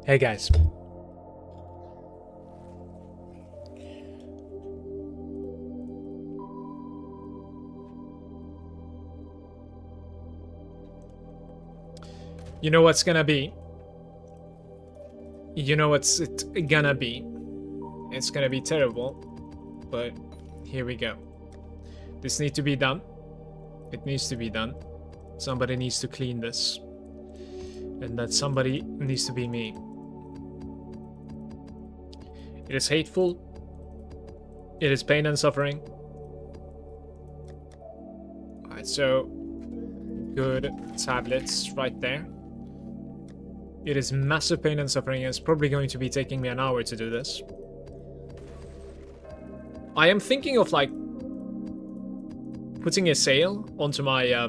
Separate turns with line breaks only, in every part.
Hey guys. You know what's gonna be? You know what's it gonna be? It's gonna be terrible, but here we go. This needs to be done. It needs to be done. Somebody needs to clean this. And that somebody needs to be me. It is hateful. It is pain and suffering. Alright, so good tablets right there. It is massive pain and suffering, and it's probably going to be taking me an hour to do this. I am thinking of like putting a sale onto my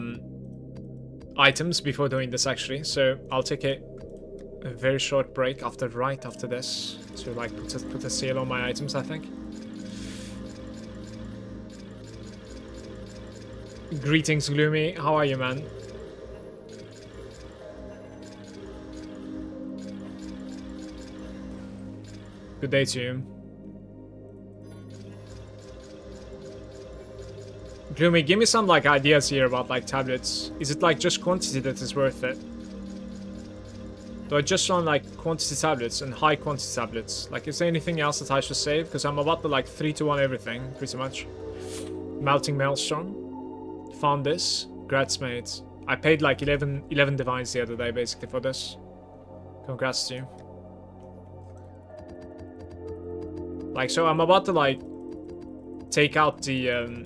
items before doing this actually, so I'll take a very short break right after this to like put a sale on my items, I think. Greetings, Gloomy. How are you, man? Good day to you. Gloomy, give me some like ideas here about like tablets. Is it like just quantity that is worth it? Do I just want like quantity tablets and high quantity tablets? Like, is there anything else that I should save? Because I'm about to like 3-to-1 everything, pretty much. Melting Maelstrom. Found this. Grats, mate. I paid like 11 divines the other day basically for this. Congrats to you. Like, so I'm about to like take out the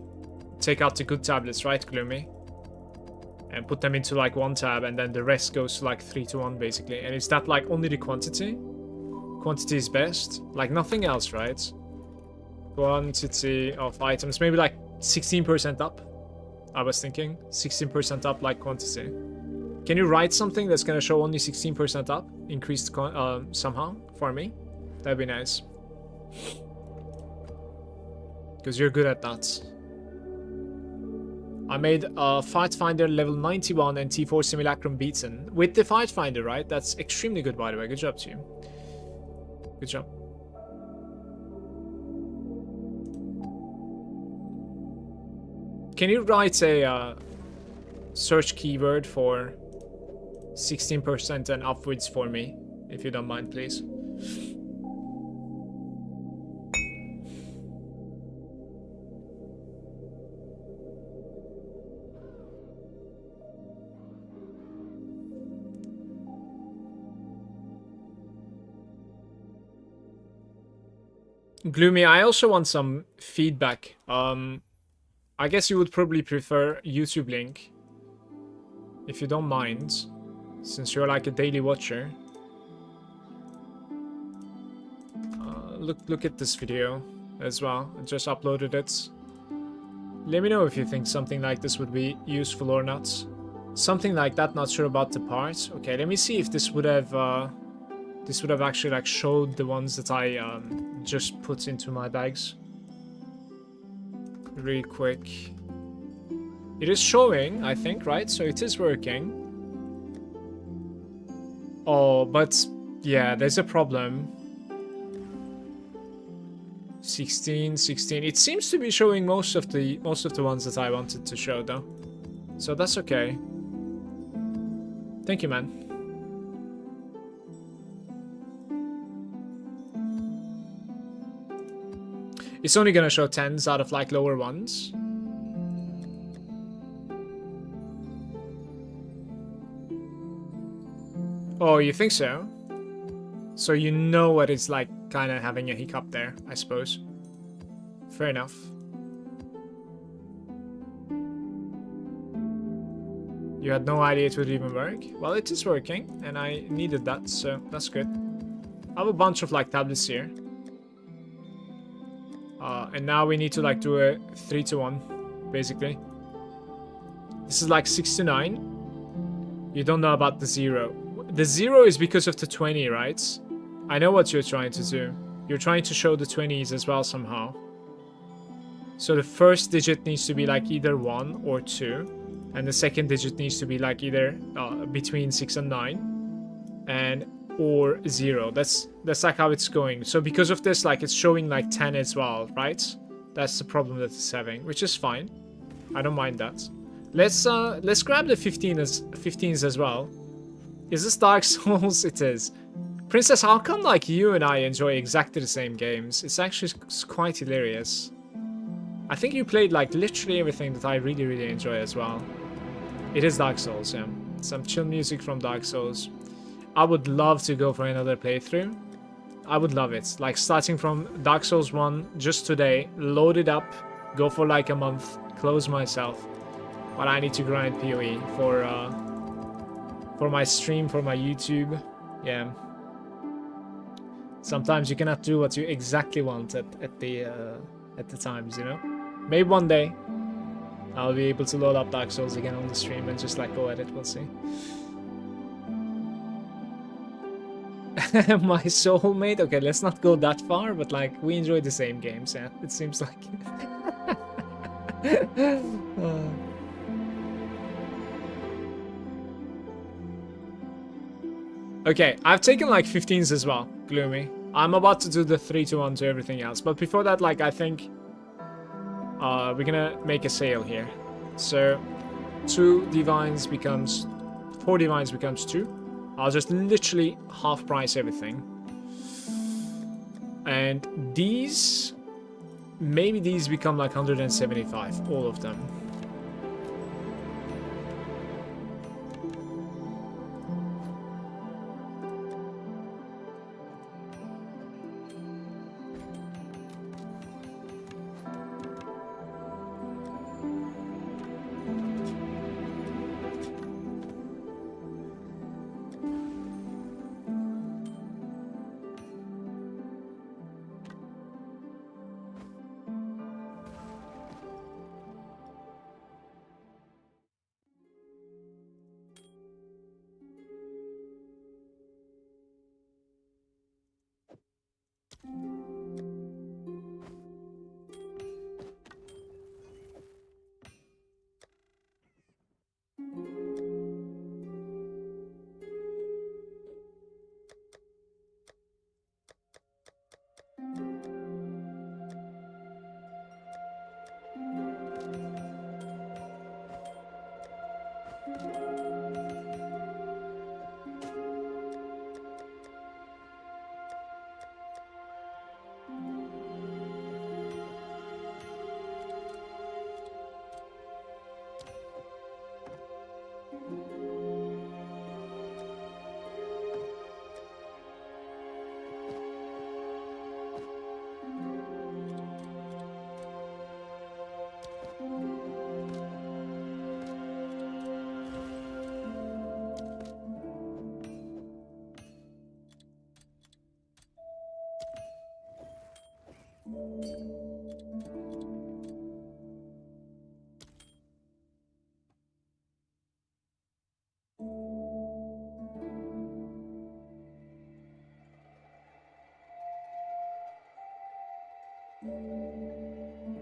good tablets, right, Gloomy? And put them into like one tab, and then the rest goes to like 3-to-1 basically. And is that like only the quantity? Quantity is best? Like nothing else, right? Quantity of items, maybe like 16% up. I was thinking 16% up like quantity. Can you write something that's gonna show only 16% up? Increased somehow for me? That'd be nice. Because you're good at that. I made a Fight Finder level 91 and T4 Simulacrum beaten. With the Fight Finder, right? That's extremely good, by the way. Good job to you. Good job. Can you write a search keyword for 16% and upwards for me? If you don't mind, please. Gloomy, I also want some feedback. I guess you would probably prefer YouTube link, if you don't mind, since you're like a daily watcher. Look at this video as well. I just uploaded it. Let me know if you think something like this would be useful or not. Something like that, not sure about the parts. Okay, let me see if this would have actually like showed the ones that I just put into my bags. Really quick. It is showing, I think, right? So it is working. Oh, but yeah, there's a problem. 16. It seems to be showing most of the ones that I wanted to show though. So that's okay. Thank you, man. It's only gonna show 10s out of like lower ones. Oh, you think so? So you know what it's like kind of having a hiccup there, I suppose. Fair enough. You had no idea it would even work? Well, it is working, and I needed that, so that's good. I have a bunch of like tablets here. And now we need to like do a 3-to-1, basically. This is like 6-to-9. You don't know about the 0. The 0 is because of the 20, right? I know what you're trying to do. You're trying to show the 20s as well somehow. So the first digit needs to be like either 1 or 2. And the second digit needs to be like either between 6 and 9. And or 0. That's like how it's going. So because of this, like it's showing like 10 as well, right? That's the problem that it's having, which is fine. I don't mind that. Let's grab the 15s as well. Is this Dark Souls? It is. Princess, how come like you and I enjoy exactly the same games? It's actually quite hilarious. I think you played like literally everything that I really, really enjoy as well. It is Dark Souls, yeah. Some chill music from Dark Souls. I would love to go for another playthrough. I would love it. Like starting from Dark Souls 1 just today, load it up, go for like a month, close myself. But I need to grind PoE for my stream, for my YouTube. Yeah. Sometimes you cannot do what you exactly want at the times, you know? Maybe one day I'll be able to load up Dark Souls again on the stream and just like go at it, we'll see. My soulmate? Okay, let's not go that far, but like we enjoy the same games, yeah. It seems like. Okay, I've taken like 15s as well, Gloomy. I'm about to do the 3-1 to everything else, but before that, like I think we're gonna make a sale here. So 4 divines becomes 2. I'll just literally half price everything. And these, maybe these become like 175, all of them.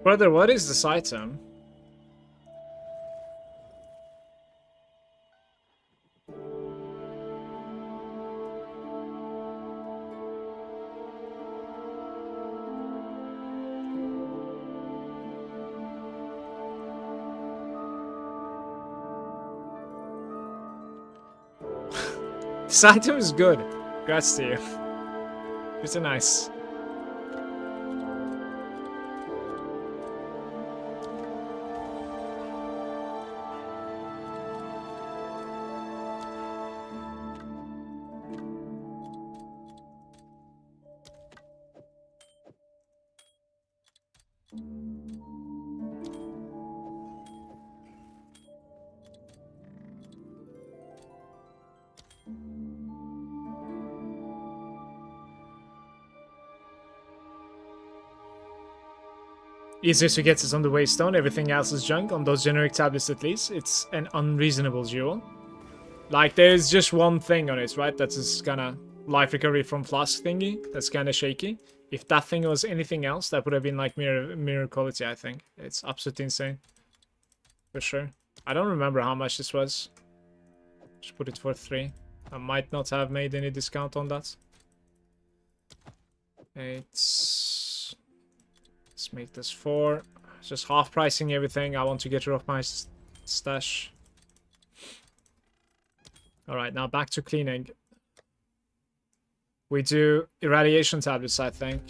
Brother, what is this item? This item is good. Congrats to you. It's nice. Easier to get is on the Waystone, everything else is junk. On those generic tablets at least, it's an unreasonable jewel. Like, there's just one thing on it, right? That's this kind of life recovery from flask thingy. That's kind of shaky. If that thing was anything else, that would have been like mirror quality, I think. It's absolutely insane. For sure. I don't remember how much this was. Just put it for 3. I might not have made any discount on that. Let's make this 4. Just half pricing everything. I want to get rid of my stash. Alright, now back to cleaning. We do irradiation tablets, I think.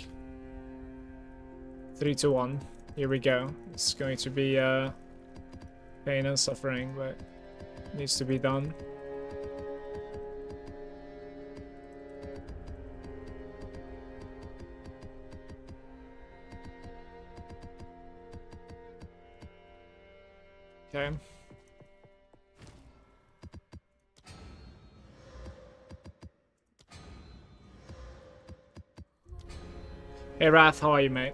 3 to 1. Here we go. It's going to be pain and suffering, but it needs to be done. Okay. Hey Wrath, how are you, mate?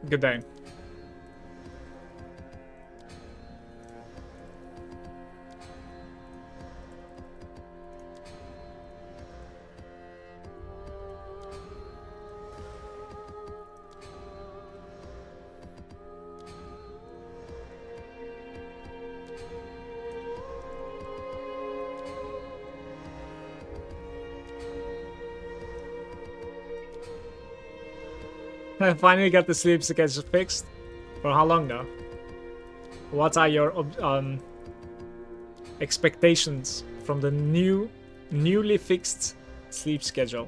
Good day. I finally got the sleep schedule fixed. For how long now? What are your expectations from the newly fixed sleep schedule?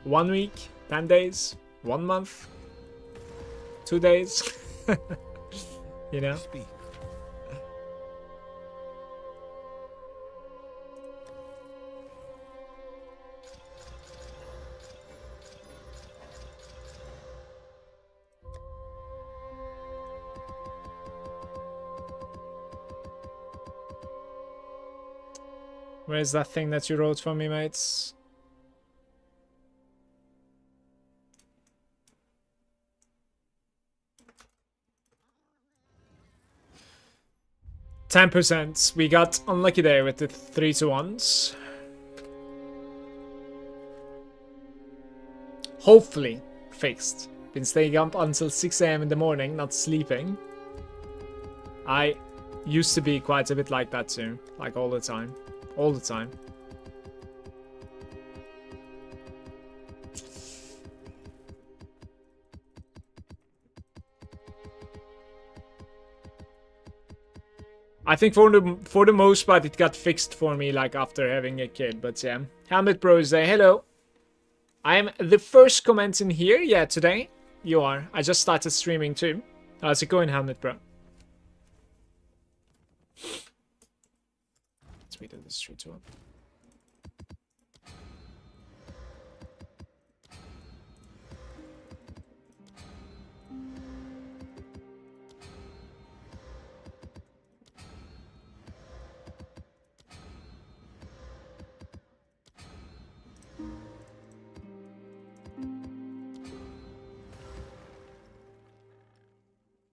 1 week, 10 days, 1 month, 2 days? You know? Where's that thing that you wrote for me, mates? %. We got unlucky there with the 3 to 1s. Hopefully fixed. Been staying up until 6 AM in the morning, not sleeping. I used to be quite a bit like that too. Like all the time. All the time. I think for the most part it got fixed for me like after having a kid, but yeah. Helmet Bro say hello. I am the first comment in here, yeah, today. You are. I just started streaming too. How's it going, Helmet Bro? Let's wait on this 3 to 1.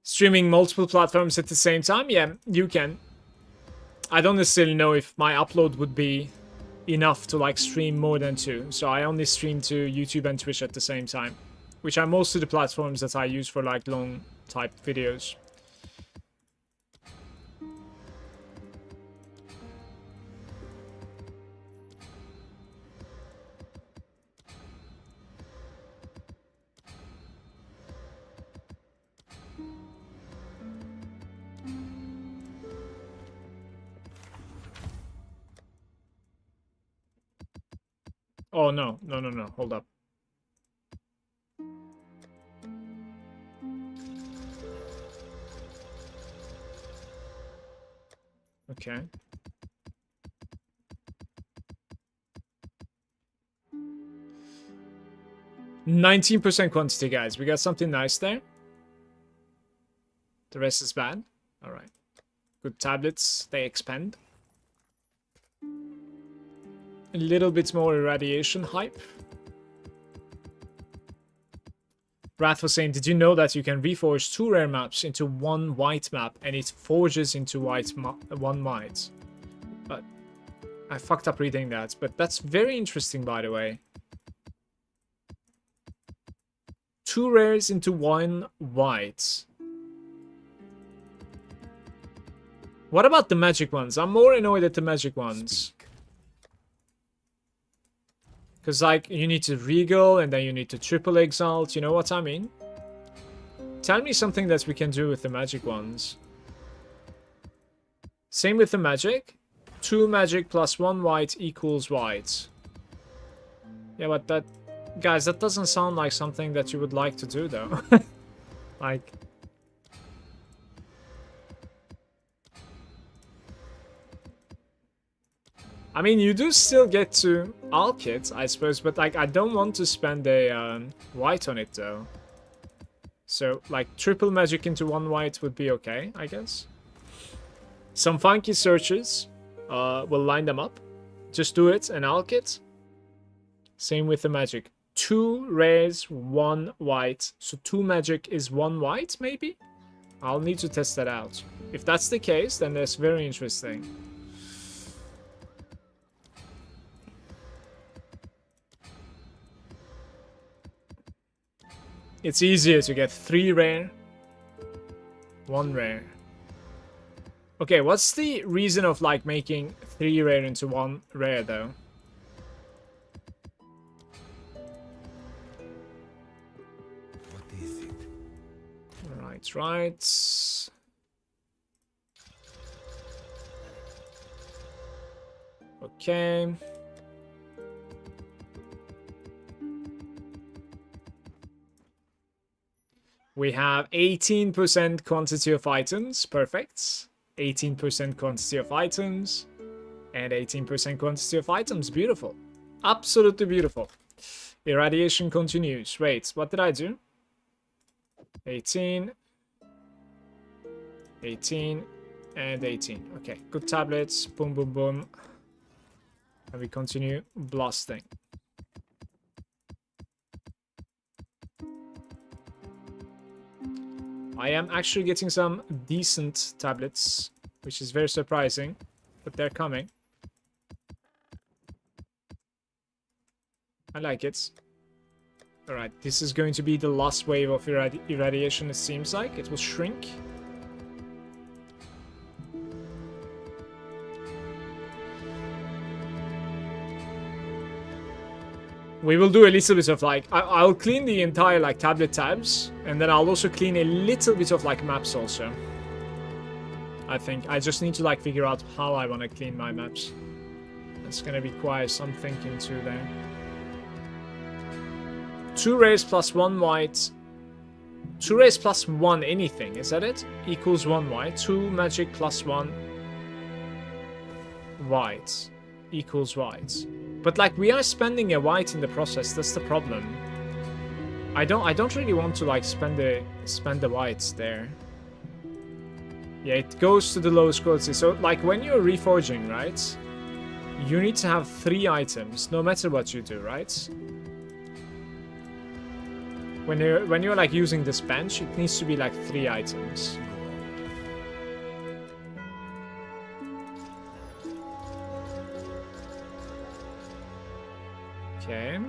Streaming multiple platforms at the same time? Yeah, you can. I don't necessarily know if my upload would be enough to like stream more than 2. So I only stream to YouTube and Twitch at the same time, which are most of the platforms that I use for like long type videos. Oh, no. No, no, no. Hold up. Okay. %19 quantity, guys. We got something nice there. The rest is bad. All right. Good tablets. They expand. A little bit more irradiation hype. Wrath was saying, did you know that you can reforge 2 rare maps into 1 white map and it forges into 1 white? But I fucked up reading that, but that's very interesting, by the way. 2 rares into 1 white. What about the magic ones? I'm more annoyed at the magic ones. Because, like, you need to regal and then you need to triple exalt. You know what I mean? Tell me something that we can do with the magic ones. Same with the magic. 2 magic plus 1 white equals white. Yeah, but that... Guys, that doesn't sound like something that you would like to do, though. Like... I mean, you do still get to alch it, I suppose, but, like, I don't want to spend a white on it, though. So, like, triple magic into 1 white would be okay, I guess. Some funky searches. We'll line them up. Just do it and alch it. Same with the magic. 2 rares, 1 white. So 2 magic is 1 white, maybe? I'll need to test that out. If that's the case, then that's very interesting. It's easier to get 3 rare, 1 rare. Okay, what's the reason of, like, making 3 rare into 1 rare, though?
What is it?
Right. Okay. We have 18% quantity of items. Perfect. 18% quantity of items. And 18% quantity of items. Beautiful. Absolutely beautiful. Irradiation continues. Wait, what did I do? 18. 18. And 18. Okay, good tablets. Boom, boom, boom. And we continue blasting. I am actually getting some decent tablets, which is very surprising, but they're coming. I like it. Alright, this is going to be the last wave of irradiation, it seems like. It will shrink. We will do a little bit of, like, I'll clean the entire, like, tablet tabs, and then I'll also clean a little bit of, like, maps also. I think I just need to, like, figure out how I want to clean my maps. It's gonna require some thinking too there. 2 rays plus 1 white. 2 rays plus 1 anything, is that it? Equals 1 white. 2 magic plus 1 white equals white. But, like, we are spending a white in the process. That's the problem. I don't really want to, like, spend the whites there. Yeah, it goes to the lowest quality. So, like, when you're reforging, right? You need to have 3 items, no matter what you do, right? When you're like using this bench, it needs to be like 3 items. Okay.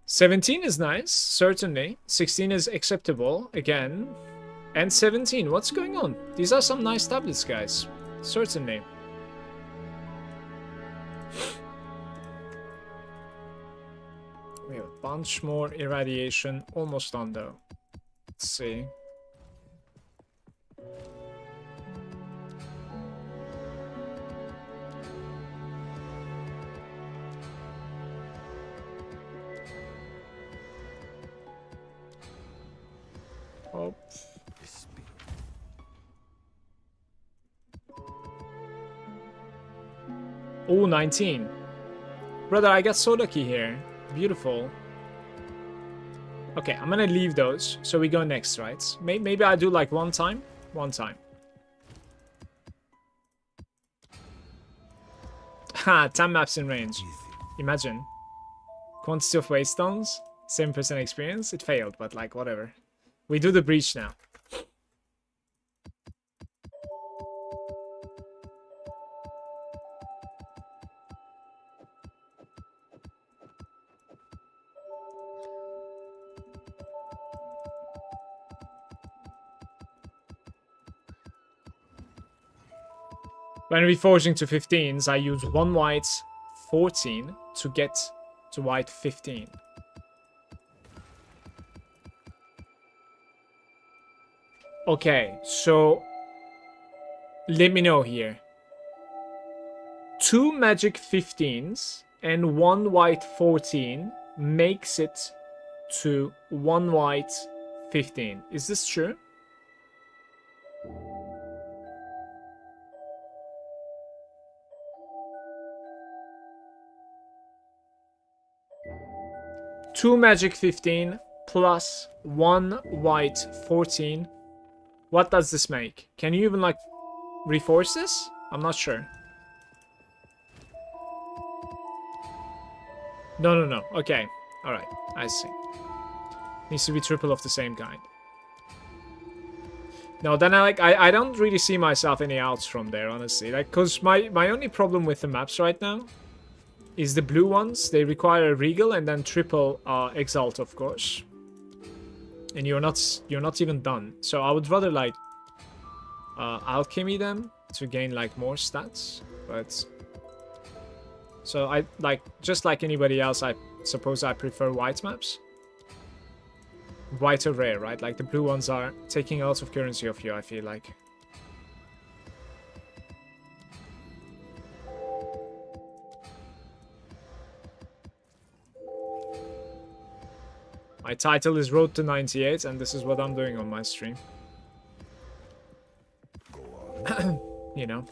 $17 is nice, certainly. 16 is acceptable, again. And 17, what's going on? These are some nice tablets, guys. Certainly. We have a bunch more irradiation. Almost done, though. Let's see. Oh. Oh, 19. Brother, I got so lucky here. Beautiful. Okay, I'm gonna leave those. So we go next, right? Maybe I do like one time. One time. Ha, 10 maps in range. Imagine. Quantity of waystones. 7% experience. It failed, but like, whatever. We do the breach now. When reforging to 15s, I use 1 white 14 to get to white 15. Okay, so let me know here. 2 magic 15s and 1 white 14 makes it to 1 white 15. Is this true? Two magic 15 plus 1 white 14. What does this make? Can you even like reforce this? I'm not sure. No. Okay. Alright. I see. Needs to be triple of the same kind. No, then I don't really see myself any outs from there, honestly. Like, cause my only problem with the maps right now is the blue ones. They require a regal and then triple exalt, of course. And you're not even done. So I would rather like alchemy them to gain like more stats. But so I like, just like anybody else, I suppose I prefer white maps. White are rare, right? Like the blue ones are taking a lot of currency off you, I feel like. My title is Road to 98 and this is what I'm doing on my stream. You know.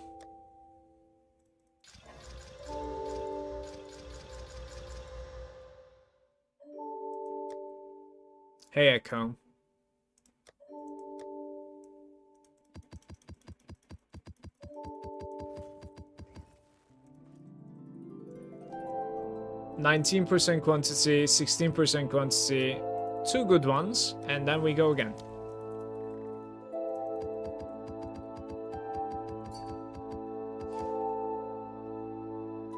Hey, Echo. %19 quantity, 16% quantity, 2 good ones, and then we go again.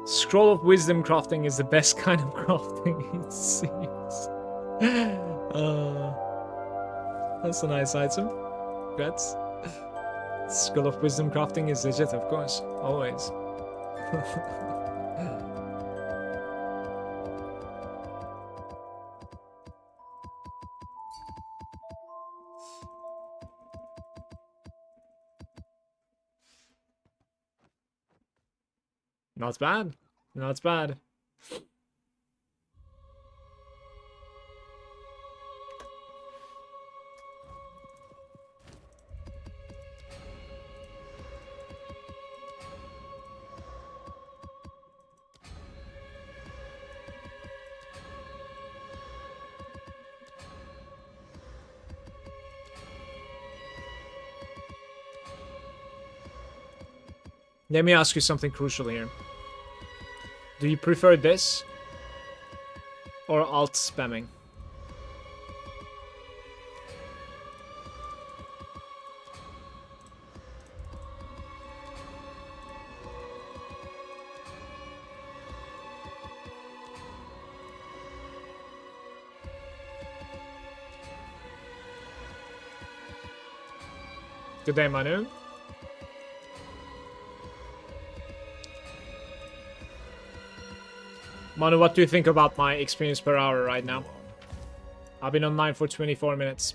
Scroll of Wisdom crafting is the best kind of crafting, it seems. That's a nice item. Congrats. Scroll of Wisdom crafting is legit, of course. Always. Not bad. Not bad. Let me ask you something crucial here. Do you prefer this or alt spamming? Good day, Manu. Manu, what do you think about my experience per hour right now? I've been online for 24 minutes.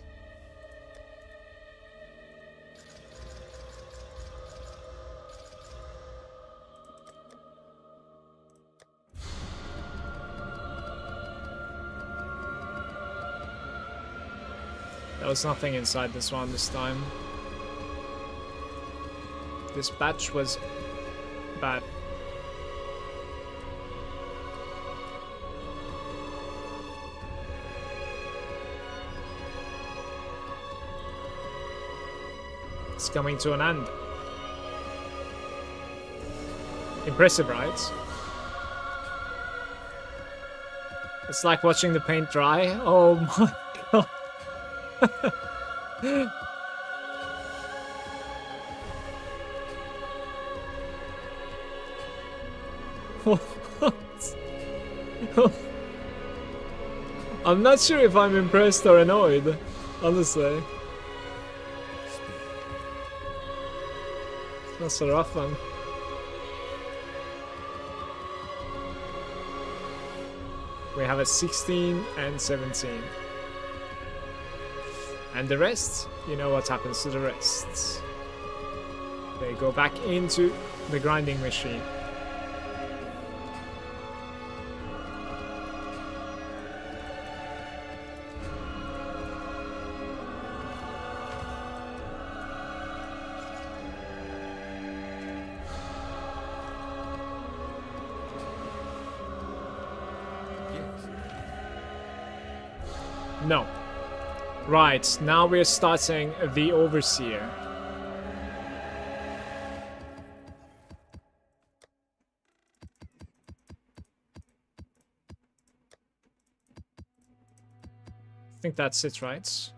There was nothing inside this one this time. This batch was bad. It's coming to an end. Impressive, right? It's like watching the paint dry. Oh my god. What? I'm not sure if I'm impressed or annoyed, honestly. That's a rough one. We have a 16 and 17. And the rest, you know what happens to the rest. They go back into the grinding machine. No. Right, now we're starting the Overseer. I think that's it, right?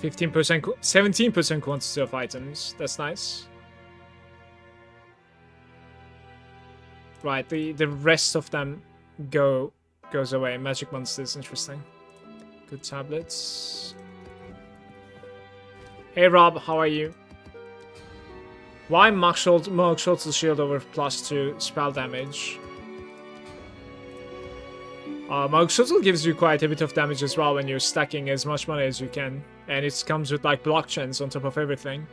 %, 17% quantity of items. That's nice. Right, the rest of them goes away. Magic monsters, interesting. Good tablets. Hey Rob, how are you? Why Markschultz's shield over +2 spell damage? Markschultz gives you quite a bit of damage as well when you're stacking as much money as you can. And it comes with like block chance on top of everything.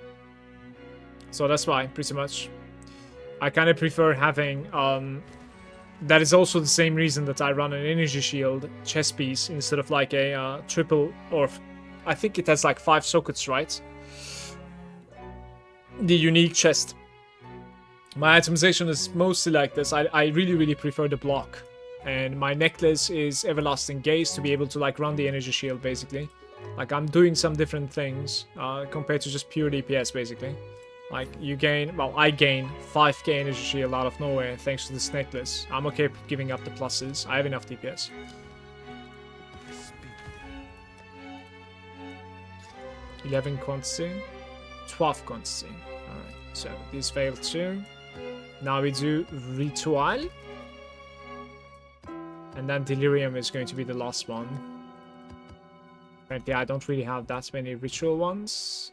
So that's why, pretty much. I kind of prefer having... that is also the same reason that I run an energy shield chest piece instead of like a triple, or... I think it has like 5 sockets, right? The unique chest. My itemization is mostly like this. I really, really prefer the block. And my necklace is Everlasting Gaze to be able to like run the energy shield, basically. Like, I'm doing some different things compared to just pure DPS, basically. Like, you gain... Well, I gain 5k energy shield out of nowhere thanks to this necklace. I'm okay giving up the pluses. I have enough DPS. 11 quantity. 12 quantity. Alright, so these failed too. Now we do Ritual. And then Delirium is going to be the last one. Apparently I don't really have that many ritual ones.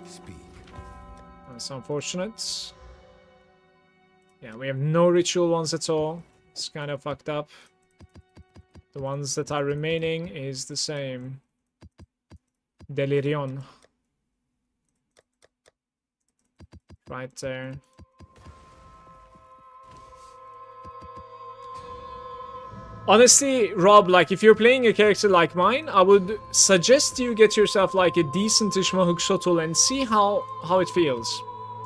Speak.
That's unfortunate. Yeah, we have no ritual ones at all. It's kind of fucked up. The ones that are remaining is the same. Delirium. Right there. Honestly, Rob, like, if you're playing a character like mine, I would suggest you get yourself, like, a decent-ish Mahuk Shuttle and see how it feels.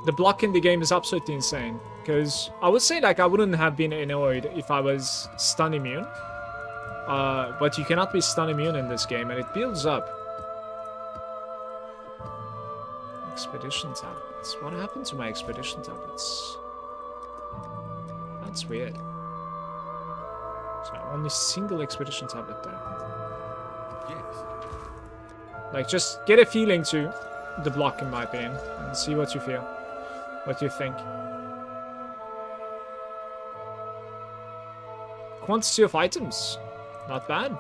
The block in the game is absolutely insane. Because I would say, like, I wouldn't have been annoyed if I was stun immune. But you cannot be stun immune in this game, and it builds up. Expedition tablets. What happened to my expedition tablets? That's weird. So only single expedition tablet there.
Yes.
Like, just get a feeling to the block, in my opinion, and see what you feel, what you think. Quantity of items, not bad.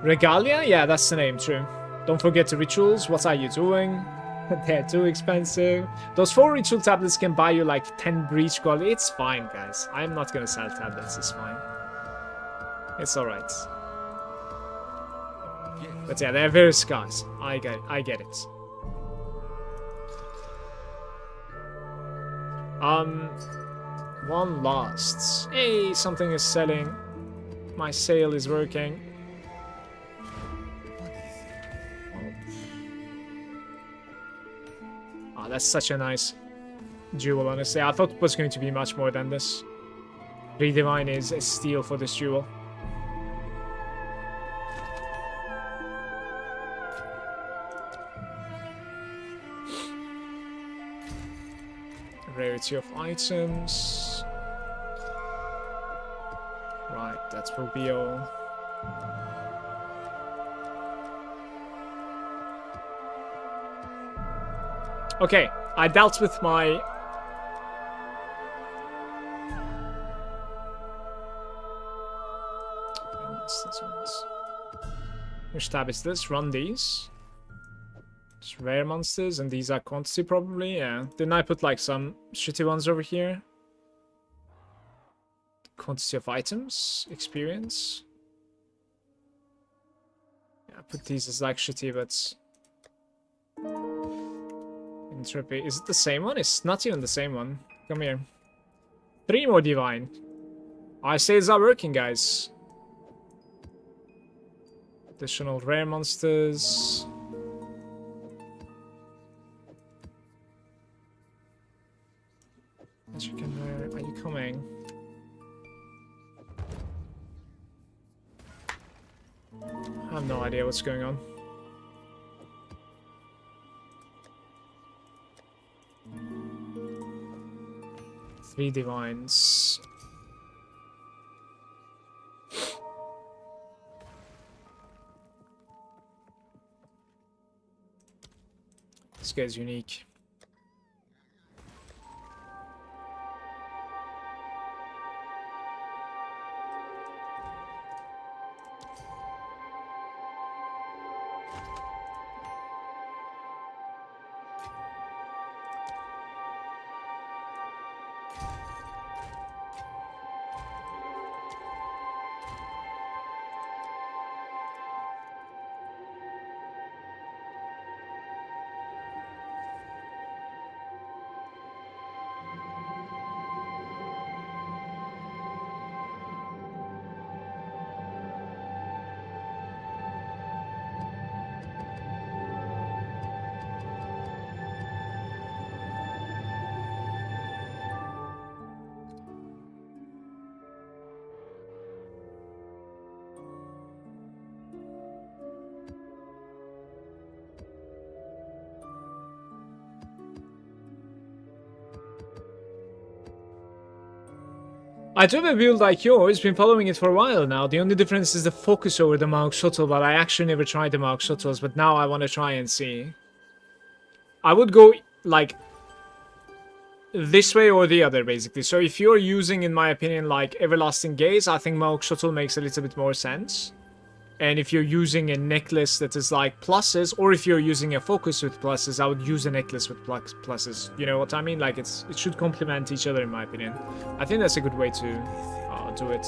Regalia, yeah, that's the name, true. Don't forget the rituals. What are you doing? They're too expensive. Those 4 ritual tablets can buy you like 10 breach gold. It's fine, guys. I'm not gonna sell tablets. It's fine. It's alright.
Yes.
But yeah, they're very scarce. I get it. One last. Hey, something is selling. My sale is working. Oh, that's such a nice jewel, honestly. I thought it was going to be much more than this. Redivine is a steal for this jewel. Rarity of items. Right, that will be all. Okay, I dealt with my... Which tab is this? Run these. It's rare monsters, and these are quantity probably, yeah. Didn't I put like some shitty ones over here? Quantity of items, experience. Yeah, I put these as like shitty, but... Entropy. Is it the same one? It's not even the same one. Come here. 3 more divine. I say it's not working, guys. Additional rare monsters. Chicken rare. Are you coming? I have no idea what's going on. Three divines. This guy's unique. I do have a build like yours, been following it for a while now. The only difference is the focus over the Malk Shuttle, but I actually never tried the Malk Shuttles, but now I want to try and see. I would go, like, this way or the other, basically. So if you're using, in my opinion, like, Everlasting Gaze, I think Malk Shuttle makes a little bit more sense. And if you're using a necklace that is, like, pluses, or if you're using a focus with pluses, I would use a necklace with pluses. You know what I mean? Like, it should complement each other, in my opinion. I think that's a good way to do it.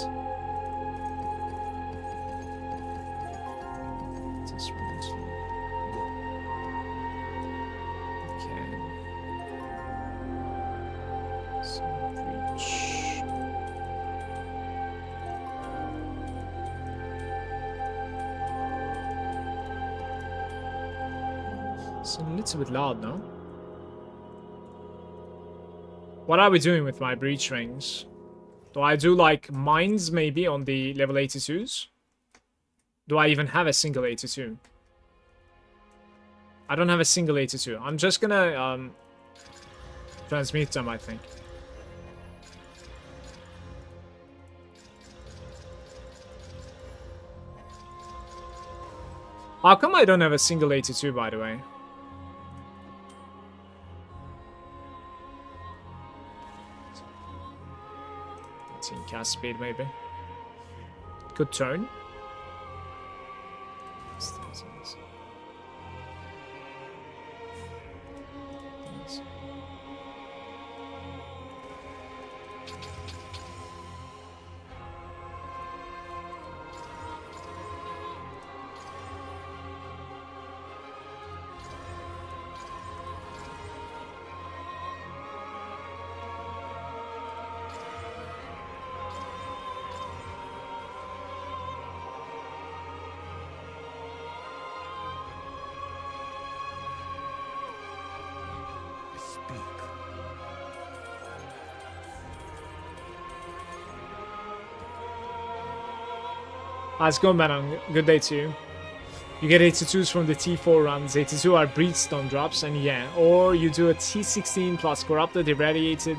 It's a bit loud, no? What are we doing with my breach rings? Do I do like mines maybe on the level 82s? Do I even have a single 82? I don't have a single 82. I'm just gonna transmute them, I think. How come I don't have a single 82, by the way? Cast speed, maybe. Good turn. How's it going, man? Good day to you. You get 82s from the T4 runs. 82 are Breedstone drops, and yeah. Or you do a T16 plus Corrupted Irradiated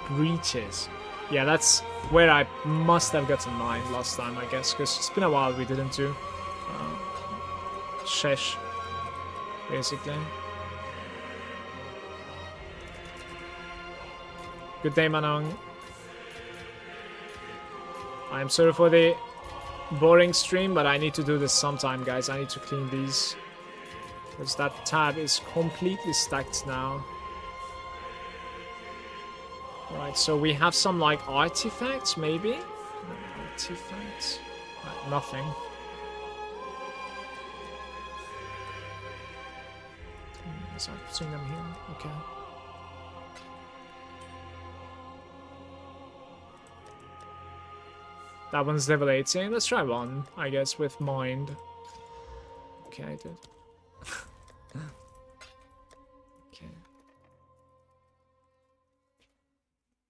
Breaches. Yeah, that's where I must have gotten mine last time, I guess, because it's been a while we didn't do Shesh, basically. Good day, Manong. I'm sorry for the boring stream, but I need to do this sometime, guys. I need to clean these, because that tab is completely stacked now. Alright, so we have some, like, artifacts, maybe? No, artifacts? Nothing. Is that putting them here? Okay. That one's level 18. Let's try one, I guess, with mind. Okay, I did. Okay.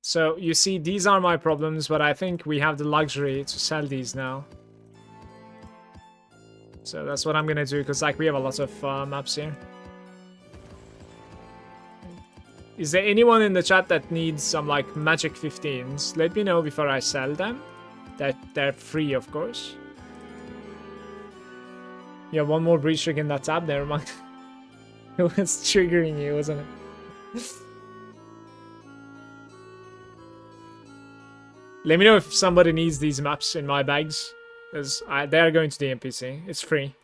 So, you see, these are my problems, but I think we have the luxury to sell these now. So that's what I'm gonna do, because, like, we have a lot of maps here. Is there anyone in the chat that needs some, like, magic 15s? Let me know before I sell them. They're free, of course. Yeah, one more breach trick in that tab, never mind. It was triggering you, wasn't it? Let me know if somebody needs these maps in my bags, because they are going to the NPC. It's free.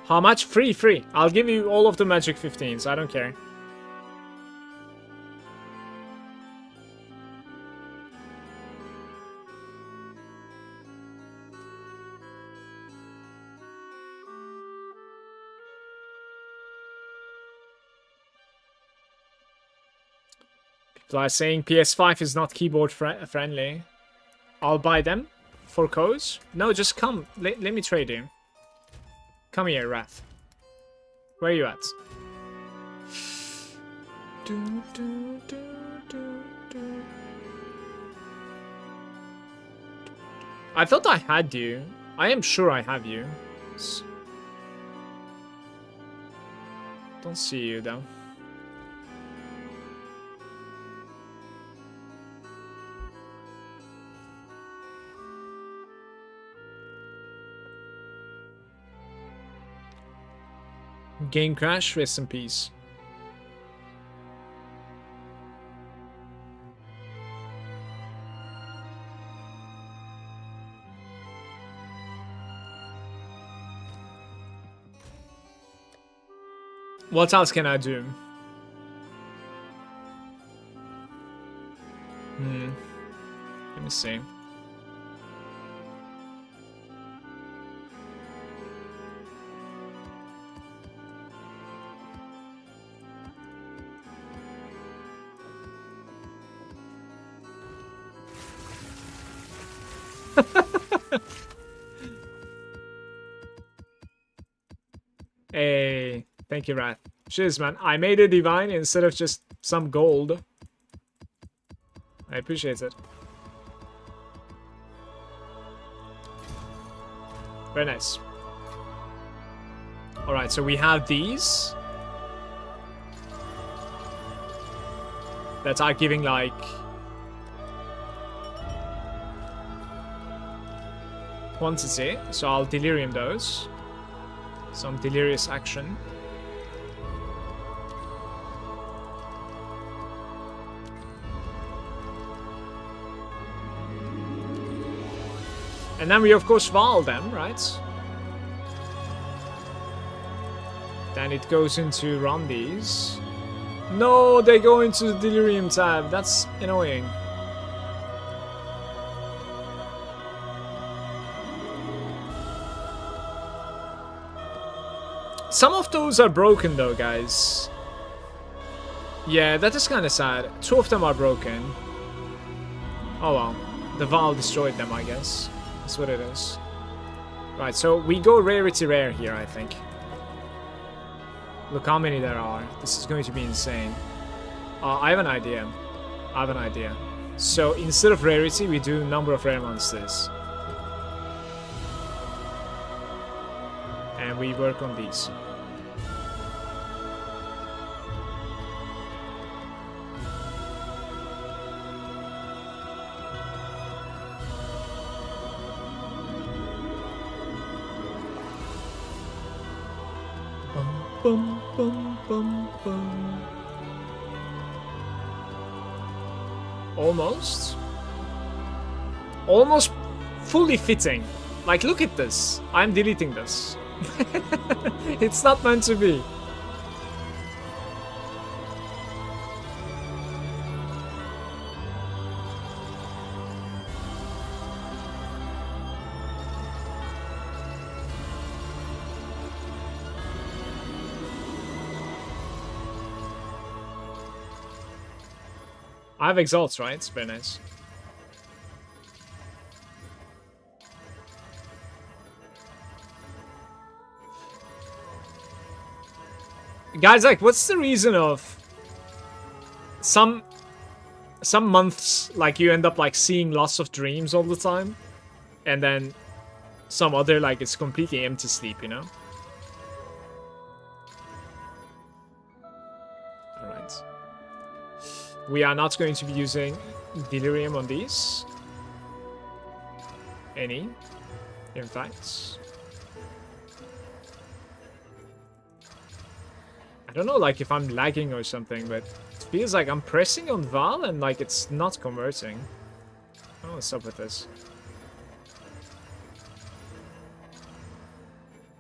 How much? Free. I'll give you all of the magic 15s. I don't care. People are saying PS5 is not keyboard friendly. I'll buy them for codes. No, just come. Let me trade you. Come here, Wrath. Where are you at? I thought I had you. I am sure I have you. Don't see you, though. Game crash, rest in peace. What else can I do? Let me see. Hey, thank you, Wrath. Cheers, man. I made a divine instead of just some gold. I appreciate it. Very nice. Alright, so we have these that are giving, like, quantity, so I'll delirium those. Some delirious action. And then we of course Val them, right? Then it goes into run these. No, they go into the Delirium tab. That's annoying. Some of those are broken though, guys. Yeah, that is kind of sad. 2 of them are broken. Oh well. The Val destroyed them, I guess. That's what it is. Right, so we go rarity rare here, I think. Look how many there are. This is going to be insane. I have an idea. So instead of rarity, we do number of rare monsters. And we work on these. Bum, bum, bum, bum. Almost fully fitting. Like, look at this. I'm deleting this. It's not meant to be. I have exalts, right? It's very nice. Guys, like, what's the reason of some months, like, you end up, like, seeing lots of dreams all the time, and then some other, like, it's completely empty sleep, you know? Alright. We are not going to be using Delirium on these. In fact. I don't know, like, if I'm lagging or something, but it feels like I'm pressing on Val and, like, it's not converting. I don't know what's up with this.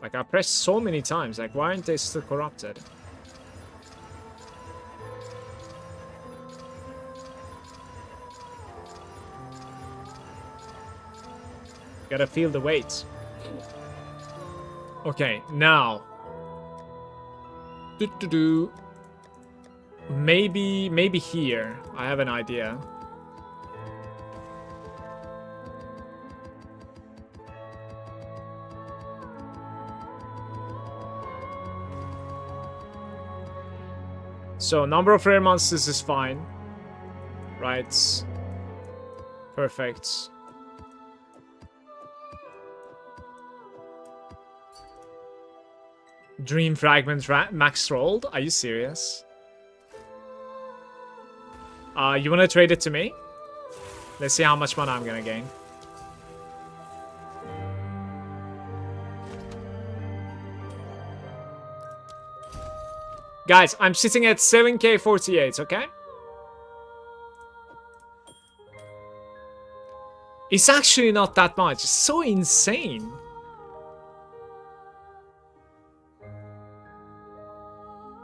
Like, I pressed so many times, like, why aren't they still corrupted? Gotta feel the weight. Okay, now. Maybe here. I have an idea. So, number of rare monsters is fine. Right. Perfect. Dream Fragment max rolled? Are you serious? You wanna trade it to me? Let's see how much mana I'm gonna gain. Guys, I'm sitting at 7k48, okay? It's actually not that much. It's so insane.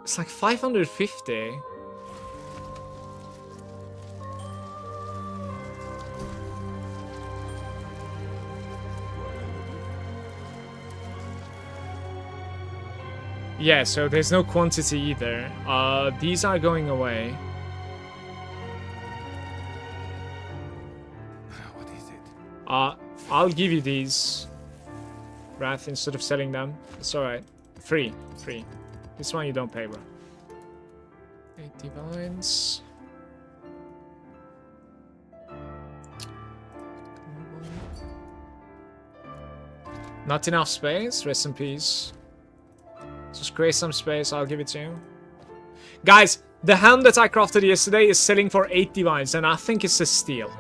It's like 550. Yeah, so there's no quantity either. These are going away.
What is it?
I'll give you these. Wrath instead of selling them. It's alright. Free. This one you don't pay, bro. 8 divines. Not enough space? Rest in peace. Just create some space, I'll give it to you. Guys, the helm that I crafted yesterday is selling for 8 divines, and I think it's a steal.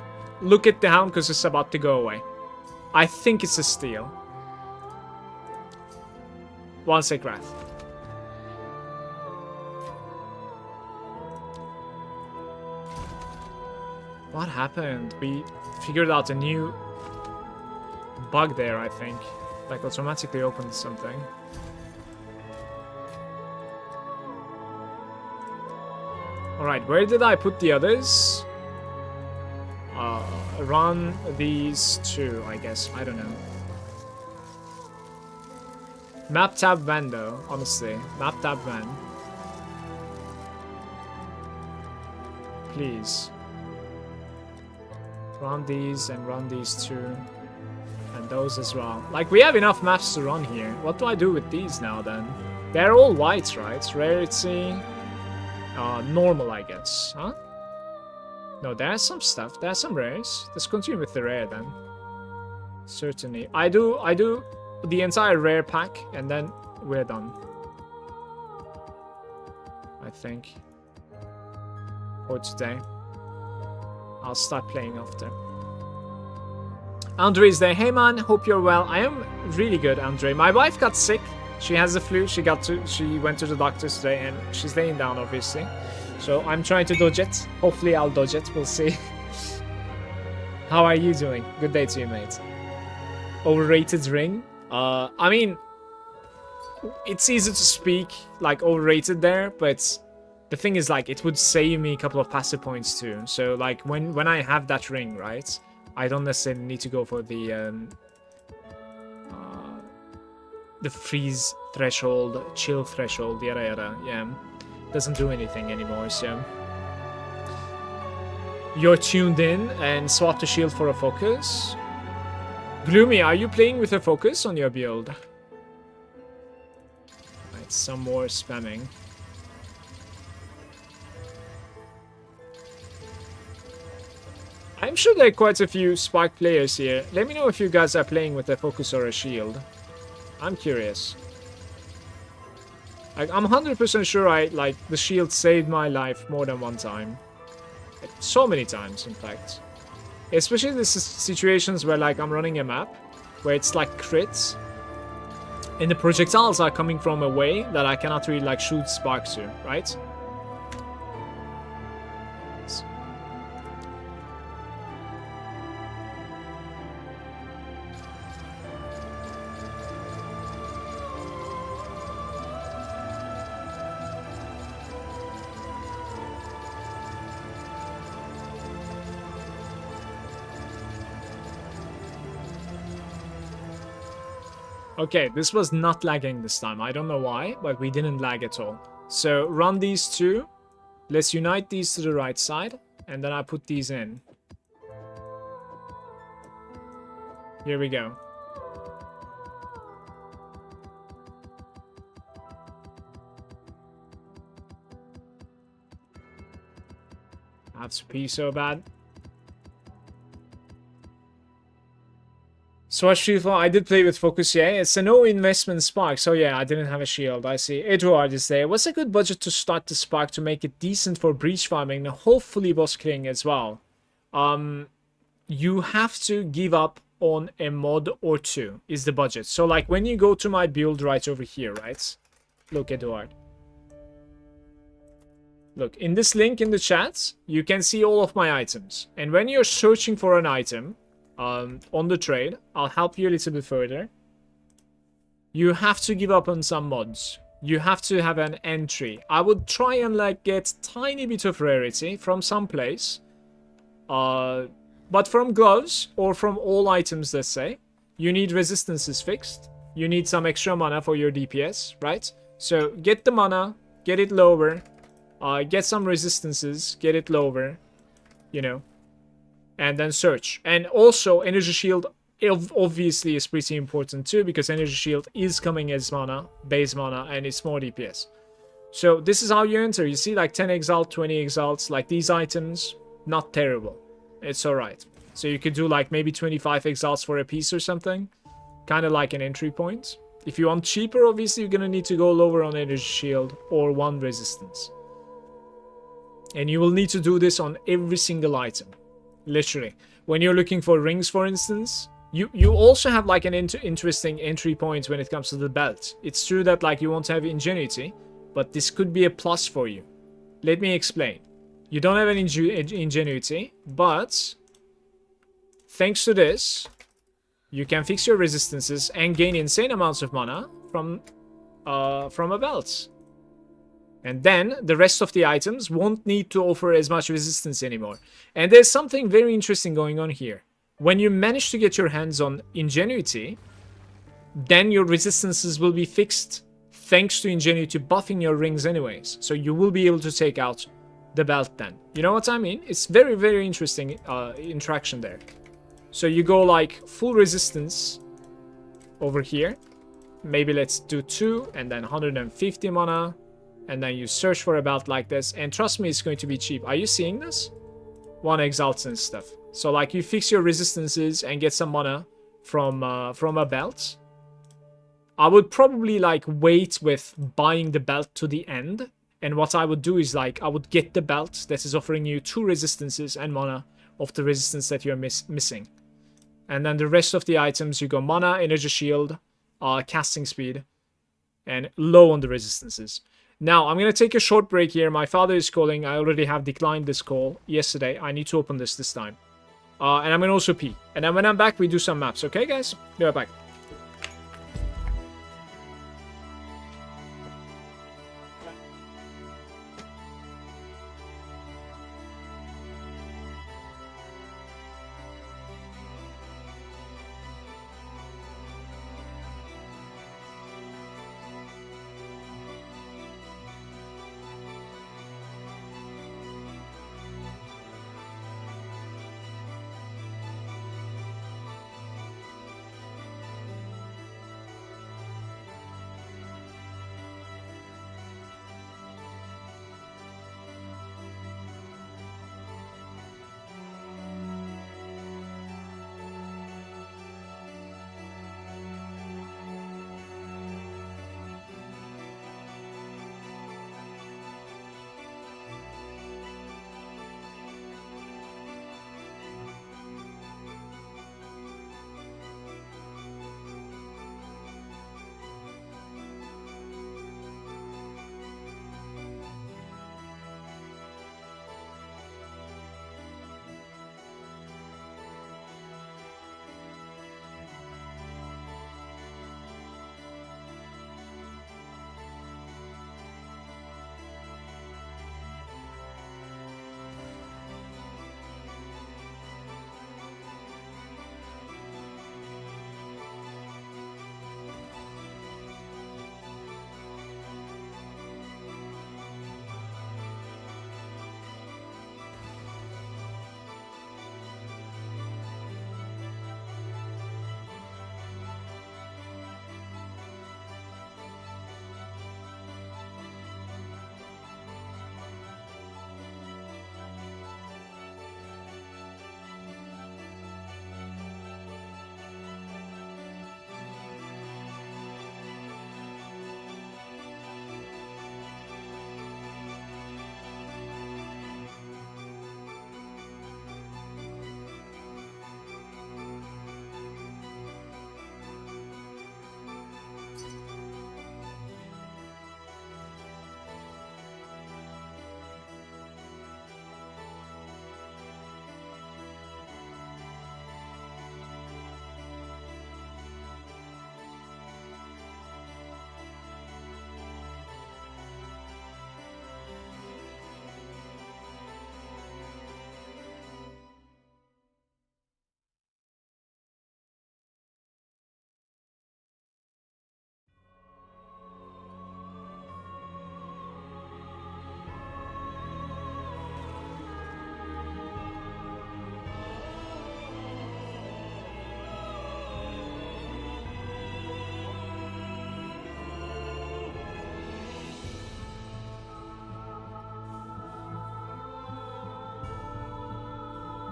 Look at the helm, because it's about to go away. I think it's a steal. One sec, Wrath. What happened? We figured out a new bug there, I think. Like, automatically opened something. Alright, where did I put the others? Run these two, I guess. I don't know. Map tab van, though, honestly. Map tab van. Please. Run these and run these two. And those as well. Like, we have enough maps to run here. What do I do with these now, then? They're all white, right? Rarity. Normal, I guess. Huh? No, there's some stuff. There's some rares. Let's continue with the rare then. Certainly. I do the entire rare pack and then we're done. I think. For today. I'll start playing after. Andre is there. Hey man, hope you're well. I am really good, Andre. My wife got sick. She has the flu. She went to the doctor today and she's laying down, obviously. So I'm trying to dodge it. Hopefully I'll dodge it. We'll see. How are you doing? Good day to you, mate. Overrated ring? I mean, it's easy to speak like overrated there, but the thing is like it would save me a couple of passive points too. So like when I have that ring, right, I don't necessarily need to go for the freeze threshold, chill threshold, yada yada. Yeah, doesn't do anything anymore. So you're tuned in and swap the shield for a focus. Gloomy, are you playing with a focus on your build? Right, some more spamming. I'm sure there are quite a few Spark players here. Let me know if you guys are playing with a focus or a shield. I'm curious. Like, I'm 100% sure the shield saved my life more than one time. Like, so many times, in fact. Especially the situations where like I'm running a map where it's like crits and the projectiles are coming from a way that I cannot really like shoot sparks to, right? Okay, this was not lagging this time. I don't know why, but we didn't lag at all. So run these two. Let's unite these to the right side. And then I put these in. Here we go. I have to pee so bad. Swatch Shield, I did play with Focus, yeah. It's a no investment Spark, so yeah, I didn't have a shield. I see. Edward is there. What's a good budget to start the Spark to make it decent for breach farming and hopefully boss killing as well? You have to give up on a mod or two, is the budget. So like when you go to my build right over here, right? Look, Edward. Look, in this link in the chat, you can see all of my items. And when you're searching for an item, on the trade, I'll help you a little bit further. You have to give up on some mods. You have to have an entry. I would try and like get tiny bit of rarity from some place. But from gloves or from all items, let's say, you need resistances fixed. You need some extra mana for your DPS, right? So get the mana, get it lower, get some resistances, get it lower, you know. And then search. And also energy shield obviously is pretty important too, because energy shield is coming as mana, base mana, and it's more DPS. So this is how you enter. You see like 10 exalt, 20 exalts, like these items, not terrible. It's alright. So you could do like maybe 25 exalts for a piece or something. Kind of like an entry point. If you want cheaper, obviously you're gonna need to go lower on energy shield or one resistance. And you will need to do this on every single item. Literally. When you're looking for rings, for instance, you also have like an interesting entry point when it comes to the belt. It's true that like you won't have ingenuity, but this could be a plus for you. Let me explain. You don't have any ingenuity, but thanks to this, you can fix your resistances and gain insane amounts of mana from a belt. And then the rest of the items won't need to offer as much resistance anymore. And there's something very interesting going on here. When you manage to get your hands on Ingenuity, then your resistances will be fixed thanks to Ingenuity buffing your rings anyways. So you will be able to take out the belt then. You know what I mean? It's very, very interesting interaction there. So you go like full resistance over here. maybe let's do 2 and then 150 mana. And then you search for a belt like this. And trust me, it's going to be cheap. Are you seeing this? 1 exalts and stuff. So like you fix your resistances and get some mana from a belt. I would probably like wait with buying the belt to the end. And what I would do is like I would get the belt that is offering you 2 resistances and mana of the resistance that you're missing. And then the rest of the items you go mana, energy shield, casting speed, and low on the resistances. Now, I'm going to take a short break here. My father is calling. I already have declined this call yesterday. I need to open this time. And I'm going to also pee. And then when I'm back, we do some maps. Okay, guys? Be right back.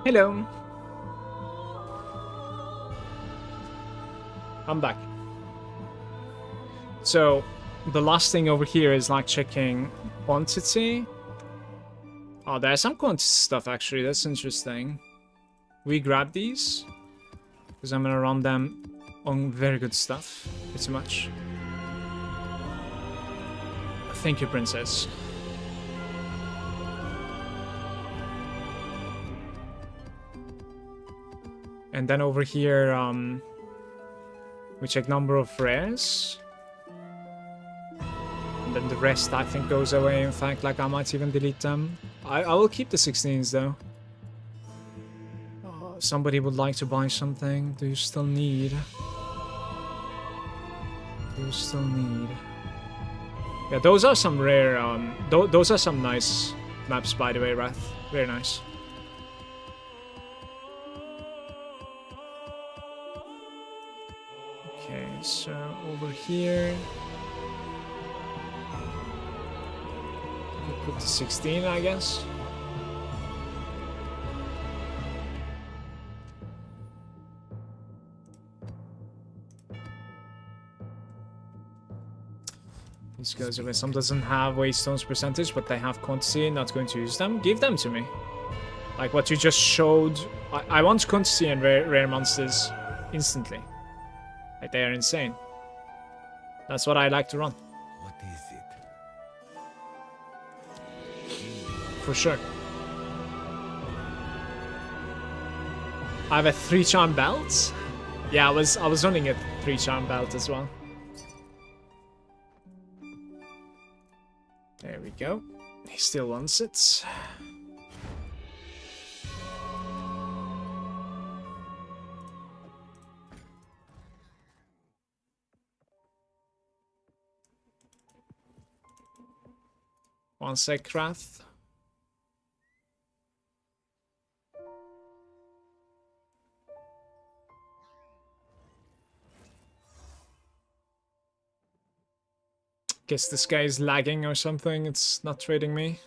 Hello. I'm back. So, the last thing over here is like checking quantity. Oh, there's some quantity stuff actually. That's interesting. We grab these because I'm gonna run them on very good stuff. Pretty much. Thank you, princess. And then over here, we check number of rares. And then the rest, I think, goes away. In fact, like, I might even delete them. I will keep the 16s, though. Somebody would like to buy something. Do you still need? Do you still need? Yeah, those are some rare, those are some nice maps, by the way, Wrath. Very nice. Okay, so over here. Put the 16, I guess. This goes away. Some doesn't have waystones percentage, but they have quantity. Not going to use them. Give them to me. Like what you just showed. I want quantity and rare monsters instantly. Like they are insane. That's what I like to run.
What is it?
For sure. I have a 3-charm belt. Yeah, I was running a 3-charm belt as well. There we go. He still wants it. One sec, Wrath. Guess this guy is lagging or something. It's not trading me.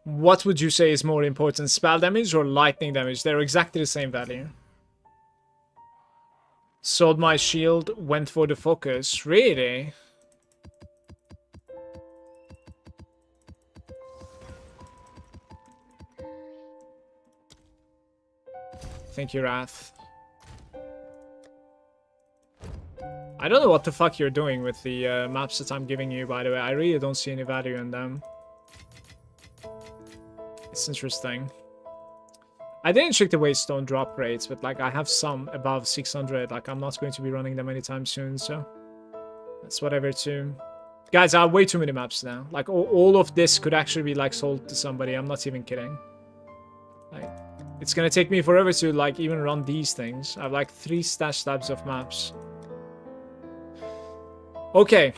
What would you say is more important, spell damage or lightning damage? They're exactly the same value. Sold my shield, went for the focus. Really? Thank you, Wrath. I don't know what the fuck you're doing with the maps that I'm giving you, by the way. I really don't see any value in them. It's interesting. I didn't check the waystone drop rates, but like I have some above 600. Like I'm not going to be running them anytime soon, so that's whatever too. Guys, I have way too many maps now. Like all of this could actually be like sold to somebody. I'm not even kidding. Like it's gonna take me forever to like even run these things. I have like 3 stash tabs of maps. Okay.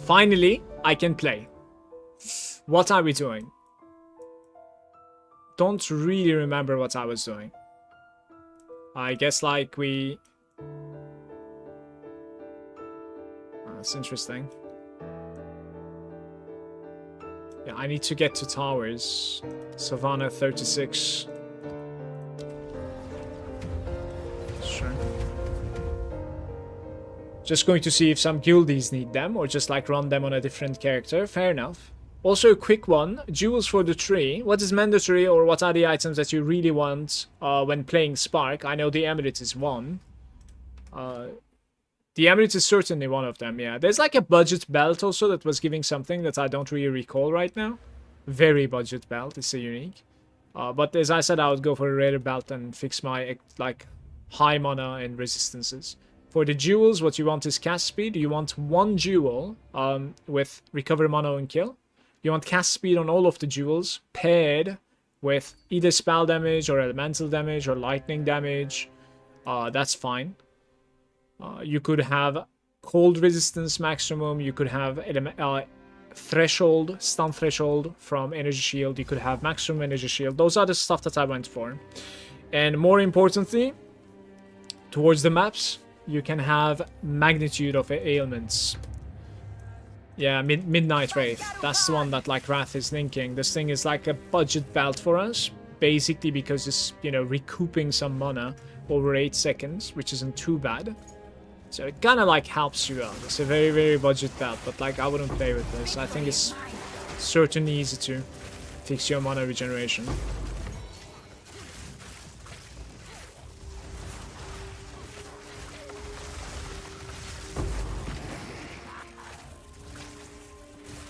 Finally, I can play. What are we doing? Don't really remember what I was doing. I guess like we... Oh, that's interesting. Yeah, I need to get to towers. Savannah 36. Sure. Just going to see if some guildies need them or just like run them on a different character. Fair enough. Also a quick one. Jewels for the tree. What is mandatory or what are the items that you really want when playing Spark? I know the Amulet is one. The Amulet is certainly one of them, yeah. There's like a budget belt also that was giving something that I don't really recall right now. Very budget belt. It's a unique. But as I said, I would go for a rare belt and fix my like high mana and resistances. For the jewels, what you want is cast speed. You want 1 jewel with recover mana and kill. You want cast speed on all of the jewels paired with either spell damage or elemental damage or lightning damage. That's fine. You could have cold resistance maximum. You could have threshold, stun threshold from energy shield. You could have maximum energy shield. Those are the stuff that I went for. And more importantly, towards the maps, you can have magnitude of ailments. Yeah, Midnight Wraith. That's the one that like Wrath is linking. This thing is like a budget belt for us, basically because it's, you know, recouping some mana over 8 seconds, which isn't too bad. So it kind of like helps you out. It's a very, very budget belt, but like I wouldn't play with this. I think it's certainly easy to fix your mana regeneration.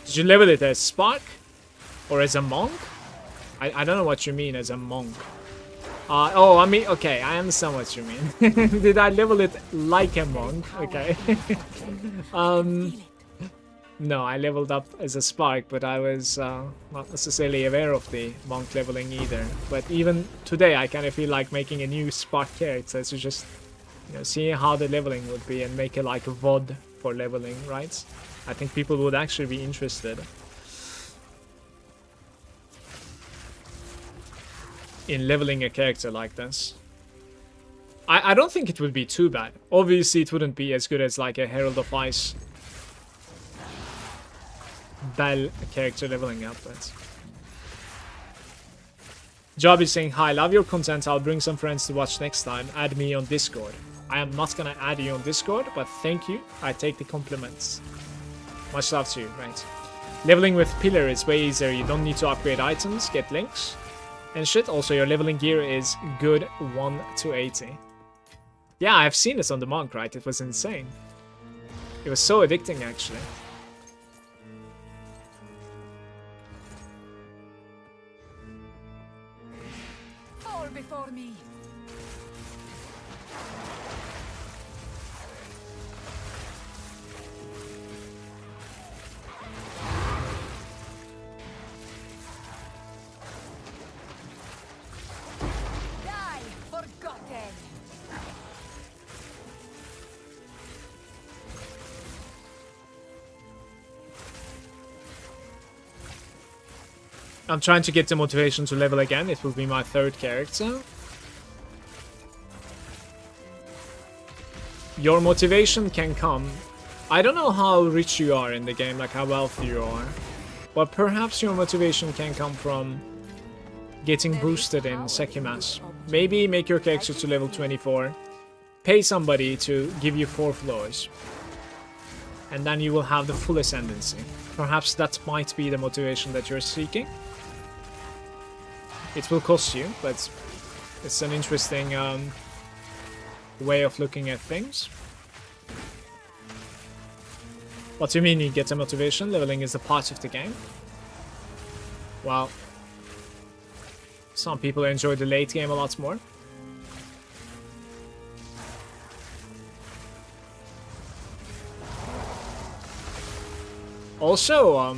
Did you level it as Spark? Or as a monk? I don't know what you mean as a monk. Oh, I mean, okay, I understand what you mean. Did I level it like a monk? Okay. No, I leveled up as a Spark, but I was not necessarily aware of the monk leveling either. But even today, I kind of feel like making a new Spark character to just You know, see how the leveling would be and make it like a VOD for leveling, right? I think people would actually be interested in leveling a character like this. I don't think it would be too bad. Obviously, it wouldn't be as good as like a Herald of Ice Bell character leveling up, but... Job is saying, hi, love your content. I'll bring some friends to watch next time. Add me on Discord. I am not gonna add you on Discord, but thank you. I take the compliments. Much love to you, right? Leveling with Pillar is way easier. You don't need to upgrade items, get links, and shit. Also, your leveling gear is good 1 to 80. Yeah, I've seen this on the Monk, right? It was insane. It was so addicting, actually.
Fall before me. Die, forgotten.
I'm trying to get the motivation to level again. It will be my 3rd character. Your motivation can come. I don't know how rich you are in the game, like how wealthy you are. But perhaps your motivation can come from getting boosted in Sekimas. Maybe make your character to level 24. Pay somebody to give you 4 floors. And then you will have the full ascendancy. Perhaps that might be the motivation that you're seeking. It will cost you, but it's an interesting way of looking at things. What do you mean you get a motivation? Leveling is a part of the game. Well, some people enjoy the late game a lot more. Also,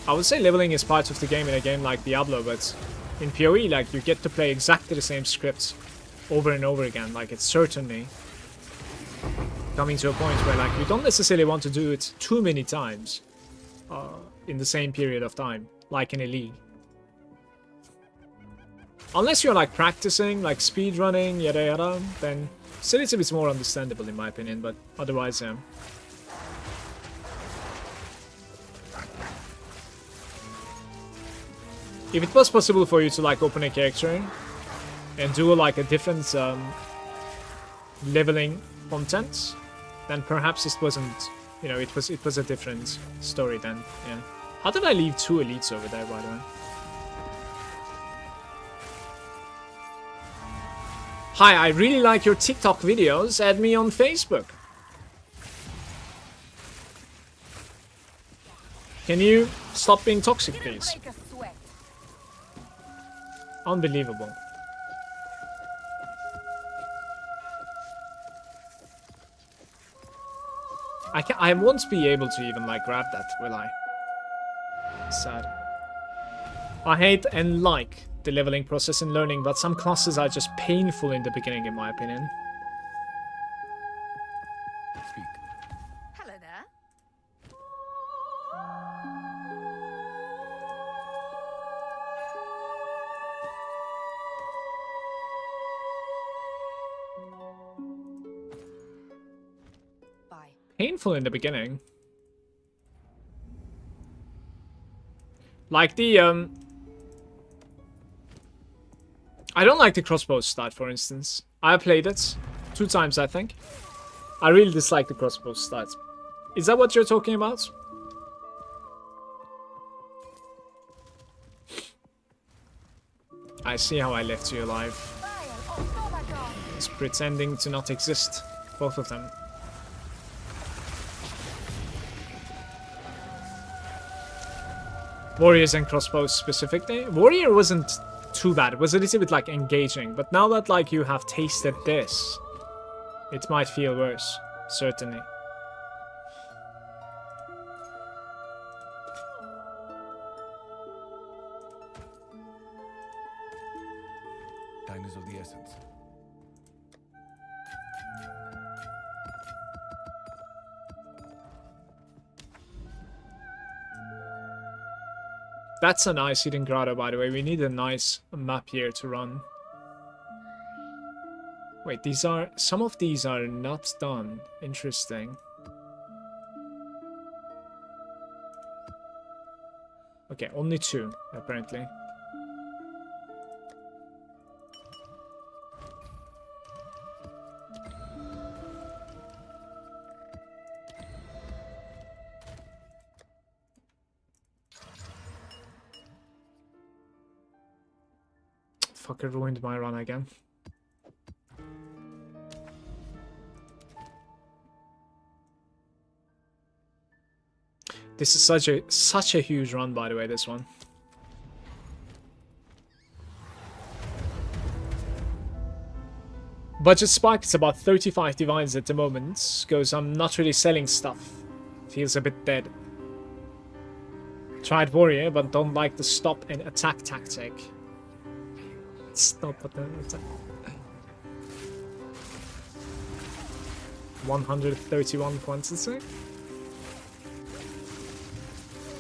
I would say leveling is part of the game in a game like Diablo, but in PoE, like, you get to play exactly the same scripts over and over again. Like, it's certainly coming to a point where, like, you don't necessarily want to do it too many times in the same period of time, like in a league. Unless you're, like, practicing, like, speedrunning, yada yada, then still it's a bit more understandable in my opinion, but otherwise, yeah. If it was possible for you to like open a character and do like a different leveling content, then perhaps it wasn't, you know, it was a different story then. Yeah. How did I leave 2 elites over there, by the way? Hi, I really like your TikTok videos. Add me on Facebook. Can you stop being toxic, please? Unbelievable. I won't be able to even like grab that, will I? Sad. I hate and like the leveling process in learning, but some classes are just painful in the beginning, in my opinion.
Speak.
Hello there. Bye.
Painful in the beginning. Like the I don't like the crossbow start, for instance. I played it 2 times, I think. I really dislike the crossbow start. Is that what you're talking about? I see how I left you alive. It's pretending to not exist, both of them. Warriors and crossbows specifically. Warrior wasn't too bad. It was a little bit like engaging, but now that like you have tasted this, it might feel worse, certainly.
Time is of the essence.
That's a nice hidden grotto, by the way. We need a nice map here to run. Wait, these are... Some of these are not done. Interesting. Okay, only 2, apparently. Fucker ruined my run again. This is such a huge run, by the way, this one. Budget spike is about 35 divines at the moment, because I'm not really selling stuff. Feels a bit dead. Tried warrior, but don't like the stop and attack tactic. Stop and attack. 131 quantity.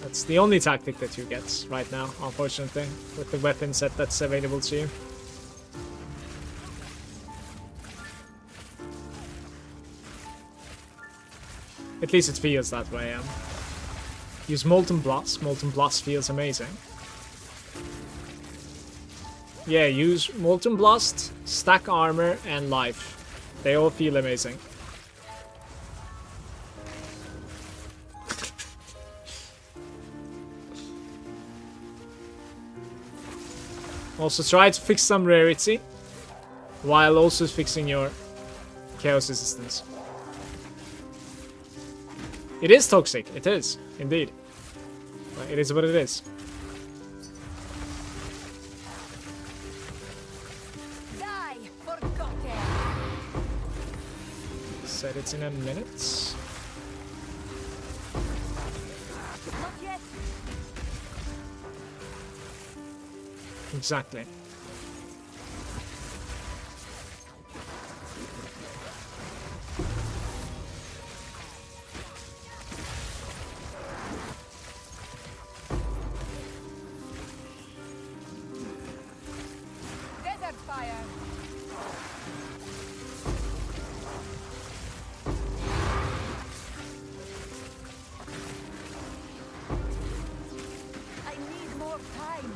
That's the only tactic that you get right now, unfortunately, with the weapon set that's available to you. At least it feels that way. Use Molten Blast. Molten Blast feels amazing. Yeah, use Molten Blast, stack armor, and life. They all feel amazing. Also try to fix some rarity, while also fixing your chaos resistance. It is toxic, it is, indeed. But it is what it is.
Die, forgotten.
Set it in a minute.
Not yet.
Exactly.
Desert fire. I need more time.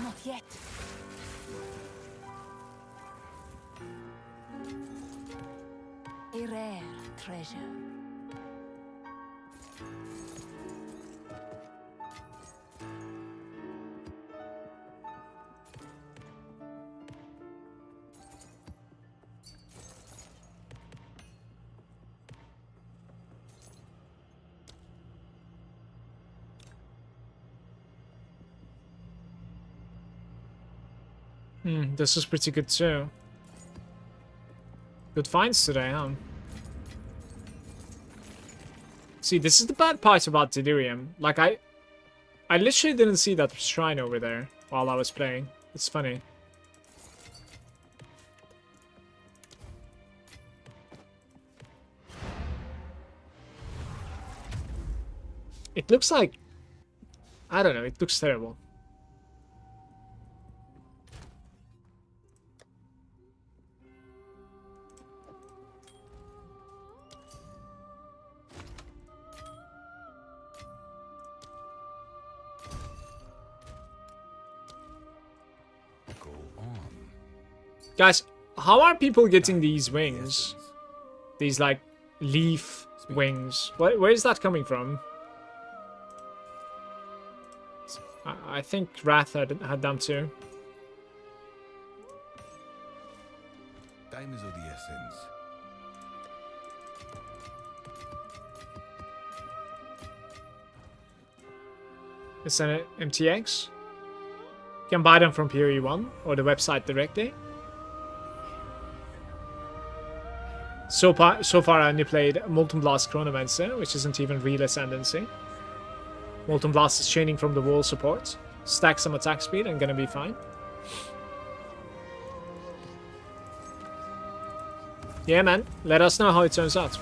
Not yet. A rare treasure.
This is pretty good too. Good finds today, huh? See, this is the bad part about Delirium. Like, I literally didn't see that shrine over there while I was playing. It's funny. It looks like... I don't know, it looks terrible.
Go on.
Guys, how are people getting these wings? These, like, leaf wings. Where is that coming from? I think Wrath had them too.
Time is of the essence.
It's an MTX. You can buy them from PoE1 or the website directly. So far I only played Molten Blast Chronomancer, which isn't even real Ascendancy. Molten Blast is chaining from the wall support. Stack some attack speed and gonna be fine. Yeah, man. Let us know how it turns out.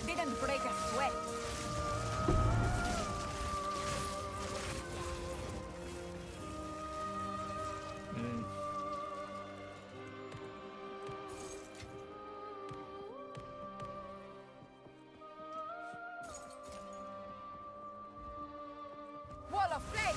Didn't break a sweat. Wall of flame.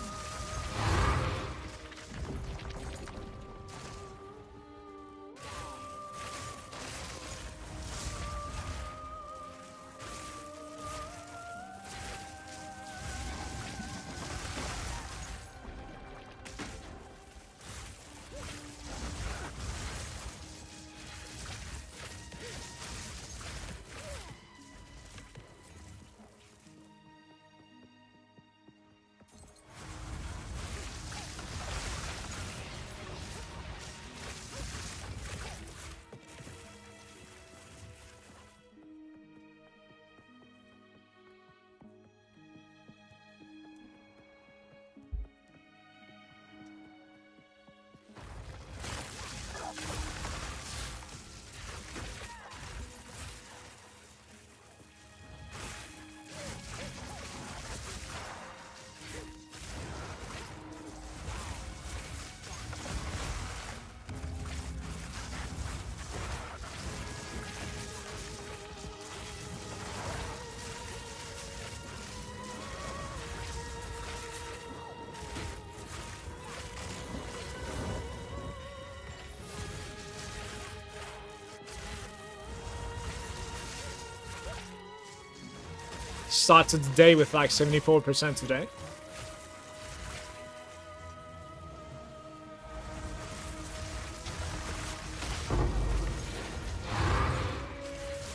Started the day with like 74% today.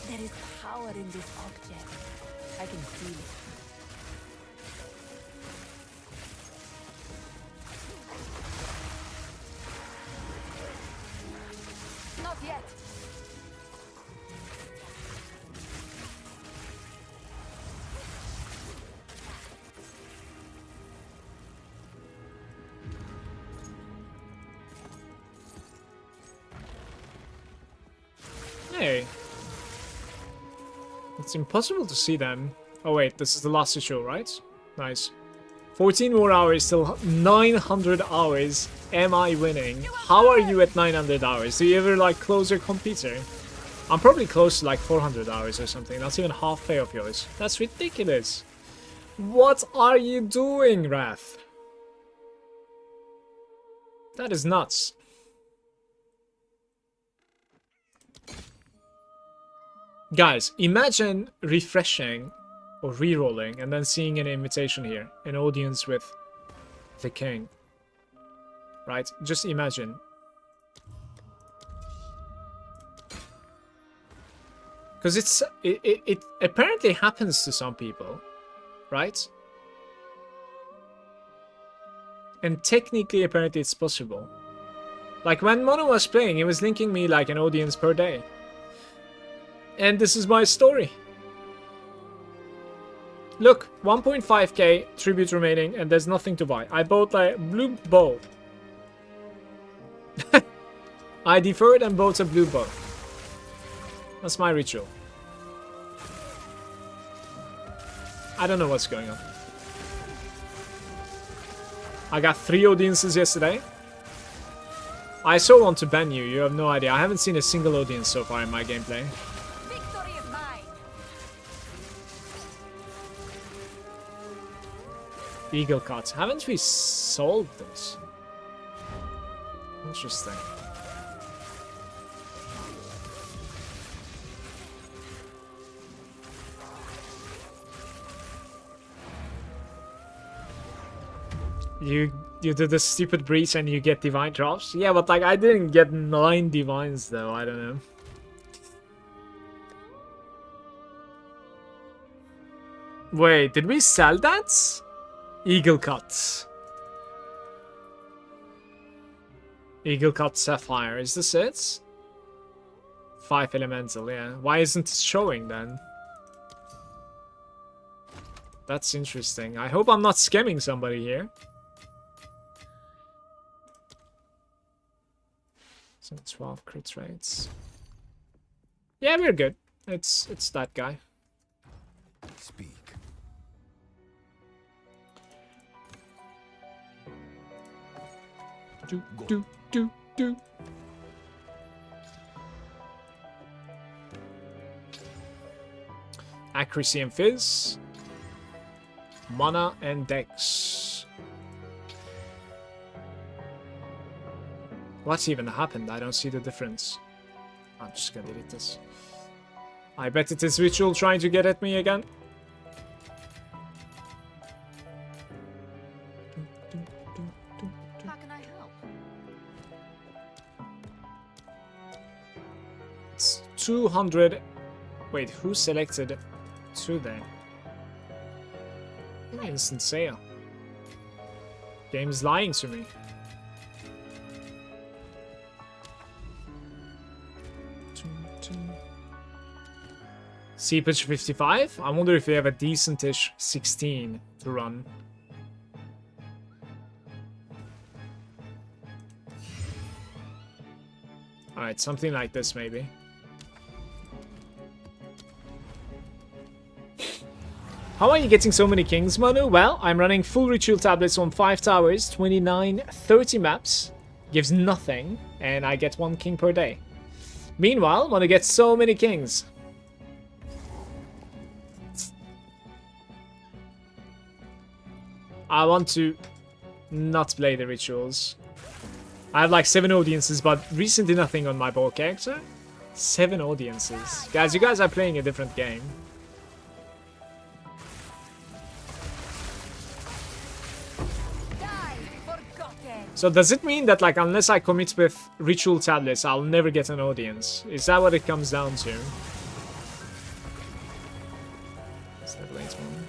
There is power in this object. I can feel it. Not yet.
Hey. It's impossible to see them. Oh wait, this is the last issue, right? Nice. 14 more hours till 900 hours. Am I winning? How are you at 900 hours? Do you ever like close your computer? I'm probably close to like 400 hours or something. That's even halfway of yours. That's ridiculous. What are you doing, Wrath? That is nuts. Guys, imagine refreshing or re-rolling and then seeing an invitation here. An audience with the king. Right? Just imagine. Because it apparently happens to some people. Right? And technically, apparently it's possible. Like when Mono was playing, he was linking me like an audience per day. And this is my story. Look, 1.5k tribute remaining and there's nothing to buy. I bought a blue bow. I deferred and bought a blue bow. That's my ritual. I don't know what's going on. I got 3 audiences yesterday. I so want to ban you, you have no idea. I haven't seen a single audience so far in my gameplay.
Victory is mine.
Eagle cuts. Haven't we solved this? Interesting. You do the stupid breach and you get divine drops? Yeah, but like I didn't get 9 divines though, I don't know. Wait, did we sell that? Eagle Cut. Eagle Cut Sapphire, is this it? 5 elemental, yeah. Why isn't it showing then? That's interesting. I hope I'm not scamming somebody here. 12 crit rates. Yeah, we're good. It's that guy.
Speak.
Do. Accuracy and Fizz. Mana and Dex. What's even happened? I don't see the difference. I'm just gonna delete this. I bet it is Ritual trying to get at me again.
How can I help?
It's 200. Wait, who selected 2 there? Instant sale. Game's lying to me. Seepage 55? I wonder if we have a decentish 16 to run. Alright, something like this maybe. How are you getting so many kings, Manu? Well, I'm running full ritual tablets on 5 towers, 29, 30 maps. Gives nothing, and I get 1 king per day. Meanwhile, Manu gets so many kings. I want to not play the rituals. I have like 7 audiences, but recently nothing on my ball character. 7 audiences. Guys, you guys are playing a different game. So does it mean that, like, unless I commit with ritual tablets, I'll never get an audience? Is that what it comes down to? Is that late one?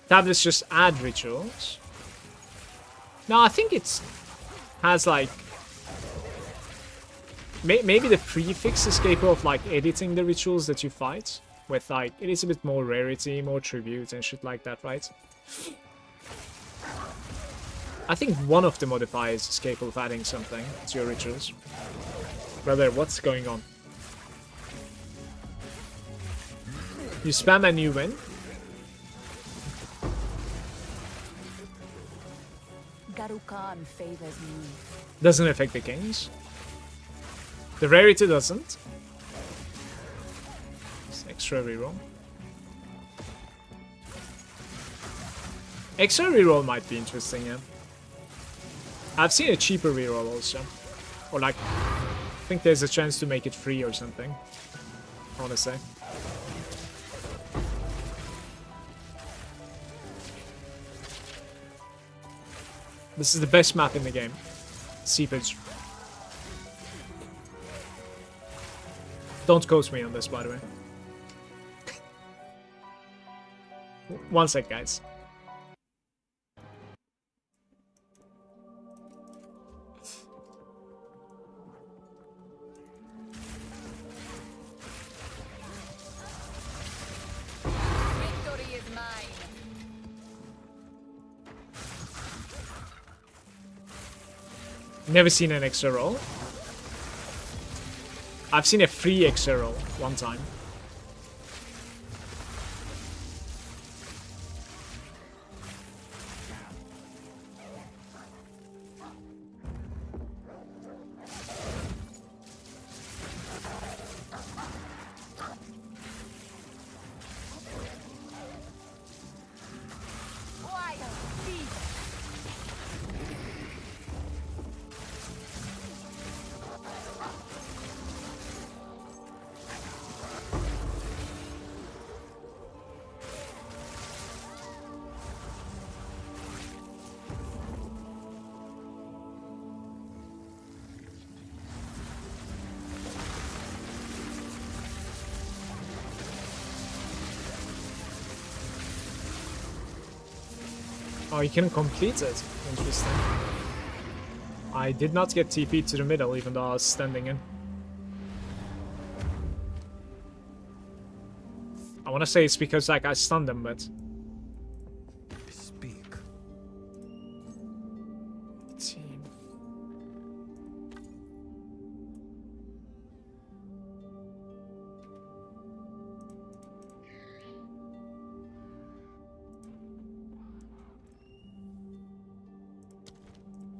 Tablets just add rituals. No, I think it has, like... Maybe the prefix is capable of, like, editing the rituals that you fight. With, like, it is a bit more rarity, more tribute and shit like that, right? I think one of the modifiers is capable of adding something to your rituals. Brother, what's going on? You spam and you win.
Garukan favors me.
Doesn't affect the kings. The rarity doesn't. Extra reroll. Extra reroll might be interesting, yeah. I've seen a cheaper reroll also. Or like, I think there's a chance to make it free or something. I wanna say. This is the best map in the game. Seepage. Don't coach me on this, by the way. One sec, guys.
Victory is mine.
Never seen an extra roll. I've seen a free extra roll one time. Oh, you can complete it. Interesting. I did not get TP to the middle, even though I was standing in. I want to say it's because like I stunned them, but
Speak.
team.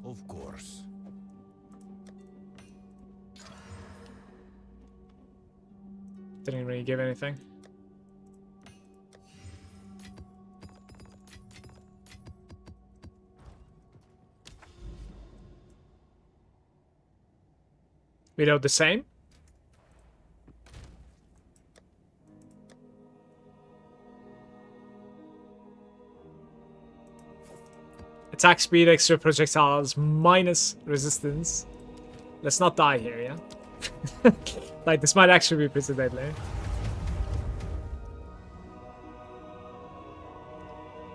Of course.
Didn't really give anything. Widow the same. Attack speed, extra projectiles, minus resistance. Let's not die here, yeah? Like, this might actually be pretty deadly.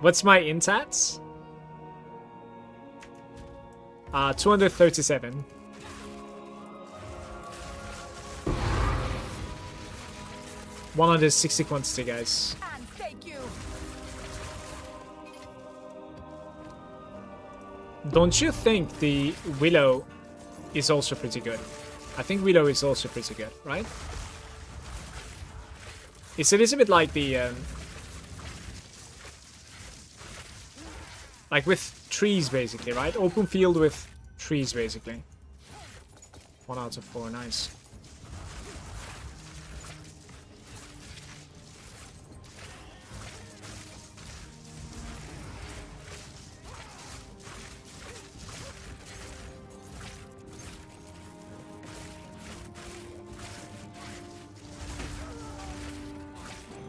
What's my intats? 237. One under 60 quantity, guys.
And thank you.
Don't you think the Willow is also pretty good? I think Willow is also pretty good, right? It's a little bit like the... like with trees, basically, right? Open field with trees, basically. 1 out of 4, nice.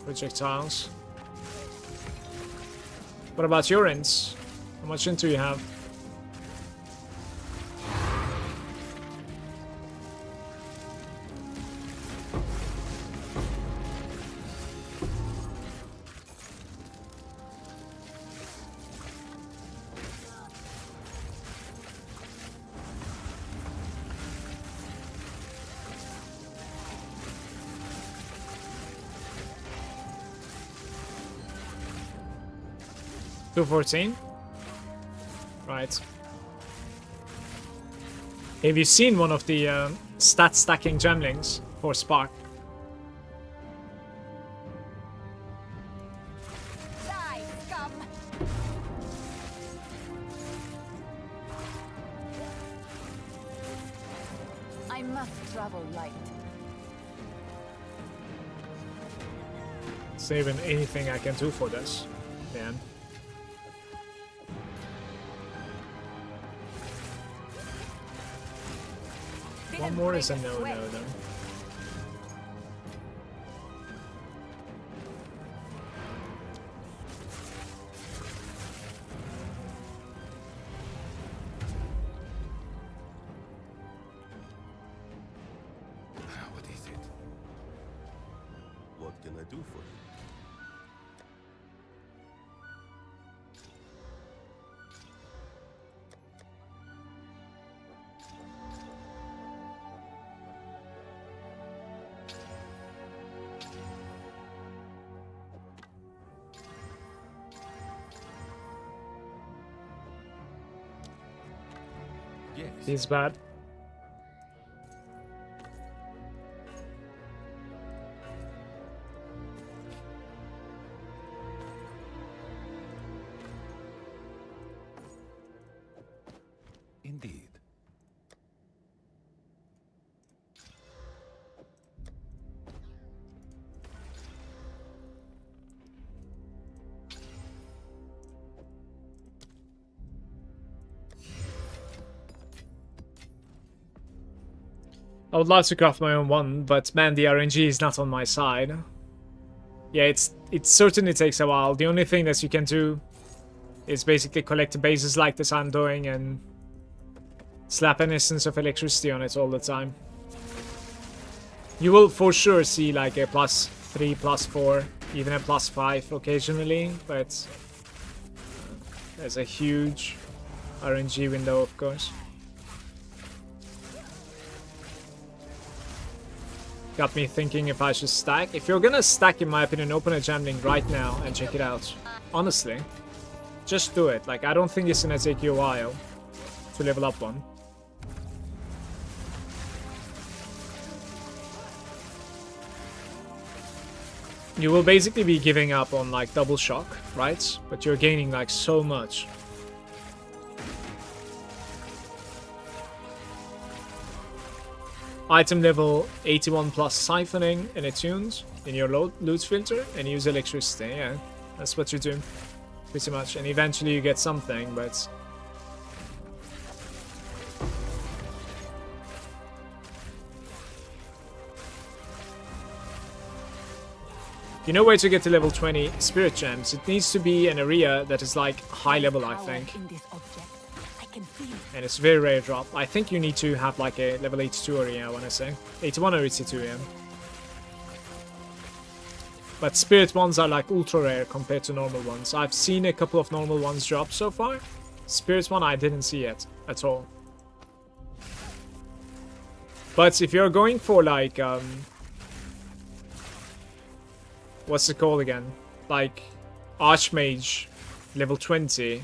Projectiles. What about your ends? How much int do you have? $214. Right. Have you seen one of the stat stacking gemlings for Spark?
Die, scum. I must travel light.
Is there even anything I can do for this? Man. One more is a no-no then.
What is it? What can I do for you? Yes.
He's bad.
Indeed.
I would love to craft my own one, but man, the RNG is not on my side. Yeah, it certainly takes a while. The only thing that you can do is basically collect the bases like this I'm doing and slap an essence of electricity on it all the time. You will for sure see like a +3, +4, even a +5 occasionally, but there's a huge RNG window, of course. got me thinking if I should stack. If you're gonna stack, in my opinion, open a gem link right now and check it out. Honestly, just do it. Like, I don't think it's gonna take you a while to level up one. You will basically be giving up on like double shock, right? But you're gaining like so much. Item level 81 plus siphoning and attunes in your loot filter and use electricity. Yeah, that's what you do pretty much. And eventually you get something, but you know where to get to level 20 spirit gems. It needs to be an area that is like high level, I think. And it's very rare drop. I think you need to have like a level 82 area, I want to say. 81 or 82, yeah. But spirit ones are like ultra rare compared to normal ones. I've seen a couple of normal ones drop so far. Spirit one I didn't see yet at all. But if you're going for like what's it called again? Like Archmage level 20.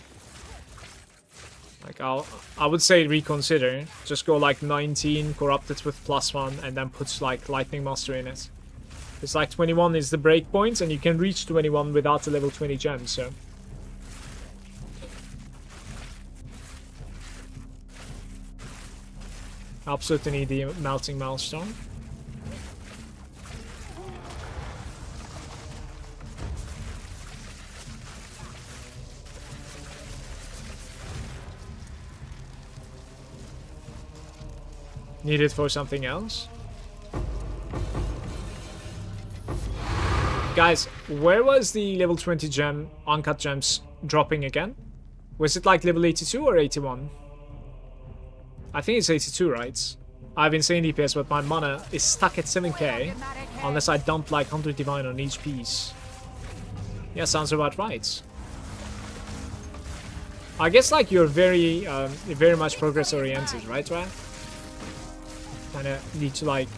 Like I would say reconsider. Just go like 19, corrupted with +1, and then put like Lightning Master in it. It's like 21 is the break point, and you can reach 21 without the level 20 gem, so. Absolutely need the melting milestone. Need it for something else. Guys, where was the level 20 gem, uncut gems dropping again? Was it like level 82 or 81? I think it's 82, right? I have insane DPS, but my mana is stuck at 7k. Unless I dump like 100 divine on each piece. Yeah, sounds about right. I guess like you're very much progress oriented, right, Raph? Kinda need to like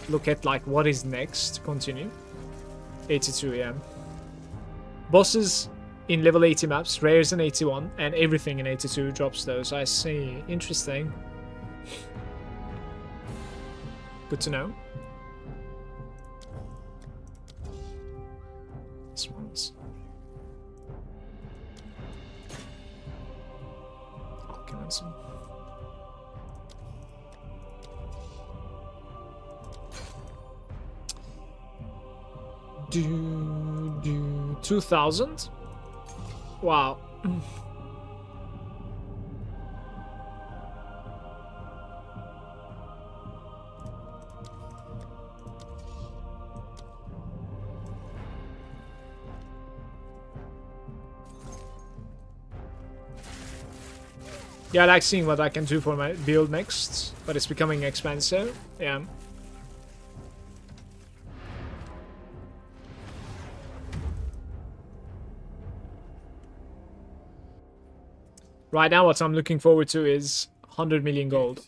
look at like what is next. Continue. 82, yeah. Bosses in level 80 maps, rares in 81, and everything in 82 drops those. I see. Interesting. Good to know. This one's Alchemism. Do 2000? Wow. Yeah, I like seeing what I can do for my build next, but it's becoming expensive. Yeah. Right now, what I'm looking forward to is 100 million gold.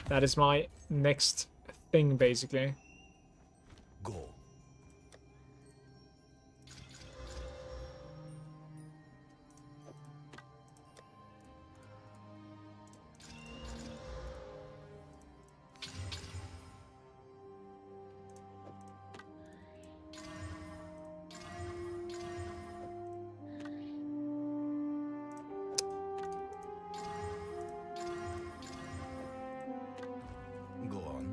That is my next thing, basically.
Go. Go on.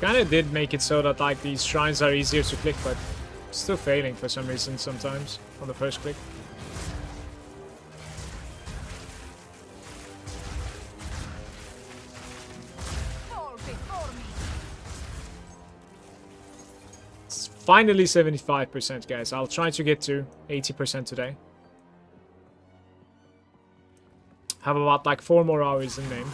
kind of did make it so that like these shrines are easier to click, but still failing for some reason sometimes on the first click. It's finally 75%, guys. I'll try to get to 80% today. Have about like 4 more hours in name.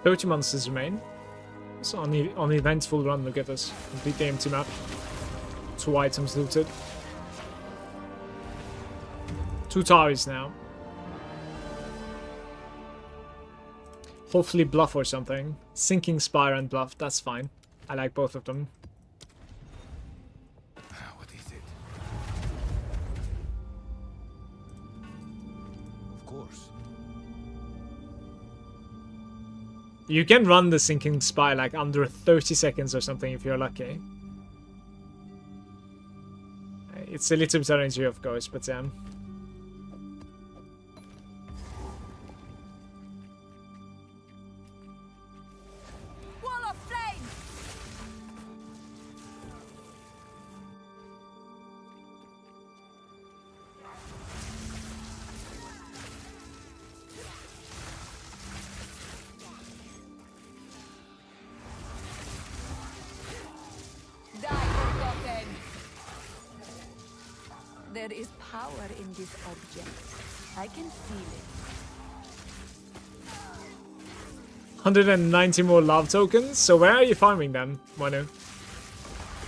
$30 monsters remain. It's on the eventful run. Look at this. Complete the empty map. 2 items looted. 2 towers now. Hopefully bluff or something. Sinking Spire and bluff. That's fine. I like both of them.
What is it? Of course.
You can run the Sinking Spire like under 30 seconds or something if you're lucky. It's a little bit RNG, of course, but
Wall of flame! Die forgotten! There is power in this object. I can feel it.
190 more love tokens. So where are you farming them, Manu?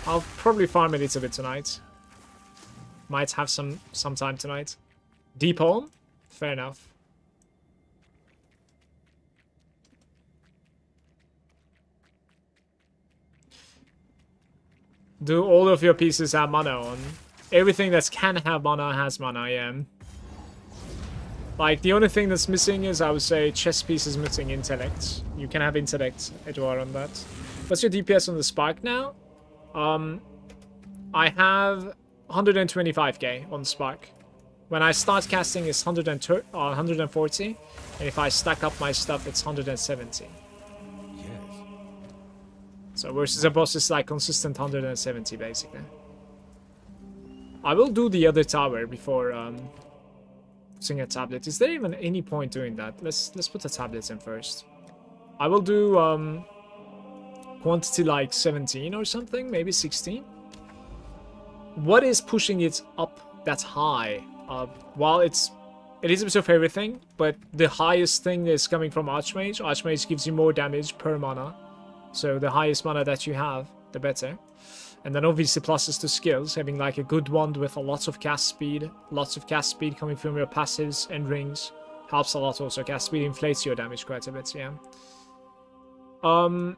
I'll probably farm a little bit tonight. Might have some time tonight. Deep home? Fair enough. Do all of your pieces have mana on? Everything that can have mana has mana, yeah. Like, the only thing that's missing is, I would say, chess piece is missing intellect. You can have intellect, Edouard, on that. What's your DPS on the Spark now? I have 125k on Spark. When I start casting, it's 140. And if I stack up my stuff, it's 170.
Yes.
So versus a boss is like consistent 170, basically. I will do the other tower before using a tablet. Is there even any point doing that? Let's put the tablets in first. I will do quantity like 17 or something, maybe 16. What is pushing it up that high? Well, it is a bit of everything, but the highest thing is coming from Archmage. Archmage gives you more damage per mana, so the highest mana that you have, the better. And then obviously pluses to skills, having like a good wand with a lot of cast speed. Lots of cast speed coming from your passives and rings. Helps a lot also. Cast speed inflates your damage quite a bit, yeah.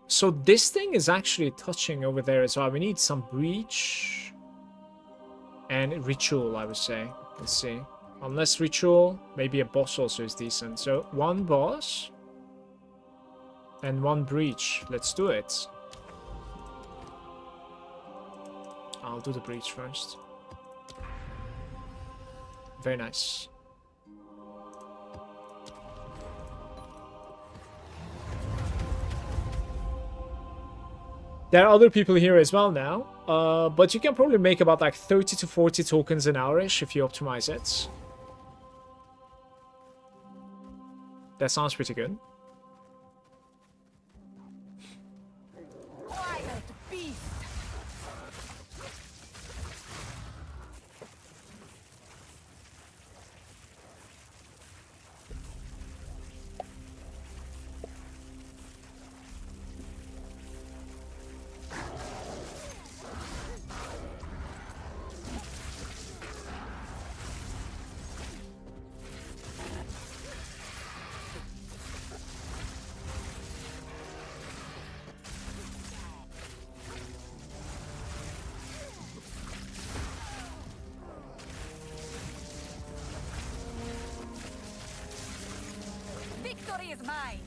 So this thing is actually touching over there as well. We need some breach. And ritual, I would say. Let's see. Unless ritual, maybe a boss also is decent. So 1 boss. And 1 breach. Let's do it. I'll do the breach first. Very nice. There are other people here as well now, but you can probably make about like 30 to 40 tokens an hour-ish if you optimize it. That sounds pretty good.
Quiet beast. Victory is mine.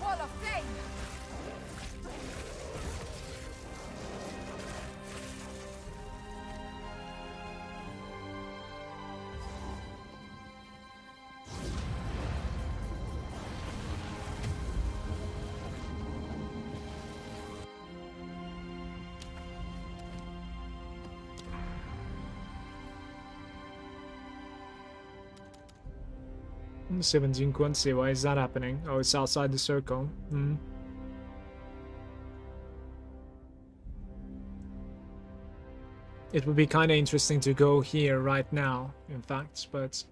Wall of flame.
Hmm, 17 Quincy, why is that happening? Oh, it's outside the circle. Hmm. It would be kind of interesting to go here right now, in fact, but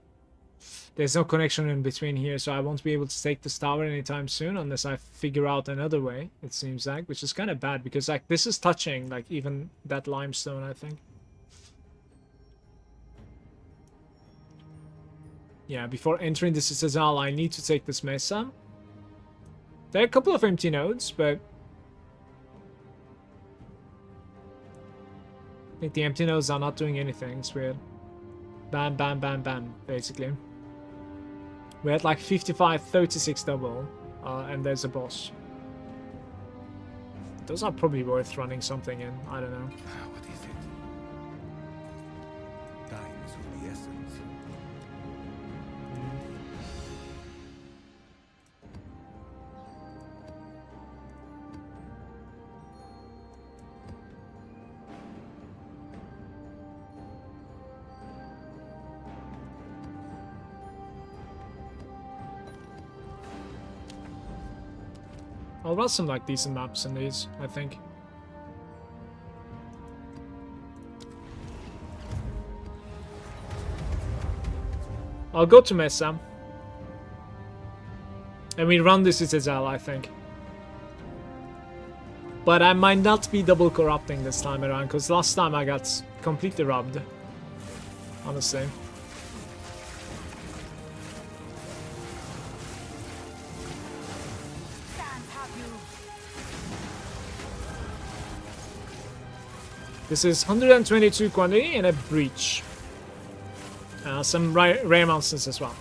there's no connection in between here, so I won't be able to take this tower anytime soon unless I figure out another way, it seems like, which is kind of bad because like this is touching like even that limestone, I think. Yeah, before entering the Citadel, I need to take this mesa. There are a couple of empty nodes, but I think the empty nodes are not doing anything. It's weird. Bam, bam, bam, bam, basically. We're at like 55, 36 double, and there's a boss. Those are probably worth running something in. I don't know.
What is it? Time is of the essence.
I'll run some like decent maps in these, I think. I'll go to Mesa. And we run the Citadel, I think. But I might not be double corrupting this time around, because last time I got completely robbed. Honestly.
Can't have you.
This is 122 quantity and a breach. Some rare monsters as well.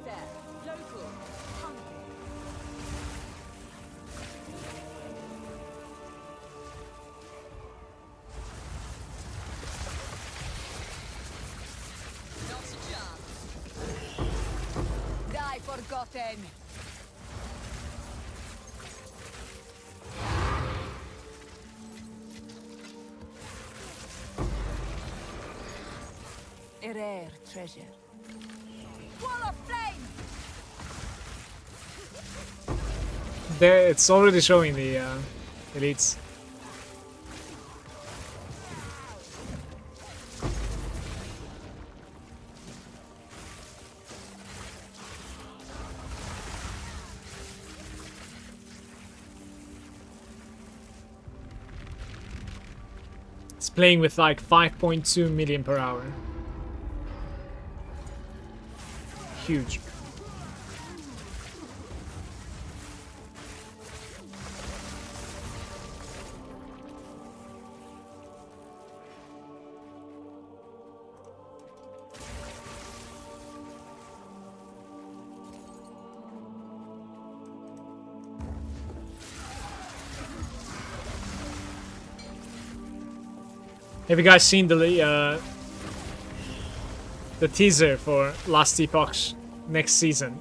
there. Local. Hungry. Not a chance. Die forgotten. A rare treasure. Wall of flame!
There, it's already showing the elites. It's playing with like 5.2 million per hour. Huge. Have you guys seen the teaser for Last Epoch next season?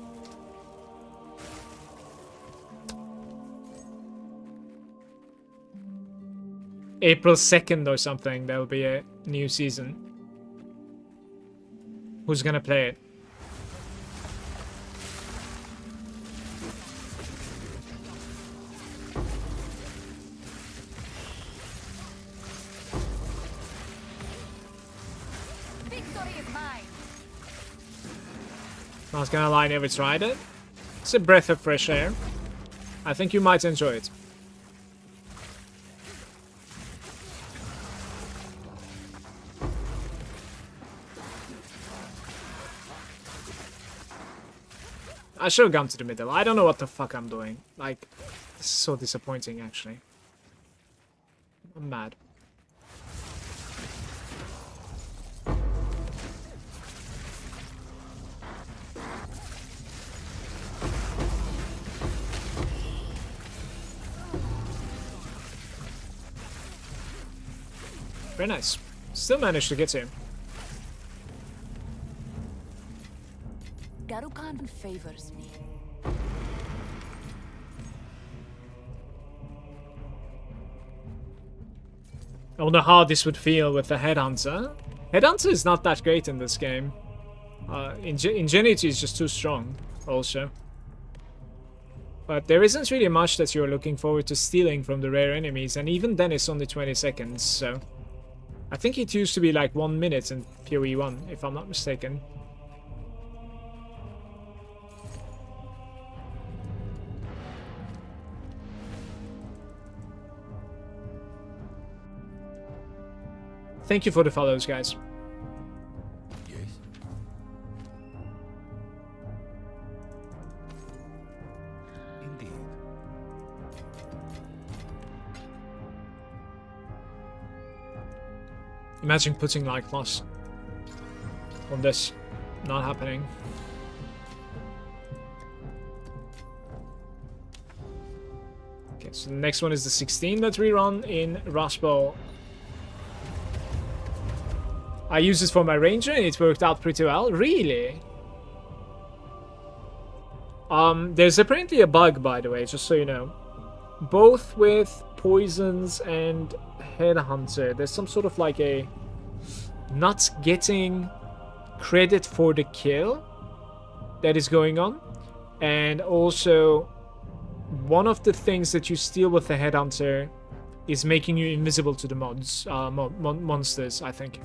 April 2nd or something, there will be a new season. Who's gonna play it? Not gonna lie, never tried it. It's a breath of fresh air. I think you might enjoy it. I should have gone to the middle. I don't know what the fuck I'm doing. Like, this is so disappointing, actually. I'm mad. Very nice. Still managed to get to him.
Garukan favors me.
I wonder how this would feel with the Headhunter. Headhunter is not that great in this game. Ingenuity is just too strong, also. But there isn't really much that you're looking forward to stealing from the rare enemies, and even then it's only 20 seconds, so... I think it used to be like 1 minute in PoE 1, if I'm not mistaken. Thank you for the follows, guys.
Yes. Indeed.
Imagine putting like plus on this. Not happening. Okay, so the next one is the 16 that we run in Rust Bowl. I used it for my ranger and it worked out pretty well. Really? There's apparently a bug, by the way, just so you know. Both with poisons and Headhunter, there's some sort of like a not getting credit for the kill that is going on. And also, one of the things that you steal with the Headhunter is making you invisible to the monsters, I think,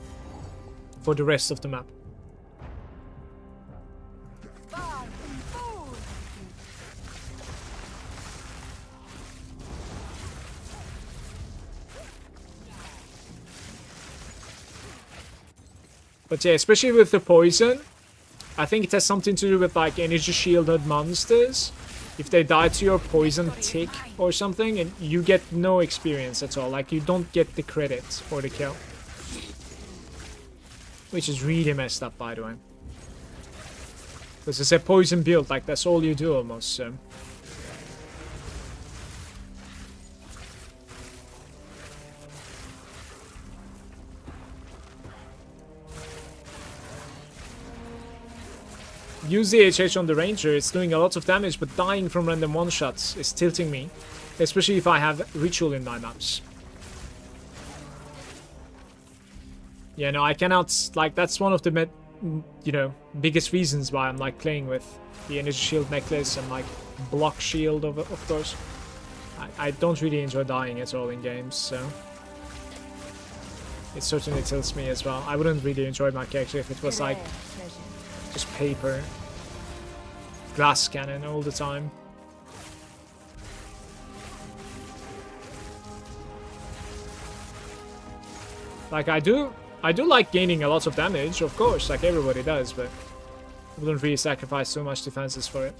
for the rest of the map. But yeah, especially with the poison, I think it has something to do with like energy shielded monsters. If they die to your poison tick or something, and you get no experience at all. Like, you don't get the credit for the kill. Which is really messed up, by the way. Because it's a poison build, like that's all you do almost, so. Use the HH on the Ranger, it's doing a lot of damage, but dying from random one-shots is tilting me. Especially if I have Ritual in my maps. Yeah, no, I cannot, like, that's one of the, you know, biggest reasons why I'm, like, playing with the Energy Shield necklace and, like, Block Shield, of course. I don't really enjoy dying at all in games, so... It certainly tilts me as well. I wouldn't really enjoy my character if it was, like, just paper. Glass cannon all the time. Like, I do like gaining a lot of damage, of course, like everybody does, but I wouldn't really sacrifice so much defenses for it.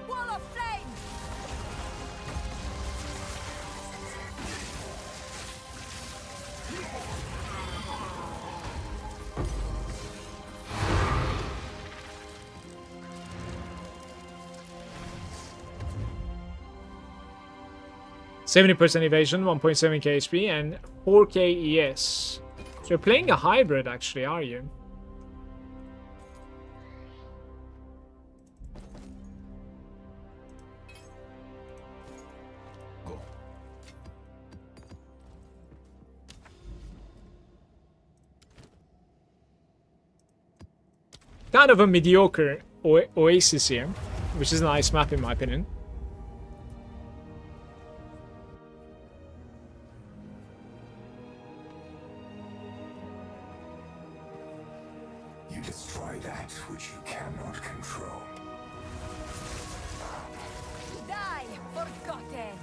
Wall of flame!
70% evasion, 1.7k HP, and 4k ES. So you're playing a hybrid, actually, are you?
Go.
Kind of a mediocre Oasis here, which is a nice map in my opinion.
You destroy that which you cannot control.
Die, forgotten!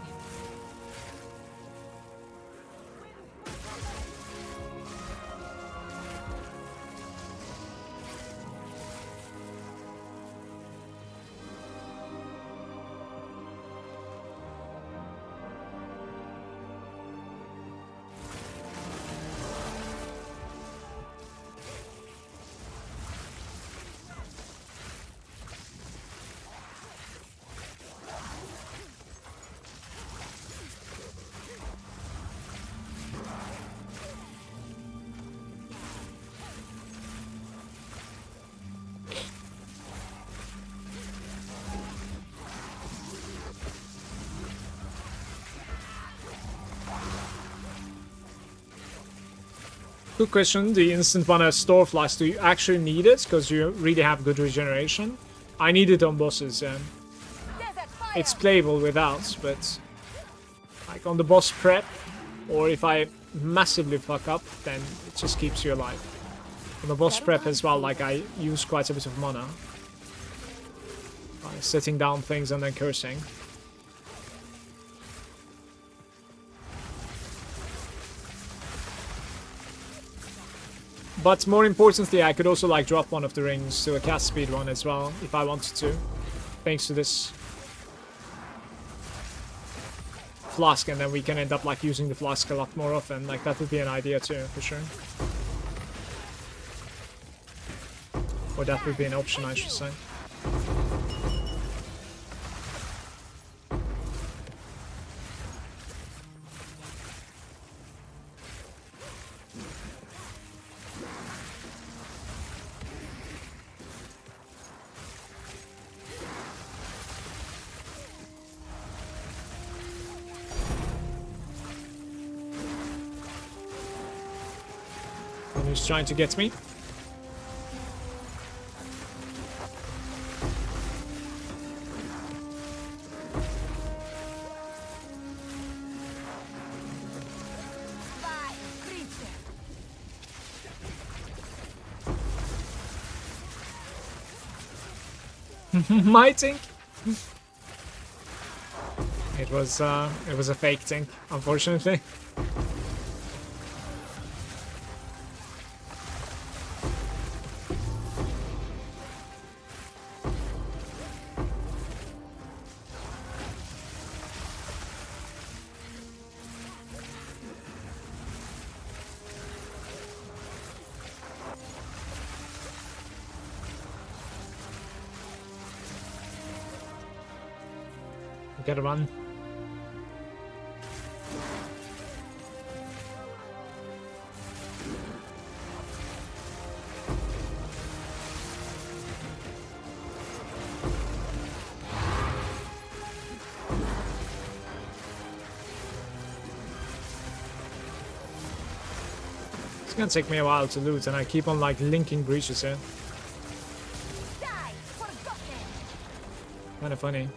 Good question, the instant mana store flash, do you actually need it? Because you really have good regeneration. I need it on bosses,
Desert fire!
it's playable without, but like on the boss prep, or if I massively fuck up, then it just keeps you alive. On the boss prep as well, like I use quite a bit of mana. By setting down things and then cursing. But more importantly, I could also like drop one of the rings to a cast speed one as well, if I wanted to. Thanks to this flask, and then we can end up like using the flask a lot more often. Like that would be an idea too, for sure. Or that would be an option, I should say. And he's trying to get me.
Bye, creature!
My tink. It was a fake tink, unfortunately. We gotta run. It's gonna take me a while to loot, and I keep on like linking breaches here.
Die! Forgotten!
Kinda funny.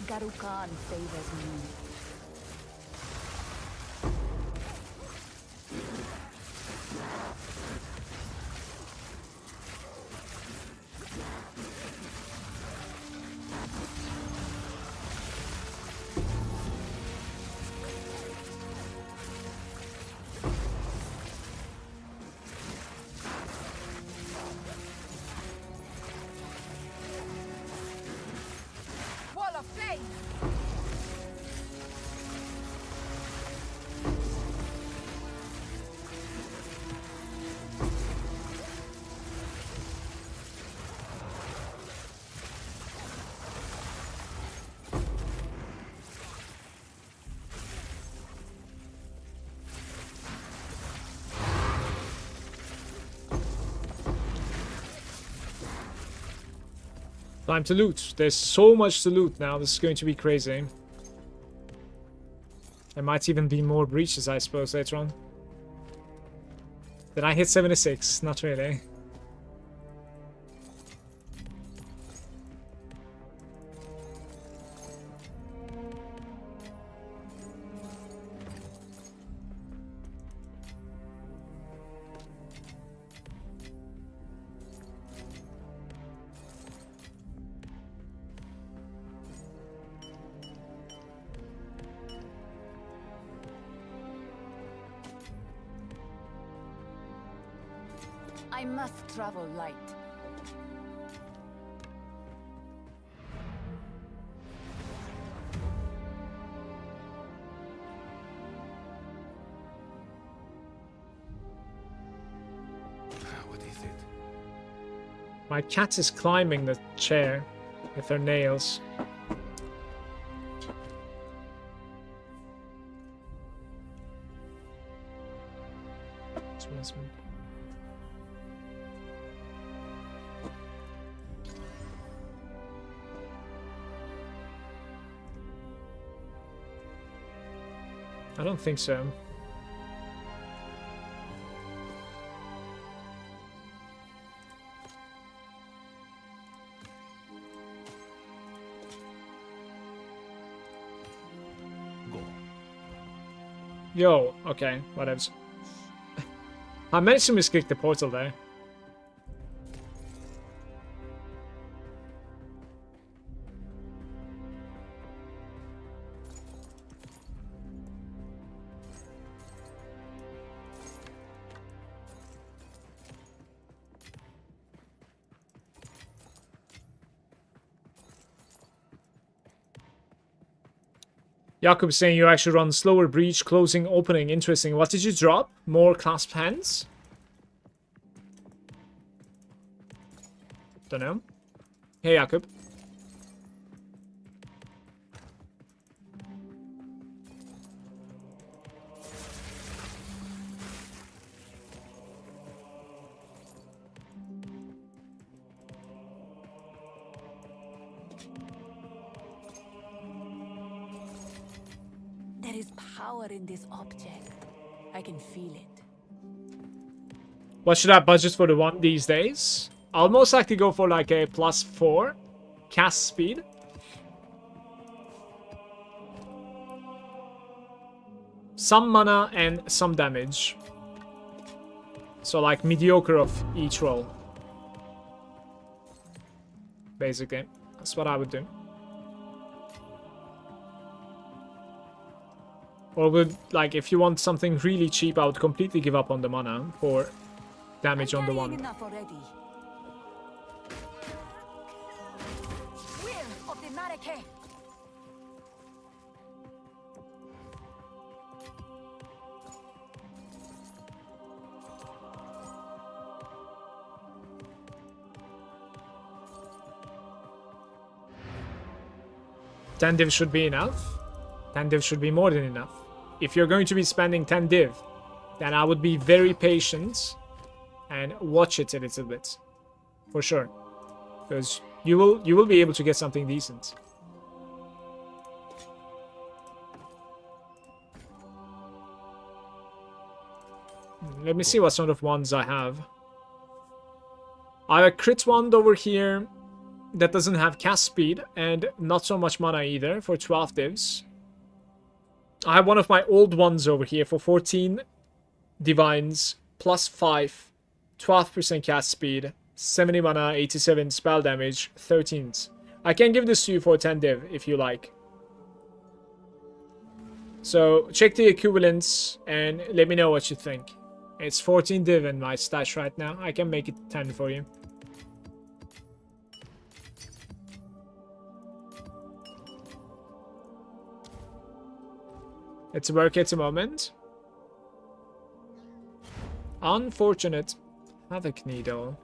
Garukan favors me. Wall of flame!
Time to loot. There's so much to loot now. This is going to be crazy. There might even be more breaches, I suppose, later on. Did I hit 76? Not really.
I must travel light.
What is it?
My cat is climbing the chair with her nails. I don't think so.
Go.
Yo, okay, whatevs. I managed to misclick the portal there. Jakob saying you actually run slower breach, closing, opening. Interesting. What did you drop? More clasped hands? Don't know. Hey, Jakob.
There is power in this object. I can feel it.
What should I budget for the one these days? I'll most likely go for like a +4 cast speed. Some mana and some damage. So like mediocre of each roll. Basically. That's what I would do. Or would, like, if you want something really cheap, I would completely give up on the mana for damage on the one.
Enough already. Will of the Marike.
10 div should be enough. 10 div should be more than enough. If you're going to be spending 10 div, then I would be very patient and watch it a little bit. For sure. Because you will be able to get something decent. Let me see what sort of wands I have. I have a crit wand over here that doesn't have cast speed and not so much mana either for 12 divs. I have one of my old ones over here for 14 divines plus 5, 12% cast speed, 70 mana, 87 spell damage, 13s. I can give this to you for 10 div if you like. So check the equivalents and let me know what you think. It's 14 div in my stash right now. I can make it 10 for you. It's work at the moment. Unfortunate. Havoc Needle.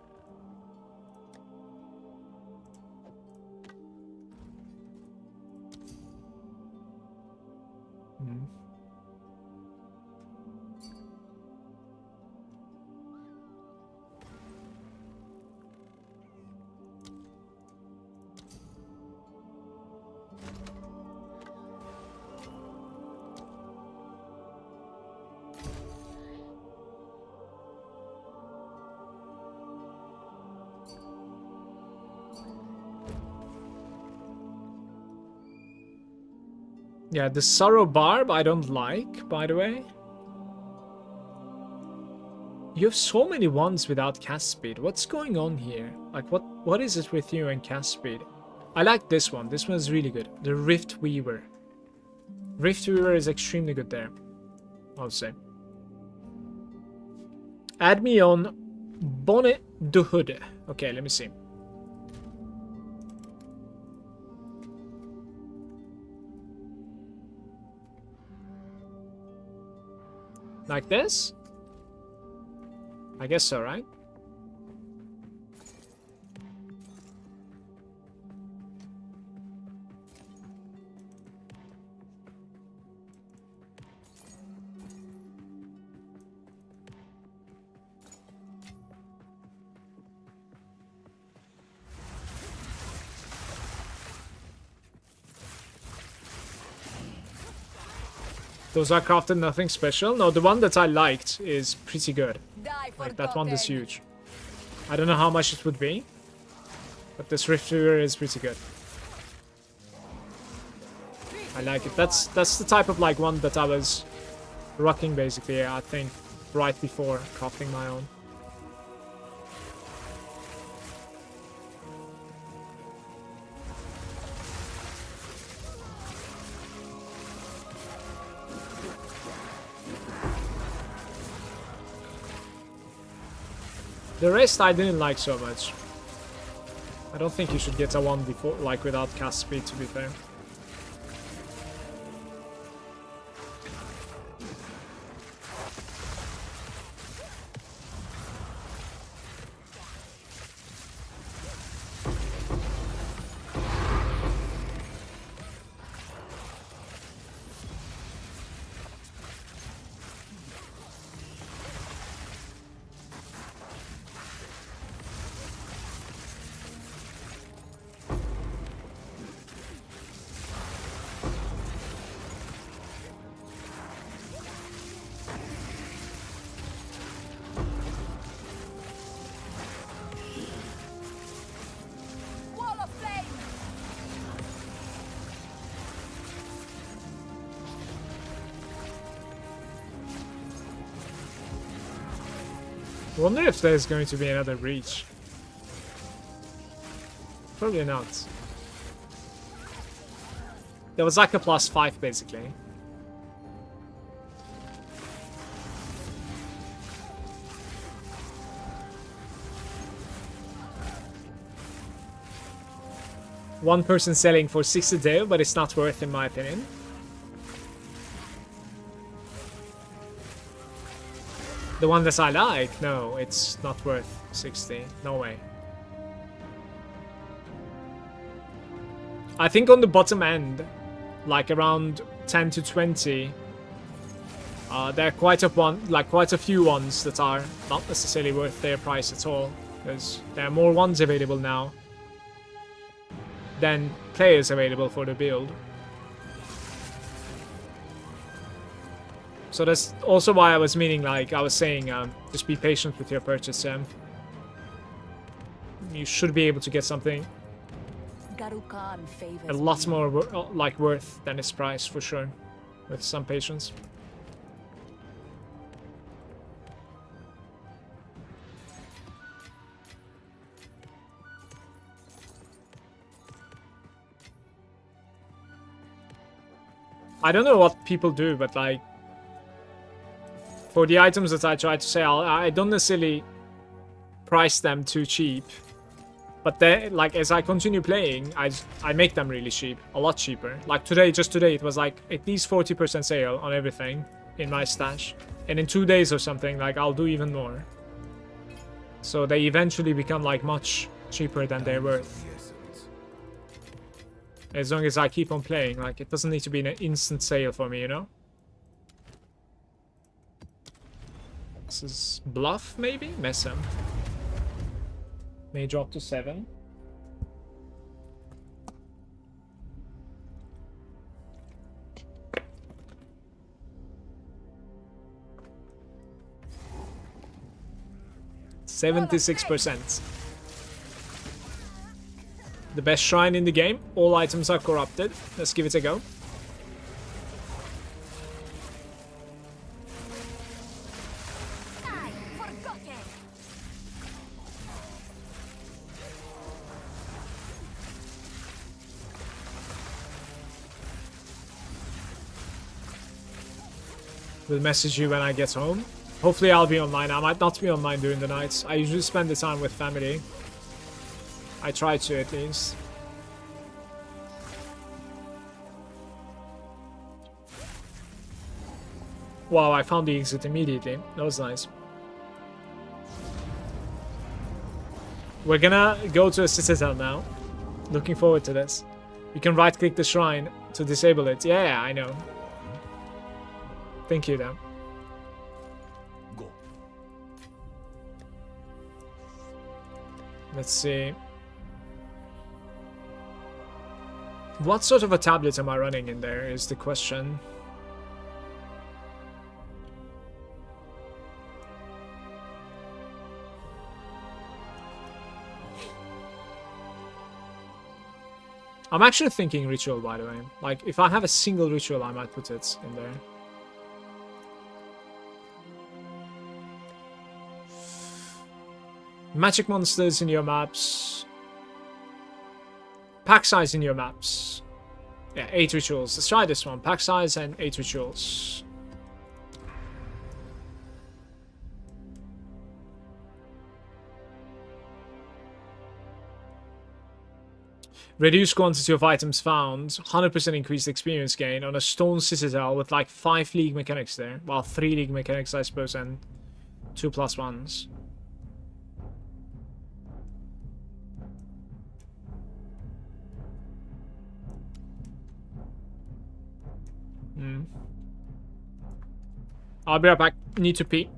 Yeah, the Sorrow Barb I don't like, by the way. You have so many ones without cast speed. What's going on here? Like, what is it with you and cast speed? I like this one. This one is really good. The Rift Weaver. Rift Weaver is extremely good there, I'll say. Add me on Bonnet de Hood. Okay, let me see. Like this? I guess so, right? Those are crafted nothing special. No, the one that I liked is pretty good. Like, that one is huge. I don't know how much it would be, but this Rift Weaver is pretty good. I like it. That's the type of like one that I was rocking basically, I think, right before crafting my own. The rest I didn't like so much. I don't think you should get a one before, like, without cast speed, to be fair. I wonder if there's going to be another breach. Probably not. There was like a +5 basically. One person selling for 60 dev, but it's not worth in my opinion. The one that I like, no, it's not worth 60. No way. I think on the bottom end, like around 10 to 20, there are quite a few ones that are not necessarily worth their price at all, because there are more ones available now than players available for the build. So that's also why I was meaning, like I was saying, just be patient with your purchase. You should be able to get something a lot more like worth than its price for sure, with some patience. I don't know what people do, but like for the items that I try to sell, I don't necessarily price them too cheap. But then, like, as I continue playing, I make them really cheap, a lot cheaper. Like today, just today, it was like at least 40% sale on everything in my stash. And in 2 days or something, like, I'll do even more. So they eventually become like much cheaper than they're worth. As long as I keep on playing, like, it doesn't need to be an instant sale for me, you know? This is bluff, maybe? Mess him. May drop to 7. %76%. The best shrine in the game. All items are corrupted. Let's give it a go. Will message you when I get home. Hopefully I'll be online. I might not be online during the nights. I usually spend the time with family. I try to, at least. Wow, I found the exit immediately. That was nice. We're gonna go to a citadel now. Looking forward to this. You can right-click the shrine to disable it. Yeah, I know. Thank you, Dan.
Go.
Let's see. What sort of a tablet am I running in there is the question. I'm actually thinking ritual, by the way. Like, if I have a single ritual, I might put it in there. Magic monsters in your maps. Pack size in your maps. Yeah, 8 rituals. Let's try this one. Pack size and 8 rituals. Reduce quantity of items found. 100% increased experience gain on a stone citadel with like 5 league mechanics there. Well, 3 league mechanics, I suppose, and 2 plus 1s. I'll be right back. Need to pee.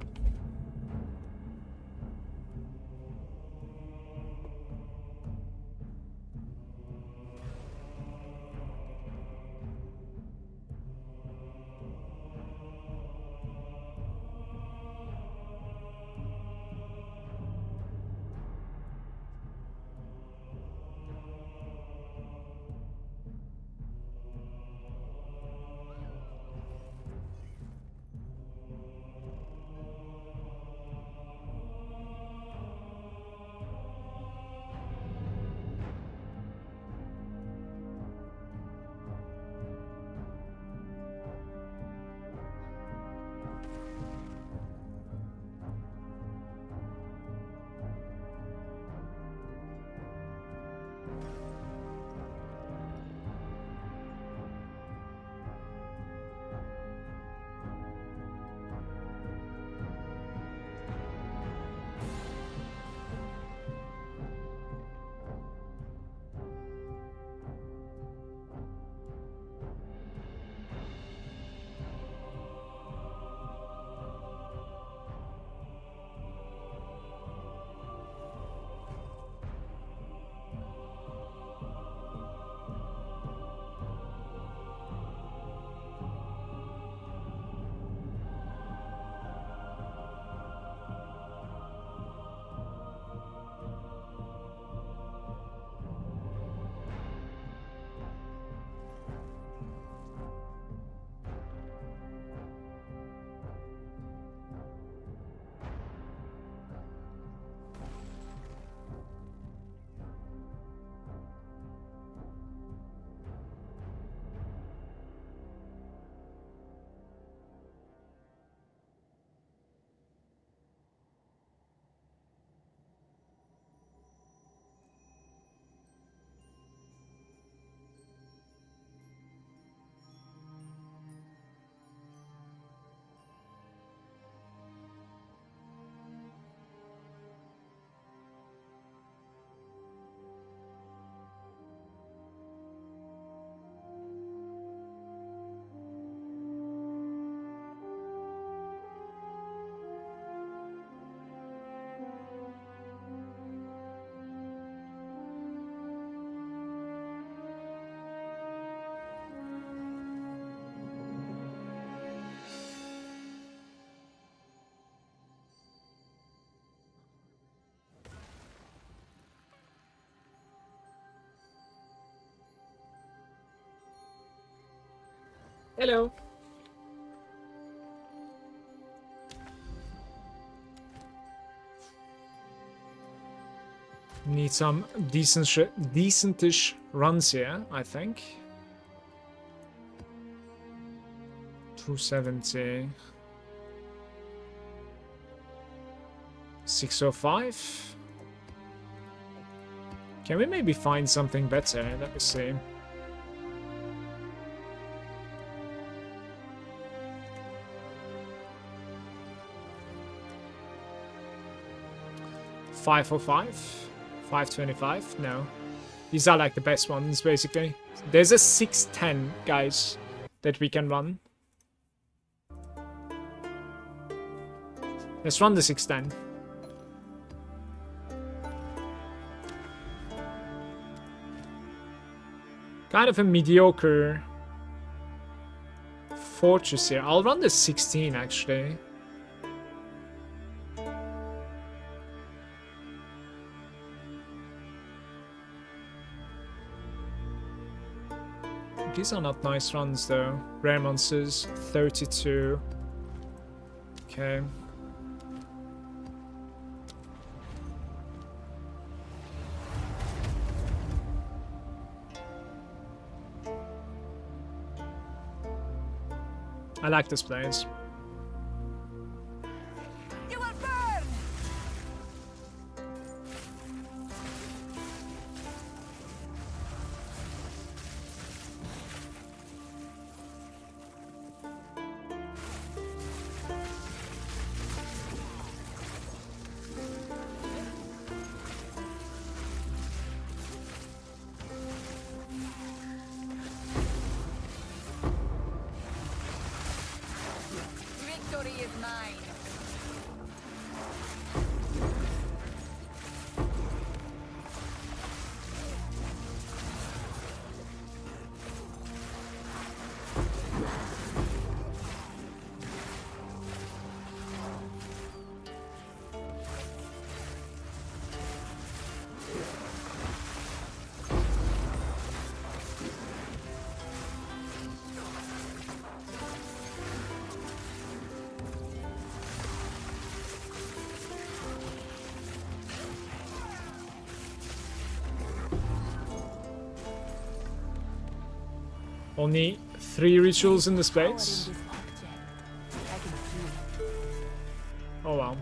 Hello. Need some decentish runs here, I think. 270. 605. Can we maybe find something better? Let me see. $505. 525. No, these are like the best ones basically. There's a 610, guys, that we can run. Let's run the 610. Kind of a mediocre fortress here. I'll run the 16 actually. These are not nice runs though. Rare monsters, 32. Okay. I like this place.
You will burn! Victory is mine.
Only 3 rituals in the
Power in
space.
this object. I can feel it.
Oh wow.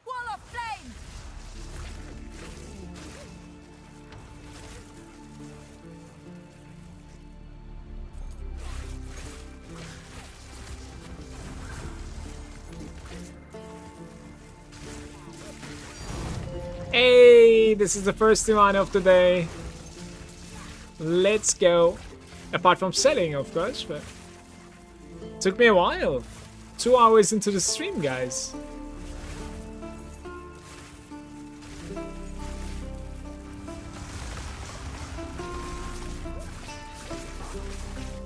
Wall of flame!
Hey, this is the first demand of the day. Let's go. Apart from selling, of course, but took me a while. 2 hours into the stream, guys.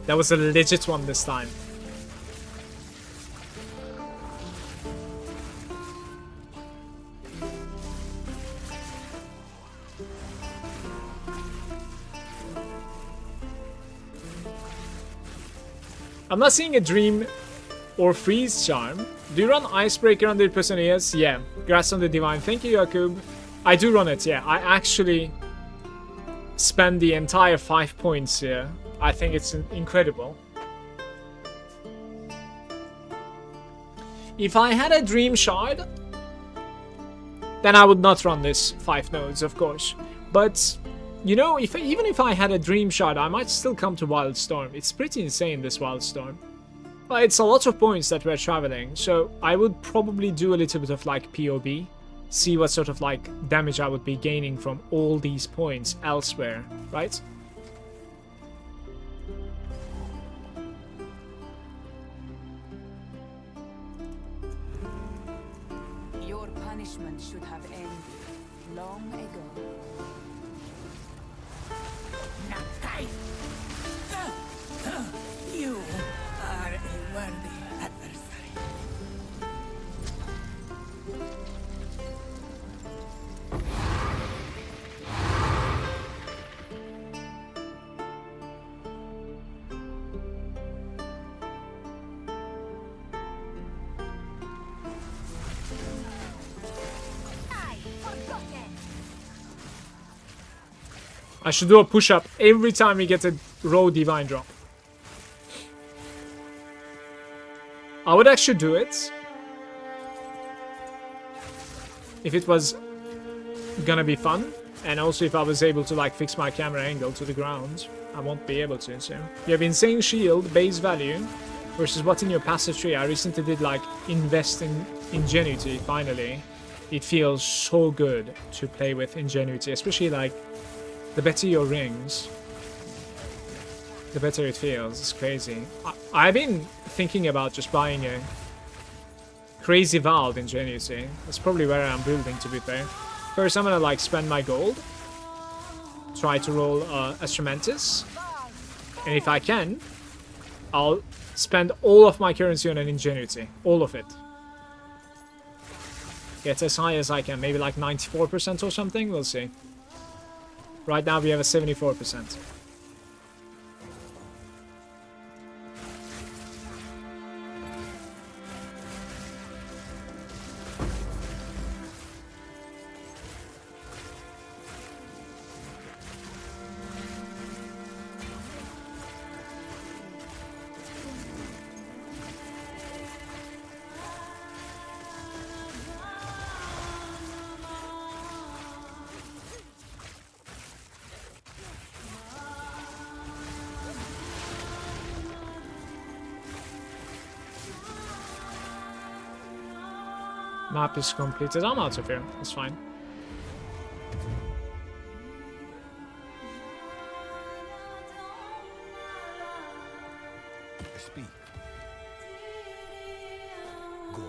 That was a legit one this time. I'm not seeing a dream or freeze charm. Do you run Icebreaker under Personas? Yeah. Grass on the Divine. Thank you, Jakub. I do run it, yeah. I actually spend the entire 5 points here. I think it's incredible. If I had a Dream Shard, then I would not run this 5 nodes, of course. But, you know, even if I had a Dream Shard, I might still come to Wildstorm. It's pretty insane, this Wildstorm. Well, it's a lot of points that we're traveling, so I would probably do a little bit of, like, POB see what sort of like damage I would be gaining from all these points elsewhere, right?
Your punishment should have ended long ago.
Nakai! You are a worthy adversary.
I should do a push-up every time we get a raw divine drop. I would actually do it if it was gonna be fun, and also if I was able to like fix my camera angle to the ground. I won't be able to, so. You have insane shield, base value, versus what's in your passive tree. I recently did like invest in ingenuity, finally. It feels so good to play with ingenuity, especially like the better your rings, the better it feels. It's crazy. I've been thinking about just buying a crazy Valve ingenuity. That's probably where I'm building, to be fair. First, I'm gonna like spend my gold, try to roll Astromantis, and if I can, I'll spend all of my currency on an ingenuity, all of it. Get as high as I can, maybe like 94% or something. We'll see. Right now we have a 74%. Map is completed. I'm out of here. It's fine.
Speak. Go.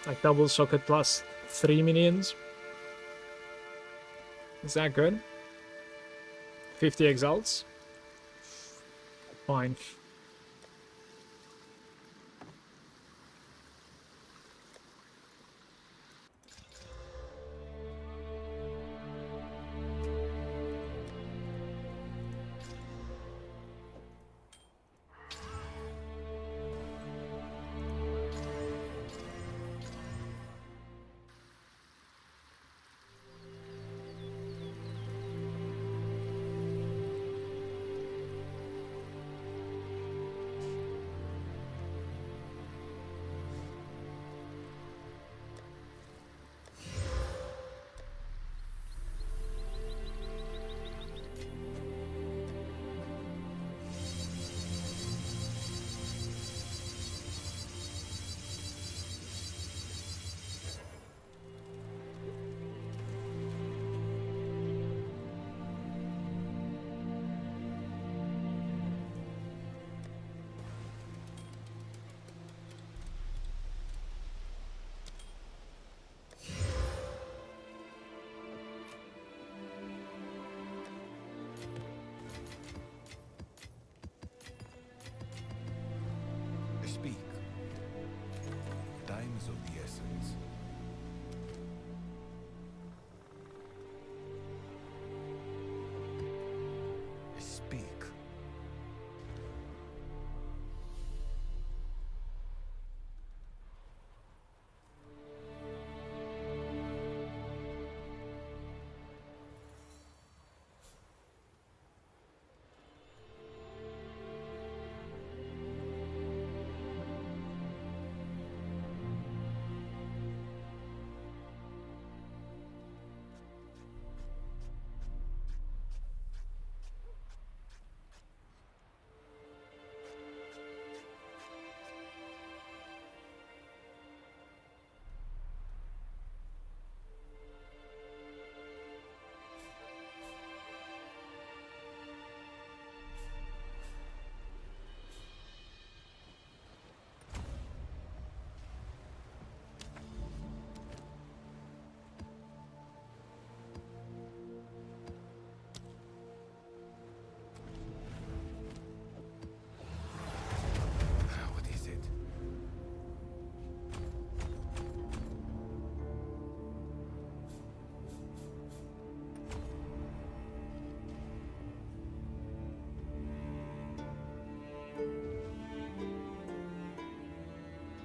Like double socket plus 3 minions. Is that good? 50 exalts? Fine.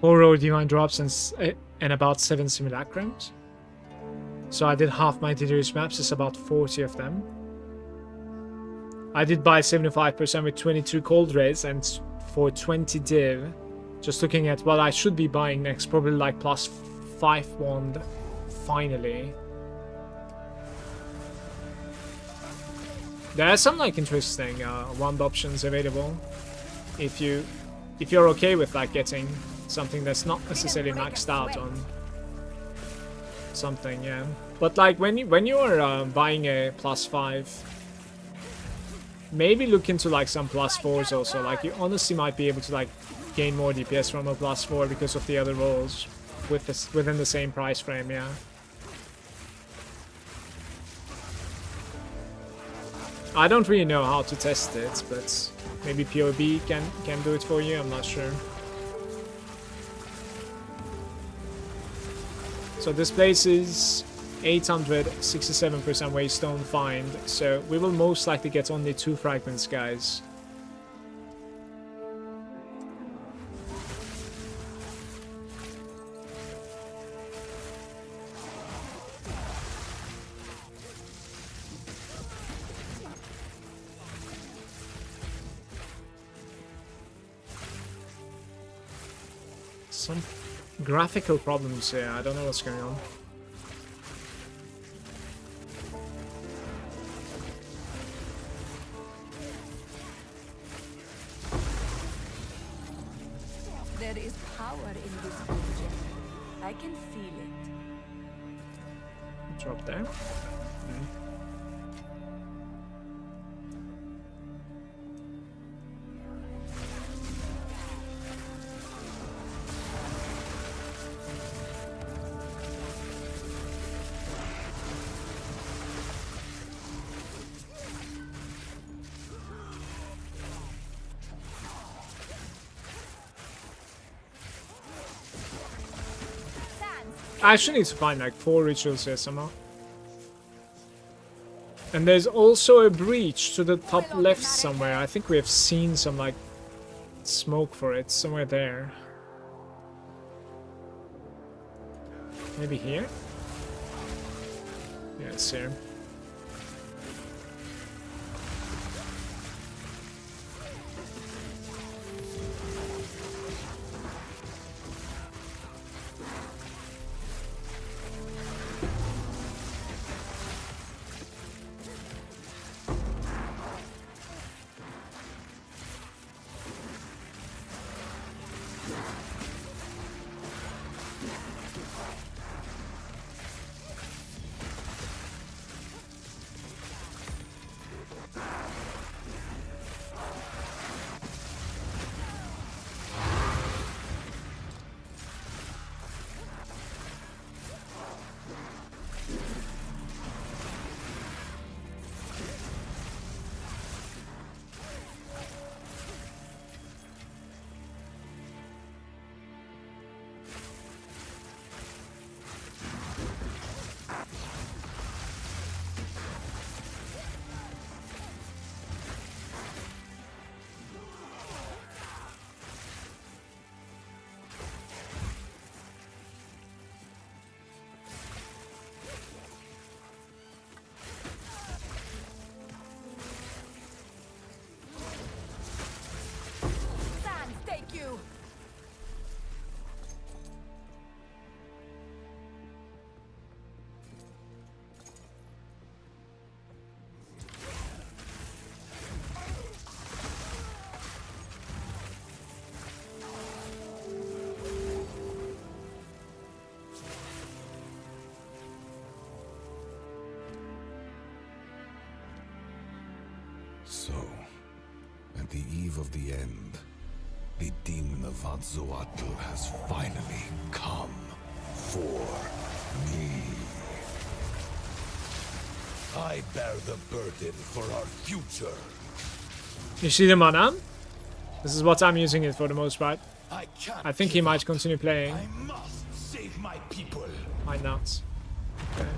4 raw divine drops and about 7 simulacrums. So I did half my Delirium maps, it's about 40 of them. I did buy 75% with 22 cold rays, and for 20 div, just looking at what I should be buying next, probably like +5 wand, finally. There are some like interesting wand options available if you're okay with like getting something that's not necessarily maxed out on something, yeah. But like when you are buying a +5, maybe look into like some +4s also. Like you honestly might be able to like gain more DPS from a +4 because of the other rolls with this within the same price frame, yeah. I don't really know how to test it, but maybe POB can do it for you, I'm not sure. So this place is 867% waystone find, so we will most likely get only 2 fragments, guys. Some graphical problems here, I don't know what's going on.
There is power in this object. I can feel it.
Drop there. I actually need to find like 4 rituals here somehow. And there's also a breach to the top left somewhere. I think we have seen some like smoke for it somewhere there. Maybe here? Yeah, it's here.
So, at the eve of the end, the demon of Vatzoatl has finally come for me. I bear the burden for our future.
You see the mana? This is what I'm using it for the most part.
I
think he might continue playing.
I must save my people.
Might not. Okay.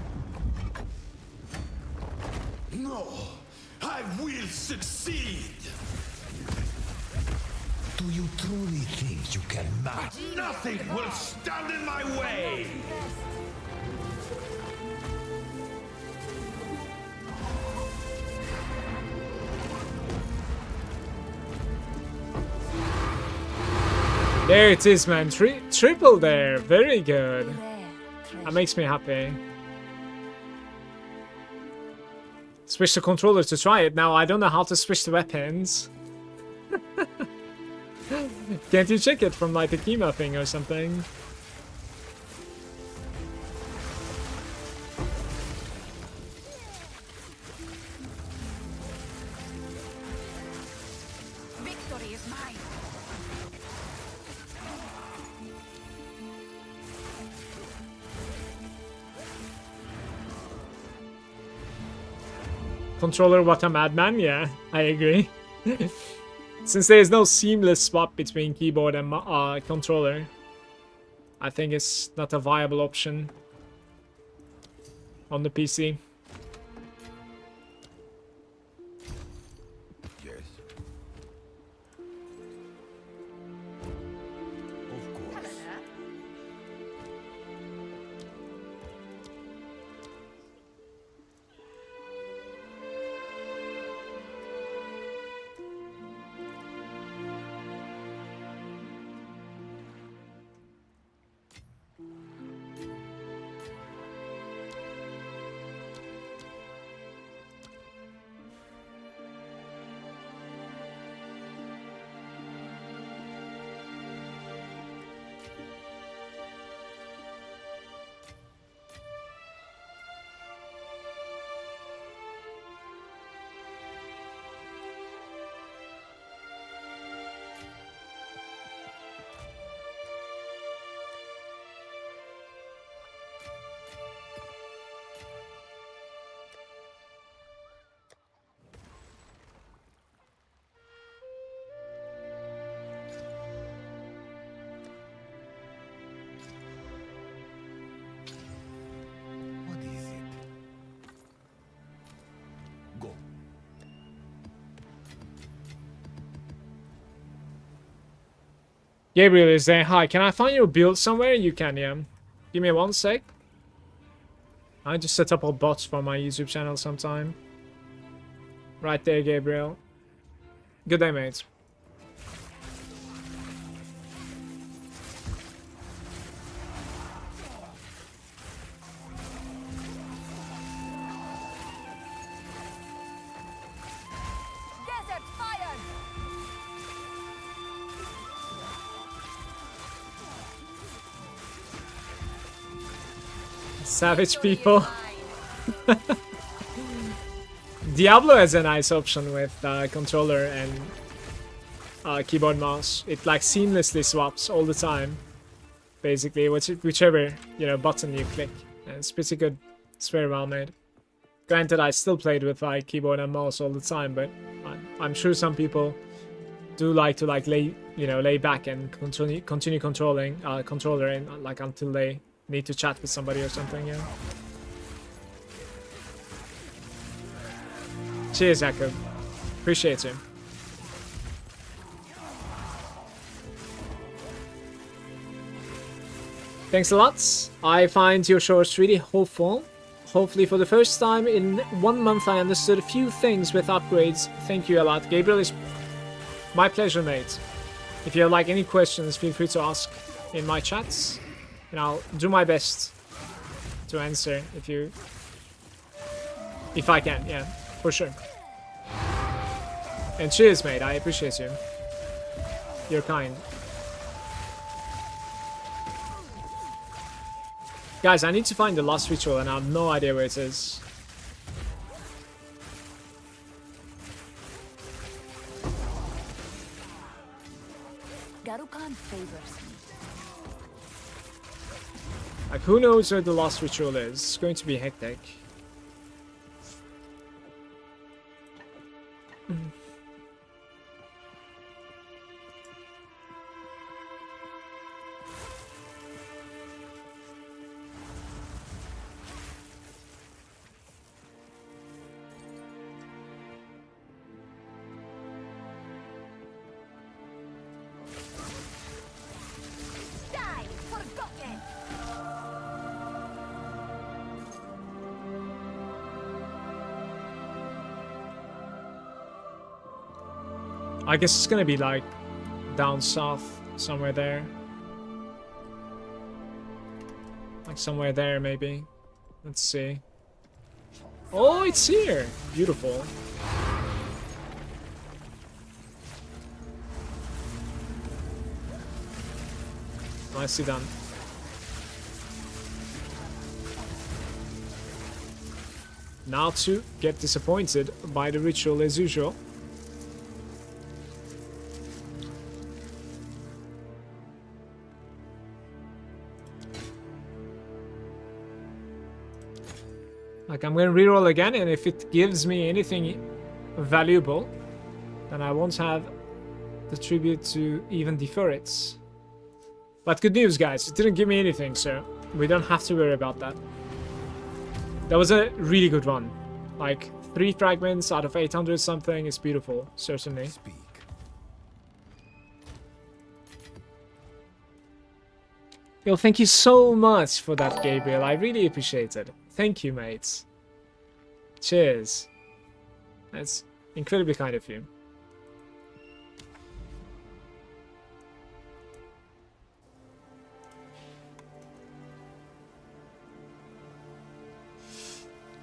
No, I will succeed. Do you truly think you can match?
Nothing will stand in my way!
There it is, man. Triple there. Very good. That makes me happy. Switch the controller to try it. Now, I don't know how to switch the weapons. Can't you check it from like the keyma thing or something?
Victory is mine.
Controller, what a madman. Yeah, I agree. Since there is no seamless swap between keyboard and controller, I think it's not a viable option on the PC.
Yes. Of course. What is it? Go.
Gabriel is there. Hi, can I find your build somewhere? You can, yeah. Give me 1 sec. I just set up all bots for my YouTube channel sometime. Right there, Gabriel. Good day, mates.
Desert fire!
Savage people. Diablo has a nice option with controller and keyboard mouse. It like seamlessly swaps all the time, basically, whichever button you click. And it's pretty good. It's very well made. Granted, I still played with like keyboard and mouse all the time, but I'm sure some people do like to lay back and continue controlling controller and like until they need to chat with somebody or something. Yeah. Cheers, Jacob. Appreciate you. Thanks a lot. I find your shorts really hopeful. Hopefully for the first time in 1 month I understood a few things with upgrades. Thank you a lot. Gabriel, is my pleasure, mate. If you have like any questions, feel free to ask in my chats. And I'll do my best to answer if I can, yeah, for sure. And cheers, mate. I appreciate you. You're kind. Guys, I need to find the last ritual and I have no idea where it is.
Garukan favors me.
Like, who knows where the last ritual is? It's going to be hectic. I guess it's gonna be like down south, somewhere there. Like somewhere there, maybe. Let's see. Oh, it's here! Beautiful. Nicely done. Now to get disappointed by the ritual as usual. Like, I'm gonna reroll again, and if it gives me anything valuable, then I won't have the tribute to even defer it. But good news, guys, it didn't give me anything, so we don't have to worry about that. That was a really good one. Like, 3 fragments out of 800 something is beautiful, certainly.
Speak.
Yo, thank you so much for that, Gabriel. I really appreciate it. Thank you, mates. Cheers. That's incredibly kind of you.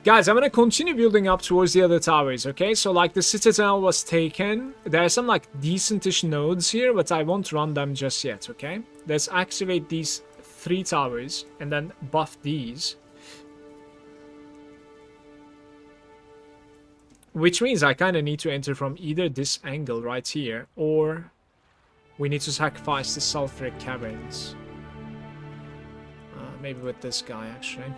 Guys, I'm gonna continue building up towards the other towers, okay? So, like, the Citadel was taken. There are some, like, decentish nodes here, but I won't run them just yet, okay? Let's activate these 3 towers, and then buff these. Which means I kind of need to enter from either this angle right here, or we need to sacrifice the sulfuric caverns. Maybe with this guy, actually.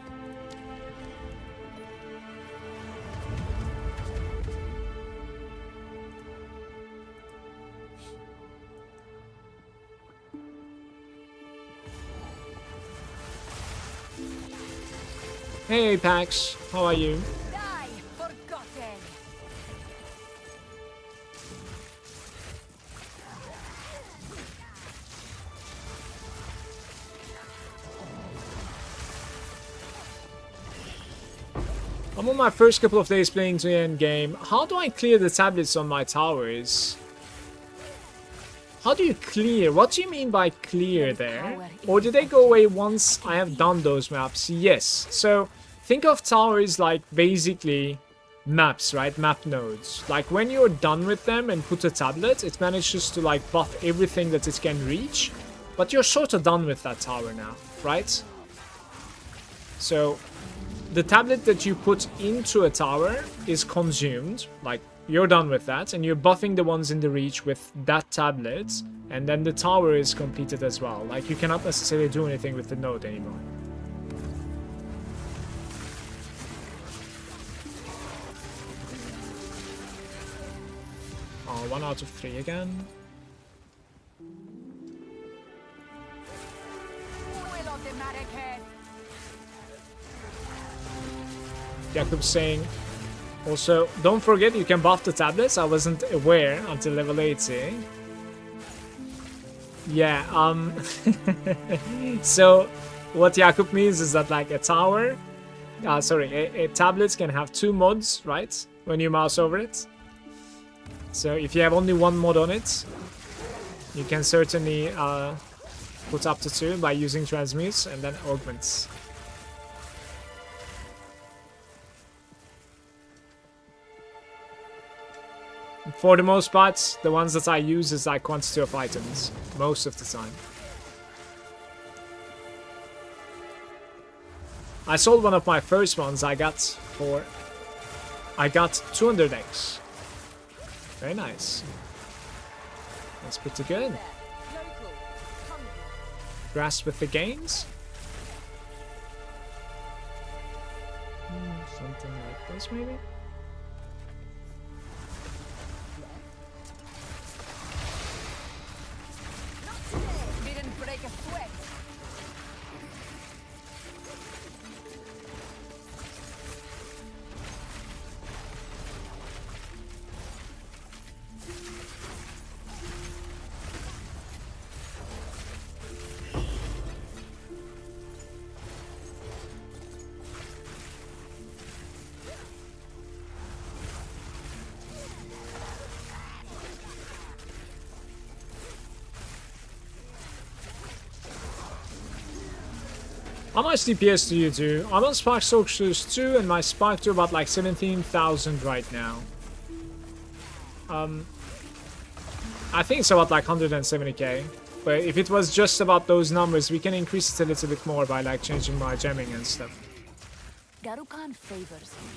Hey, Pax, how are you?
Die, forgotten.
I'm on my first couple of days playing to the end game. How do I clear the tablets on my towers? How do you clear? What do you mean by clear there? Or do they go away once I have done those maps? Yes. So think of towers like basically maps, right? Map nodes. Like when you're done with them and put a tablet, it manages to like buff everything that it can reach. But you're sort of done with that tower now, right? So the tablet that you put into a tower is consumed, like you're done with that, and you're buffing the ones in the reach with that tablet, and then the tower is completed as well. Like you cannot necessarily do anything with the node anymore. Oh, 1 out of 3 again.
Will of the Malagant.
Jakub saying, also, don't forget you can buff the tablets. I wasn't aware until level 80. Yeah, so what Jakub means is that like a tower, a tablet can have 2 mods, right? When you mouse over it. So if you have only 1 mod on it, you can certainly put up to 2 by using transmutes and then augments. For the most part, the ones that I use is like quantity of items, most of the time. I sold one of my first ones I got 200x. Very nice. That's pretty good. Grasp with the gains. Something like this maybe?
Didn't break a sweat.
How much DPS do you do? I'm on Spark Sorcerers 2 and my Spark do about like 17,000 right now. I think it's about like 170k. But if it was just about those numbers, we can increase it a little bit more by like changing my gemming and stuff.
Garukan favors me.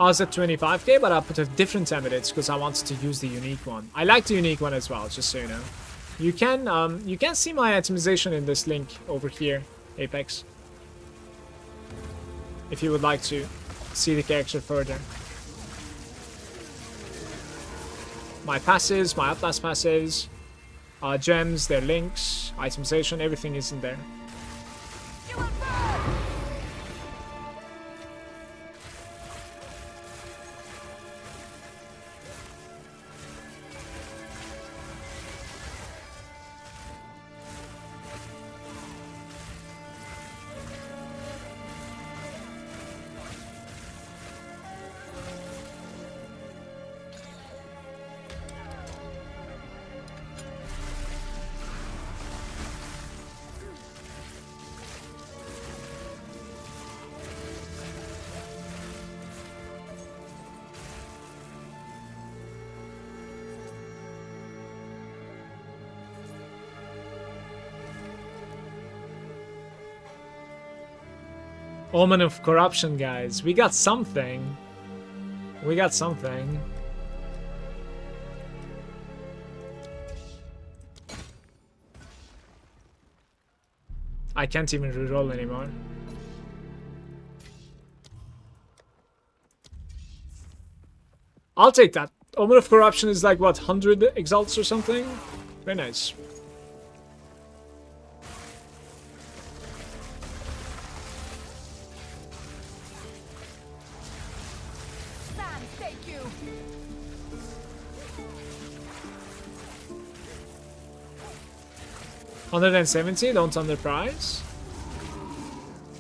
I was at 25k, but I put a different template because I wanted to use the unique one. I like the unique one as well, just so you know. You can see my itemization in this link over here, Apex. If you would like to see the character further. My passives, my Atlas passives, gems, their links, itemization, everything is in there. Omen of corruption, guys. We got something. We got something. I can't even reroll anymore. I'll take that. Omen of corruption is like what, 100 exalts or something? Very nice.
Thank you.
170, don't underprice.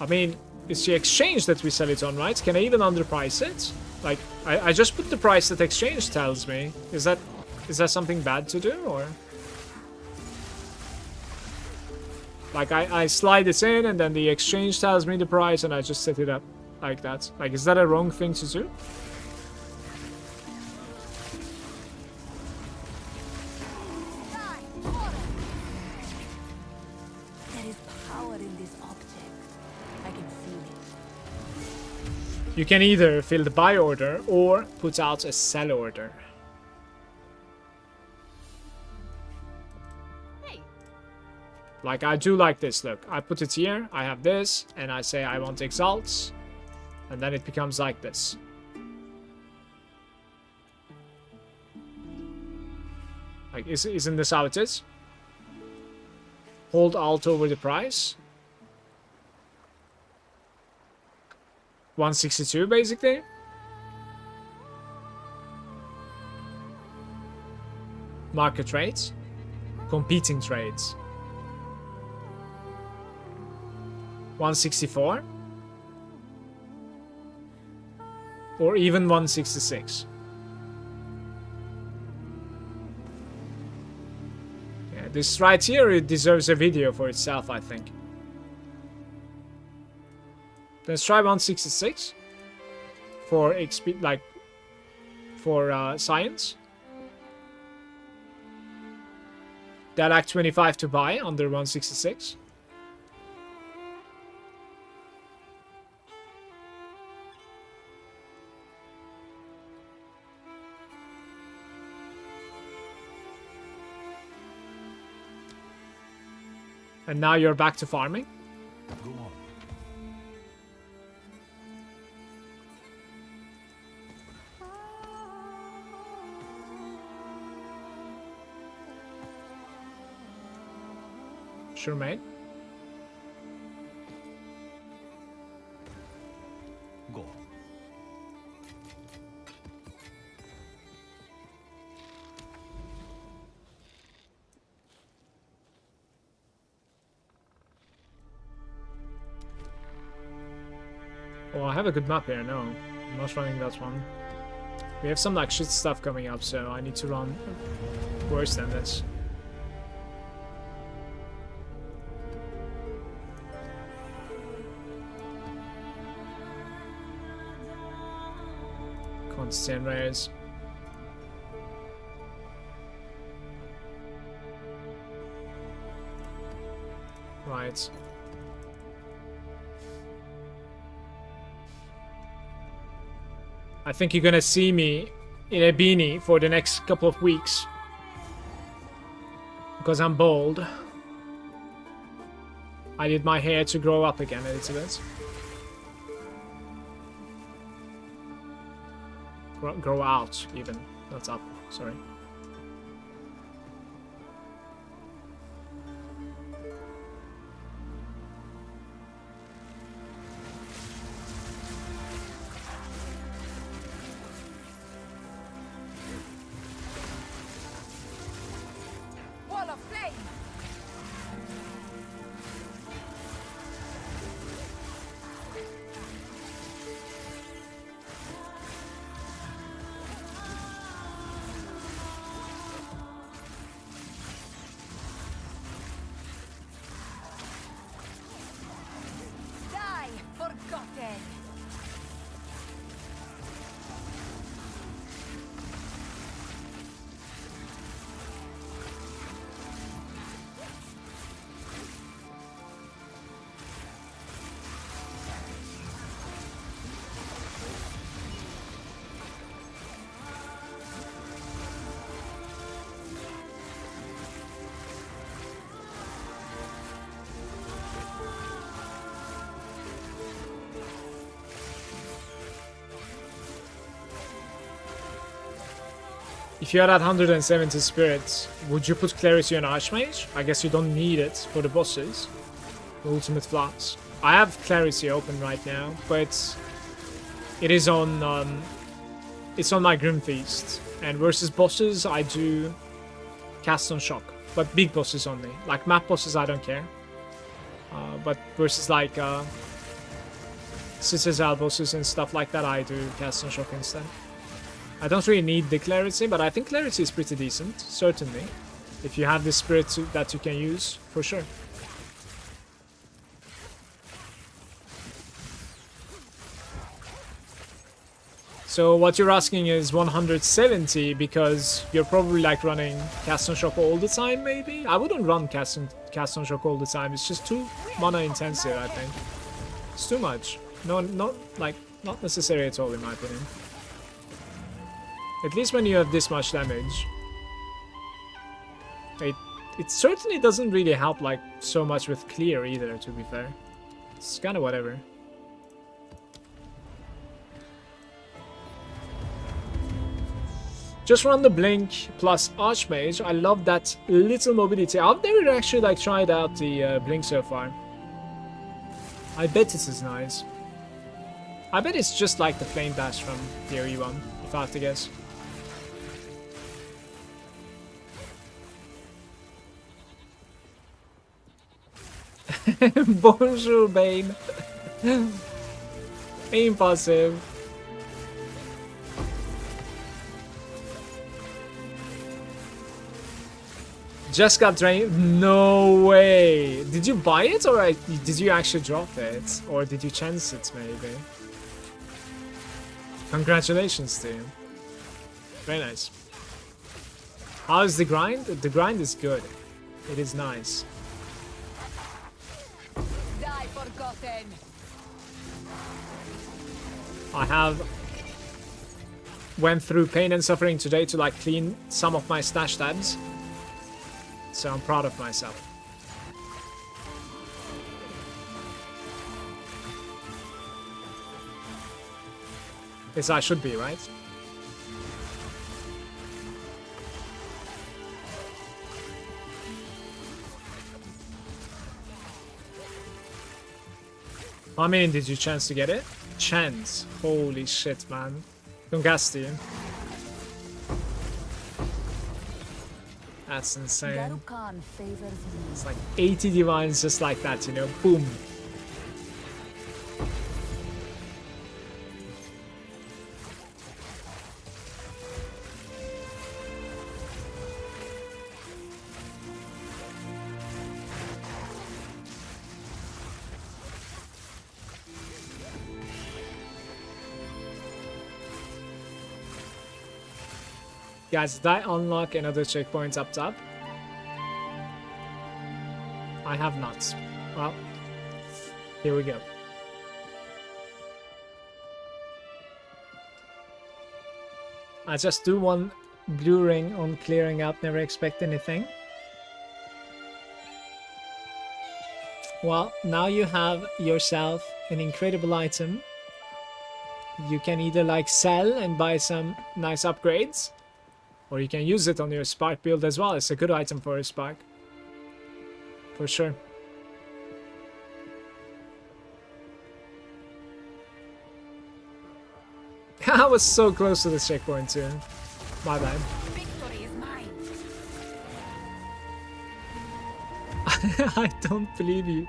I mean, it's the exchange that we sell it on, right? Can I even underprice it? Like, I just put the price that exchange tells me. Is that something bad to do, or? Like, I slide this in, and then the exchange tells me the price, and I just set it up like that. Like, is that a wrong thing to do? You can either fill the buy order or put out a sell order.
Hey.
Like, I do like this, look. I put it here, I have this, and I say I want exalts, and then it becomes like this. Like, isn't this how it is? Hold Alt over the price. 162 basically. Market trades. Competing trades. 164. Or even 166. Yeah, this right here, it deserves a video for itself, I think. Let's try 166 for XP, like for science. That act 25 to buy under 166. And now you're back to farming.
Go on.
Sure, mate.
Go.
Oh, I have a good map here. No, I'm not running that one. We have some like shit stuff coming up, so I need to run worse than this. Constant rares. Right. I think you're gonna see me in a beanie for the next couple of weeks. Because I'm bald. I need my hair to grow up again a little bit. Grow out, even. Not up, sorry.
Wall of flame! Die, forgotten!
If you had 170 spirits, would you put Clarity on Archmage? I guess you don't need it for the bosses. The Ultimate Flux. I have Clarity open right now, but it is on it's on my Grim Feast. And versus bosses, I do Cast on Shock, but big bosses only. Like map bosses, I don't care. But versus like Citadel bosses and stuff like that, I do Cast on Shock instead. I don't really need the Clarity, but I think Clarity is pretty decent, certainly. If you have the spirit that you can use, for sure. So what you're asking is 170 because you're probably like running Cast on Shock all the time, maybe? I wouldn't run Cast on Shock all the time, it's just too mana intensive, I think. It's too much. No, not necessary at all in my opinion. At least when you have this much damage. It certainly doesn't really help like so much with clear either, to be fair. It's kind of whatever. Just run the Blink plus Archmage. I love that little mobility. I've never actually like tried out the Blink so far. I bet this is nice. I bet it's just like the Flame Dash from Theory 1, if I have to guess. Bonjour, Bane. Impossible. Just got drained? No way. Did you buy it or did you actually drop it? Or did you chance it maybe? Congratulations to you. Very nice. How is the grind? The grind is good. It is nice.
Die, forgotten!
I have went through pain and suffering today to like clean some of my stash tabs. So I'm proud of myself. Yes, I should be, right? How many did you chance to get it? Chance. Holy shit, man. Congrats to you. That's insane.
Garukan favors me.
It's like 80 divines just like that, you know? Boom. Guys, did I unlock another checkpoint up top? I have not. Well, here we go. I just do one blue ring on clearing out, never expect anything. Well, now you have yourself an incredible item. You can either like sell and buy some nice upgrades, or you can use it on your spark build as well. It's a good item for a spark. For sure. I was so close to the checkpoint too. My bad.
Victory is mine.
I don't believe you.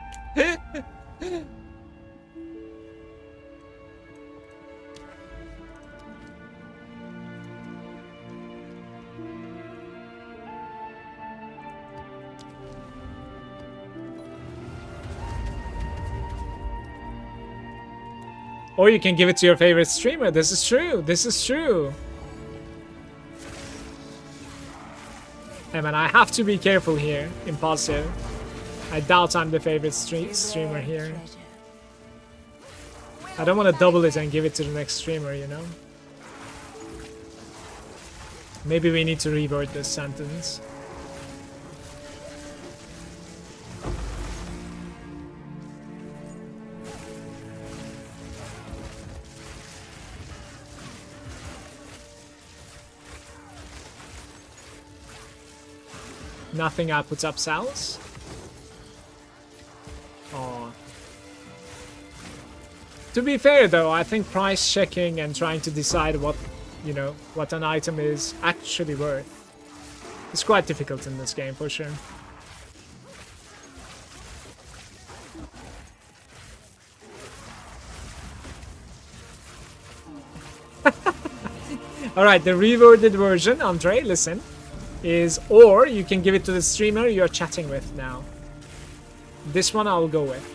Or you can give it to your favorite streamer. This is true. This is true. Hey man, I have to be careful here. Impulsive. I doubt I'm the favorite streamer here. I don't want to double it and give it to the next streamer, you know? Maybe we need to reword this sentence. Nothing outputs up cells. Oh. To be fair though, I think price checking and trying to decide what, you know, what an item is actually worth is quite difficult in this game for sure. Alright, the reworded version, Andre, listen, is or you can give it to the streamer you're chatting with now. This one I'll go with.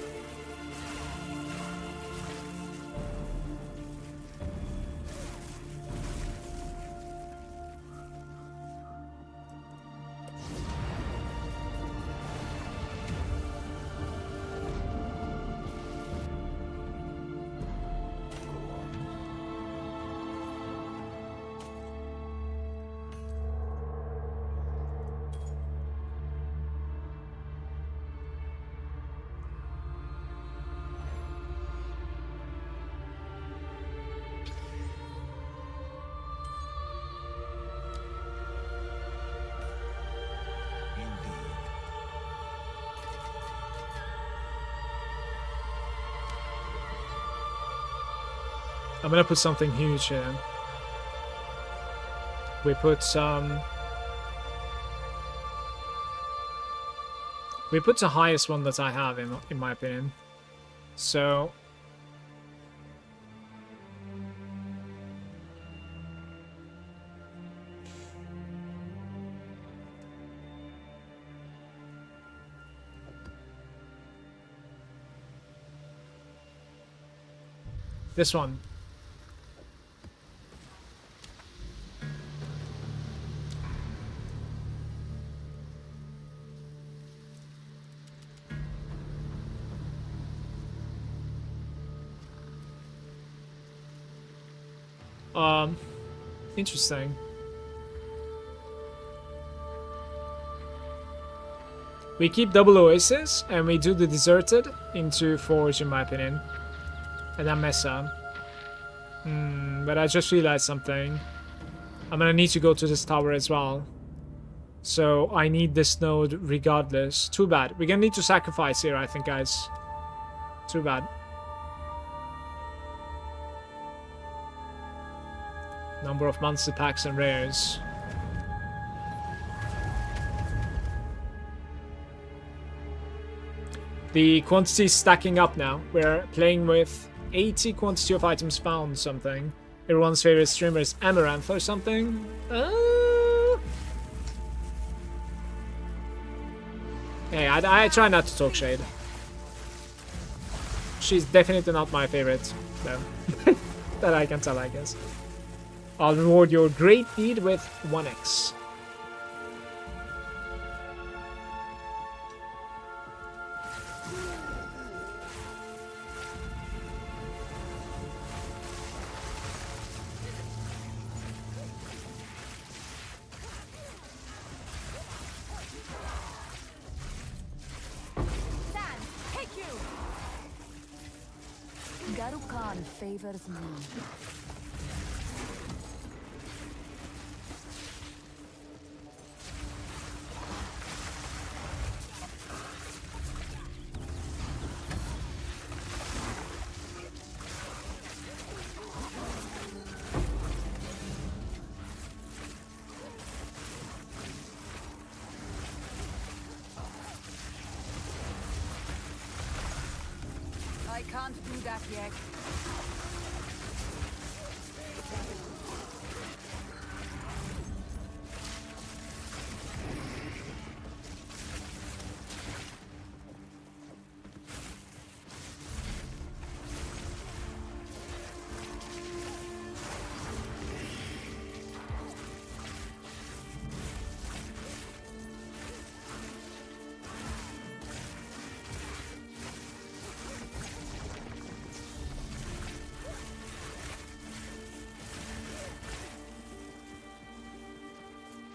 I'm gonna put something huge here. We put some... We put the highest one that I have, in my opinion. So... This one. Interesting. We keep double oasis and we do the deserted into forge, in my opinion, and then mesa. But I just realized something. I'm gonna need to go to this tower as well, so I need this node regardless. Too bad. We're gonna need to sacrifice here, I think, guys. Too bad. Number of monster packs and rares. The quantity is stacking up now. We're playing with 80 quantity of items found something. Everyone's favorite streamer is Amaranth or something. Hey, I try not to talk shade. She's definitely not my favorite, though. That I can tell, I guess. I'll reward your great deed with 1x.
Sand, take you! Garukan favors me. I can't do that yet.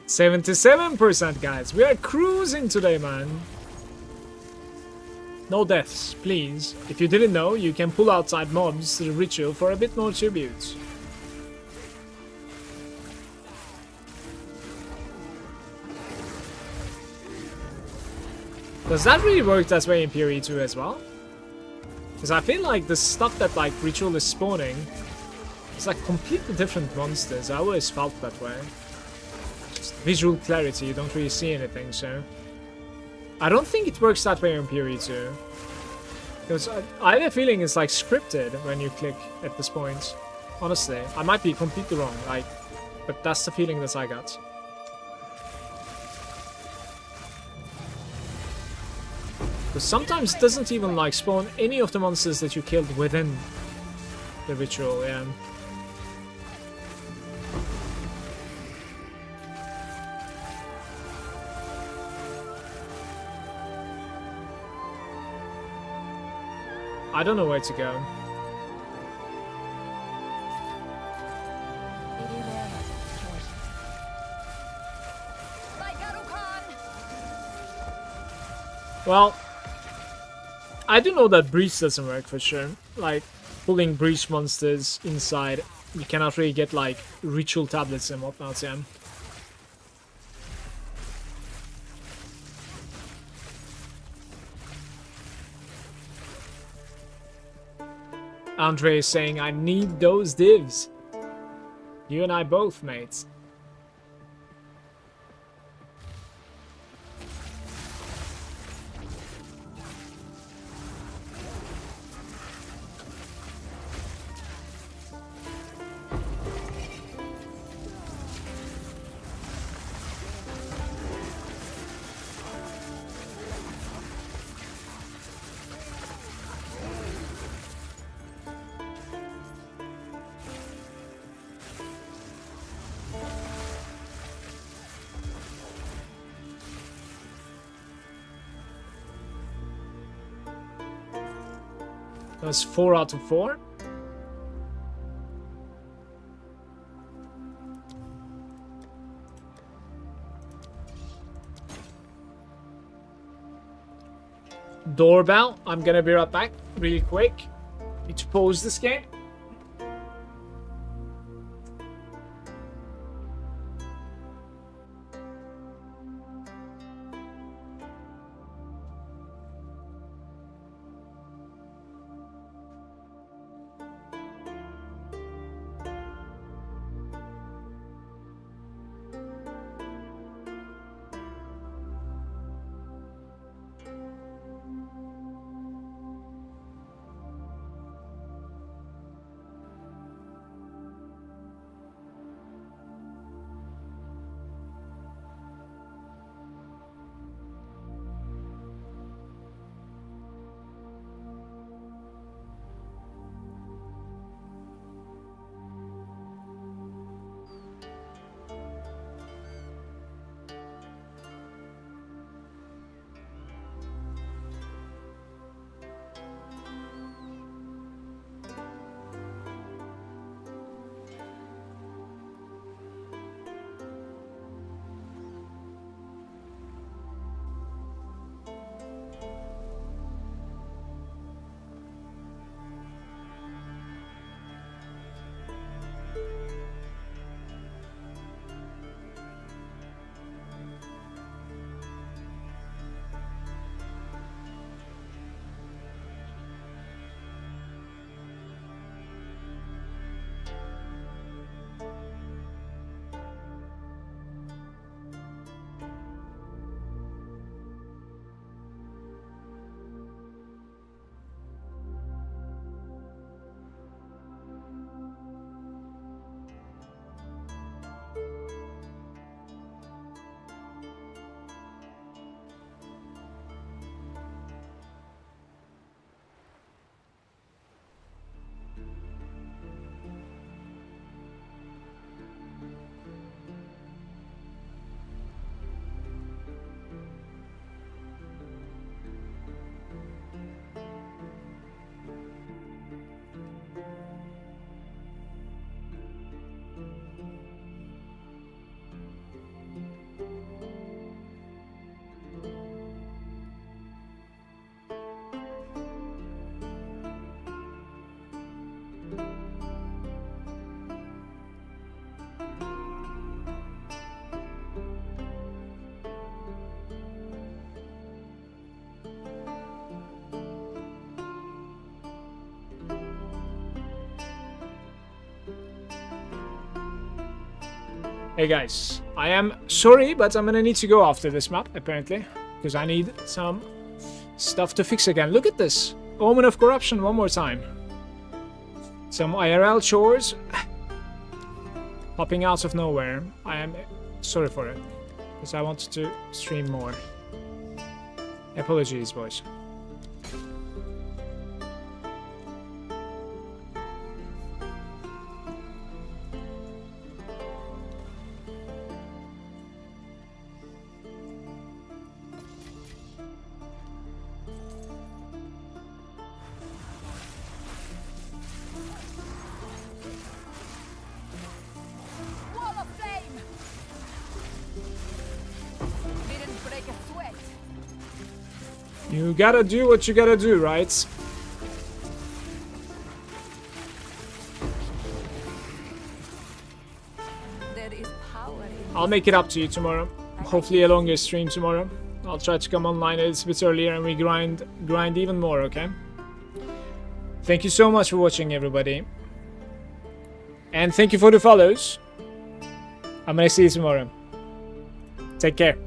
%77%, guys. We are cruising today, man. No deaths, please. If you didn't know, you can pull outside mobs to the ritual for a bit more tribute. Does that really work that way in PoE 2 as well? Because I feel like the stuff that like ritual is spawning is like completely different monsters. I always felt that way. Just visual clarity, you don't really see anything, so I don't think it works that way in PoE 2. Because I have a feeling it's like scripted when you click at this point. Honestly, I might be completely wrong, like, but that's the feeling that I got. Because sometimes it doesn't even like spawn any of the monsters that you killed within the ritual, yeah. I don't know where to go. Well, I do know that breach doesn't work for sure. Like, pulling breach monsters inside, you cannot really get like ritual tablets and whatnot, yeah. Andre is saying, I need those divs. You and I both, mates. That's 4 out of 4. Doorbell. I'm gonna be right back really quick. Need to pause this game. Hey guys, I am sorry, but I'm gonna need to go after this map, apparently. Because I need some stuff to fix again. Look at this. Omen of Corruption one more time. Some IRL chores popping out of nowhere. I am sorry for it. Because I wanted to stream more. Apologies, boys.
Wall of flame! Didn't break a sweat.
You gotta do what you gotta do, right?
There is power in
I'll make it up to you tomorrow. Hopefully a longer stream tomorrow. I'll try to come online a little bit earlier and we grind even more, okay? Thank you so much for watching, everybody. And thank you for the follows. I'm gonna see you tomorrow. Take care.